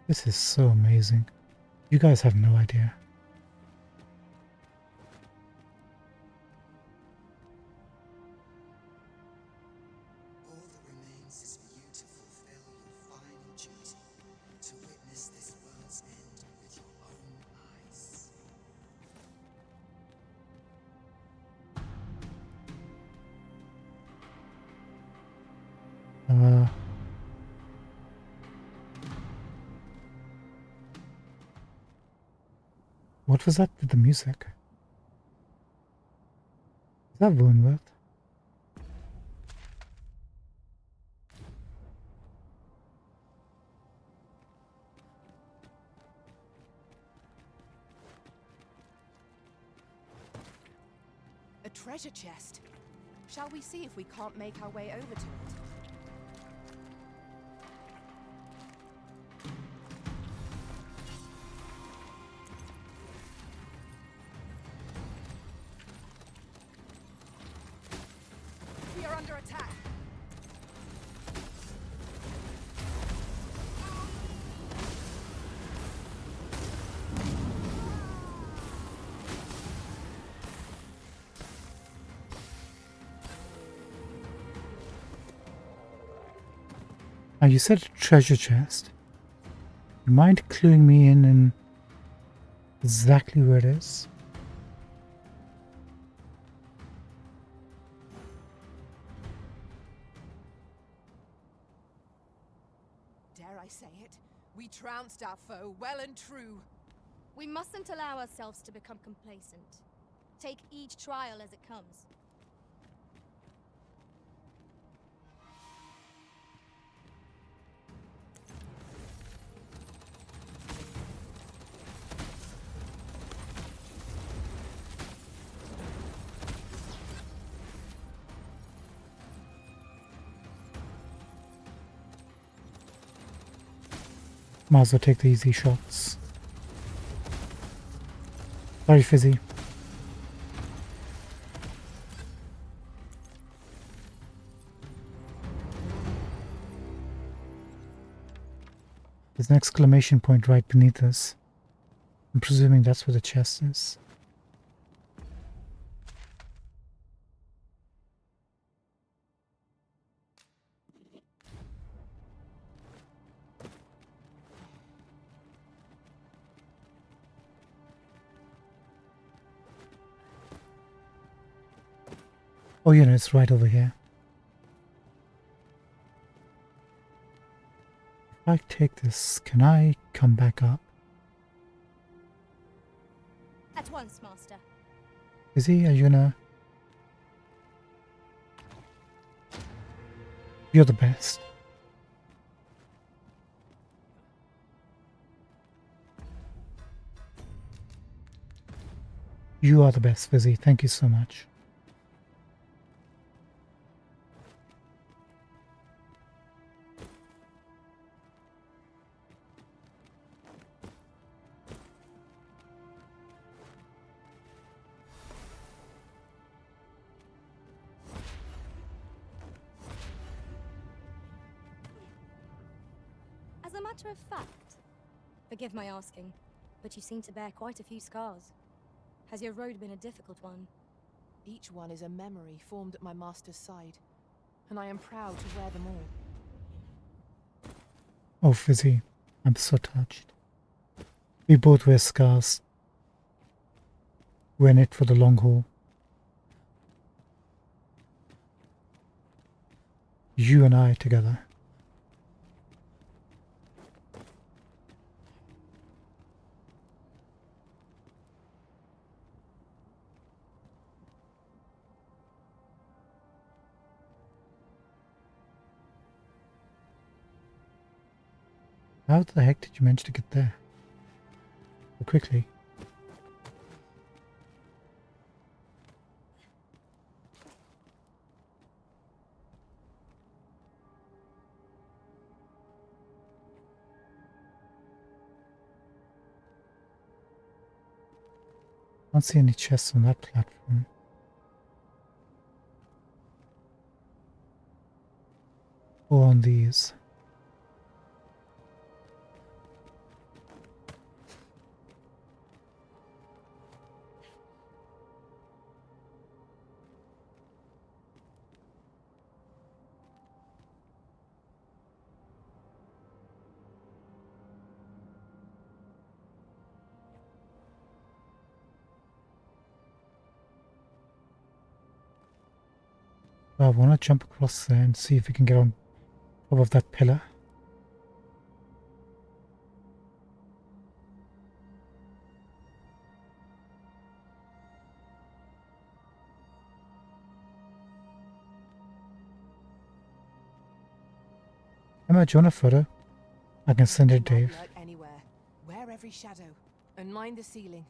This is so amazing. You guys have no idea. All that remains is for you to fulfill your final duty, to witness this world's end with your own eyes. What was that with the music? Is that Woundworth? A treasure chest. Shall we see if we can't make our way over to it? We are under attack. Now you said treasure chest. You mind cluing me in exactly where it is? Dare I say it? We trounced our foe well and true. We mustn't allow ourselves to become complacent. Take each trial as it comes. Might as well take the easy shots. Sorry, Fizzy. There's an exclamation point right beneath us. I'm presuming that's where the chest is. Oh yeah, no, it's right over here. If I take this, can I come back up? At once, Master. Fizzy, are you gonna... You're the best. You are the best, Fizzy. Thank you so much. As a matter of fact, forgive my asking, but you seem to bear quite a few scars. Has your road been a difficult one? Each one is a memory formed at my master's side, and I am proud to wear them all. Oh, Fizzy, I'm so touched. We both wear scars. We're in it for the long haul. You and I together. How the heck did you manage to get there so quickly? I don't see any chests on that platform. Or on these. I want to jump across there and see if we can get on top of that pillar. Emma, do you want a photo? I can send it, Dave. Light anywhere. Wear every shadow, and mind the ceiling.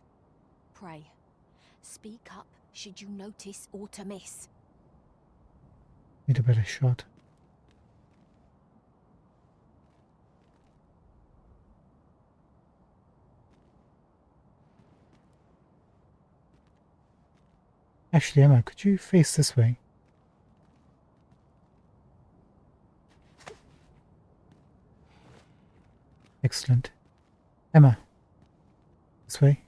Pray. Speak up should you notice or to miss. Need a better shot. Actually, Emma, could you face this way? Excellent. Emma, this way.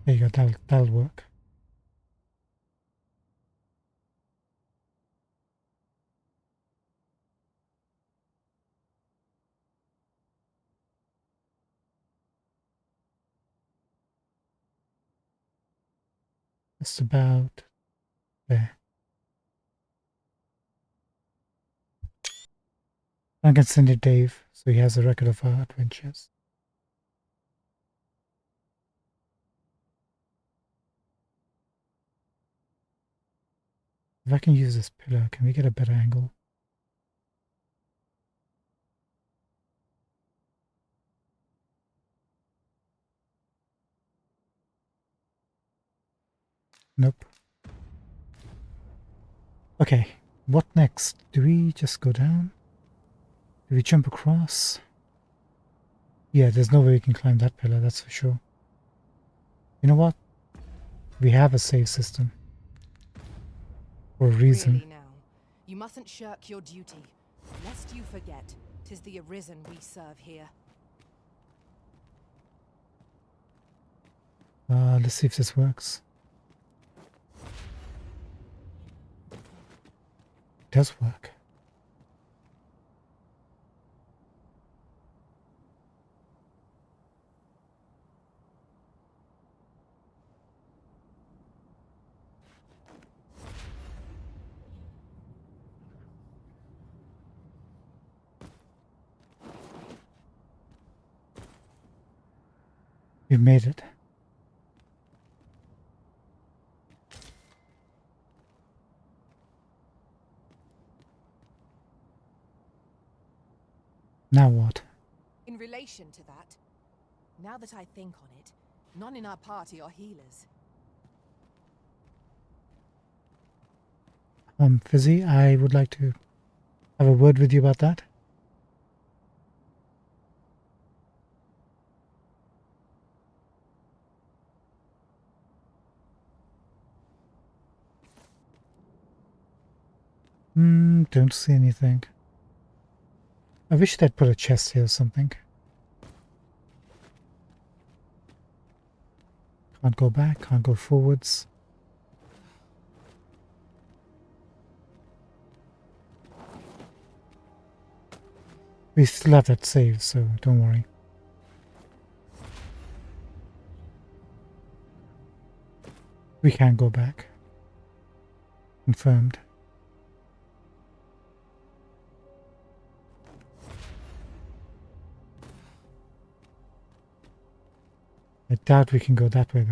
There you go, that'll work. Just about there. I can send it Dave, so he has a record of our adventures. If I can use this pillar, can we get a better angle? Nope. Okay, what next? Do we just go down? Do we jump across? Yeah, there's no way we can climb that pillar, that's for sure. You know what? We have a save system. For a reason. Really now, You mustn't shirk your duty, lest you forget 'tis the Arisen we serve here. Let's see if this works. It does work. We've made it. Now what? In relation to that, now that I think on it, none in our party are healers. Fizzy, I would like to have a word with you about that. Don't see anything. I wish they'd put a chest here or something. Can't go back, can't go forwards. We still have that save, so don't worry. We can go back. Confirmed. I doubt we can go that way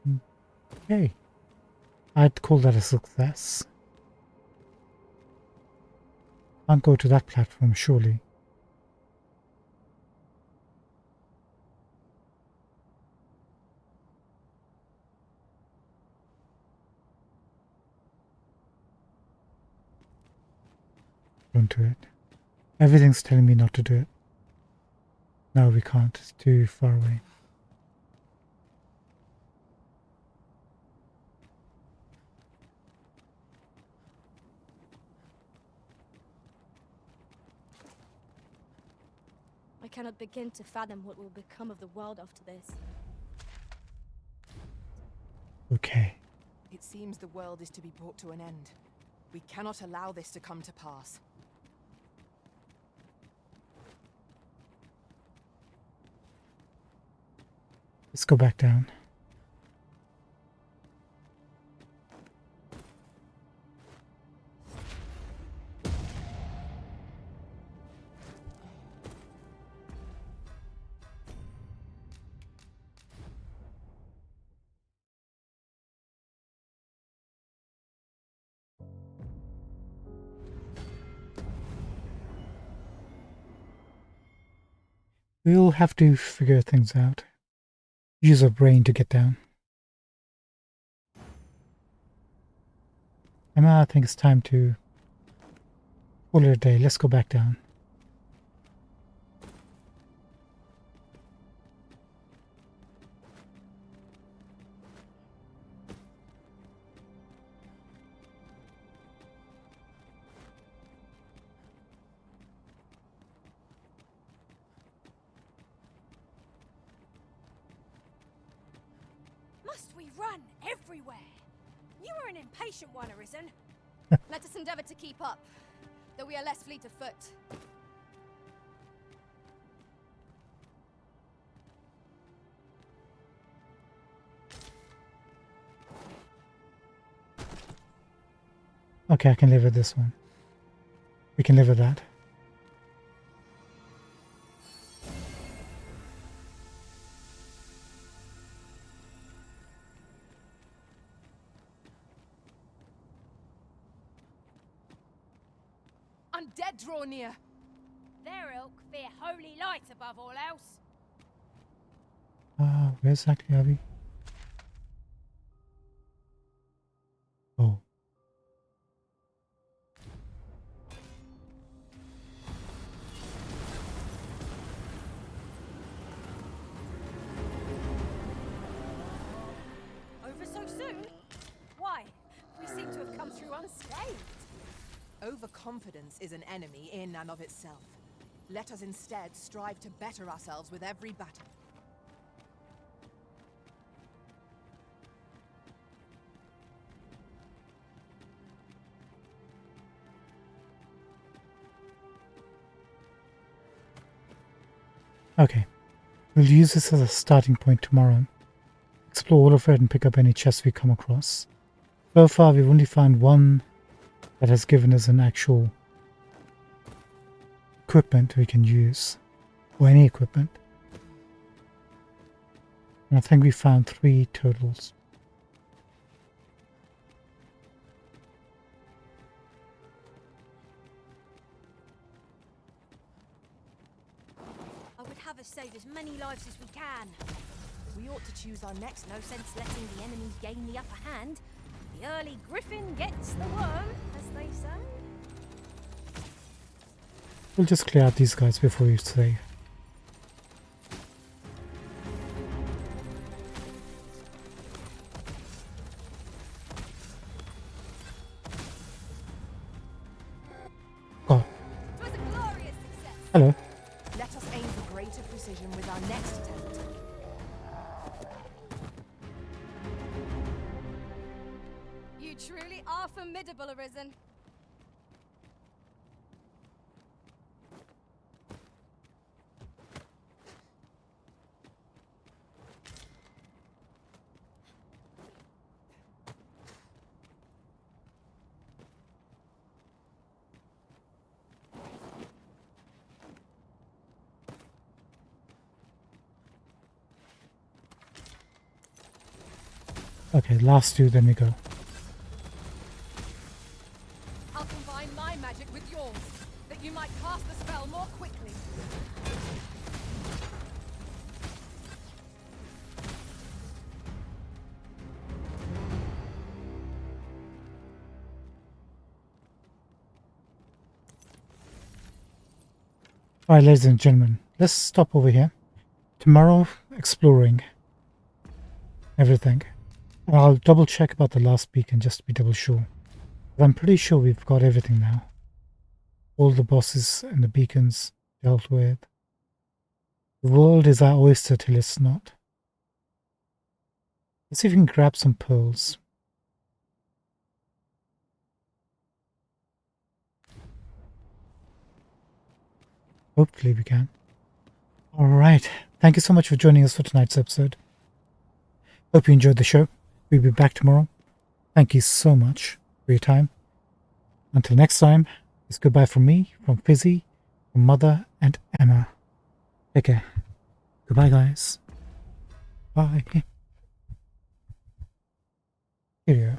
though. Okay. I'd call that a success. Can't go to that platform, surely. Don't do it. Everything's telling me not to do it. No, we can't. It's too far away. I cannot begin to fathom what will become of the world after this. Okay. It seems the world is to be brought to an end. We cannot allow this to come to pass. Let's go back down. We'll have to figure things out. Use our brain to get down. Emma, I think it's time to call it a day. Let's go back down. Must we run everywhere? You are an impatient one, Arisen. Let us endeavor to keep up, though we are less fleet of foot. Okay, I can live with this one. We can live with that. Undead draw near. Their ilk fear holy light above all else. Where exactly are we? Oh. unscathed. Overconfidence is an enemy in and of itself. Let us instead strive to better ourselves with every battle. Okay, we'll use this as a starting point tomorrow. Explore all of it and pick up any chests we come across. So far we've only found one that has given us an actual equipment we can use, or any equipment. And I think we found 3 totals. I would have us save as many lives as we can. We ought to choose our next. No sense letting the enemies gain the upper hand. The early griffin gets the worm, as they say. We'll just clear out these guys before we save. God. Hello. Let us aim for greater precision with our next attempt. You truly are formidable, Arisen. Okay, last 2, then we go. I'll combine my magic with yours, that you might cast the spell more quickly. Alright, ladies and gentlemen, let's stop over here. Tomorrow, exploring everything. And I'll double check about the last beacon just to be double sure. But I'm pretty sure we've got everything now. All the bosses and the beacons dealt with. The world is our oyster till it's not. Let's see if we can grab some pearls. Hopefully we can. Alright, thank you so much for joining us for tonight's episode. Hope you enjoyed the show. We'll be back tomorrow. Thank you so much for your time. Until next time, it's goodbye from me, from Fizzy, from Mother and Emma. Take care. Goodbye, guys. Bye. Here you go.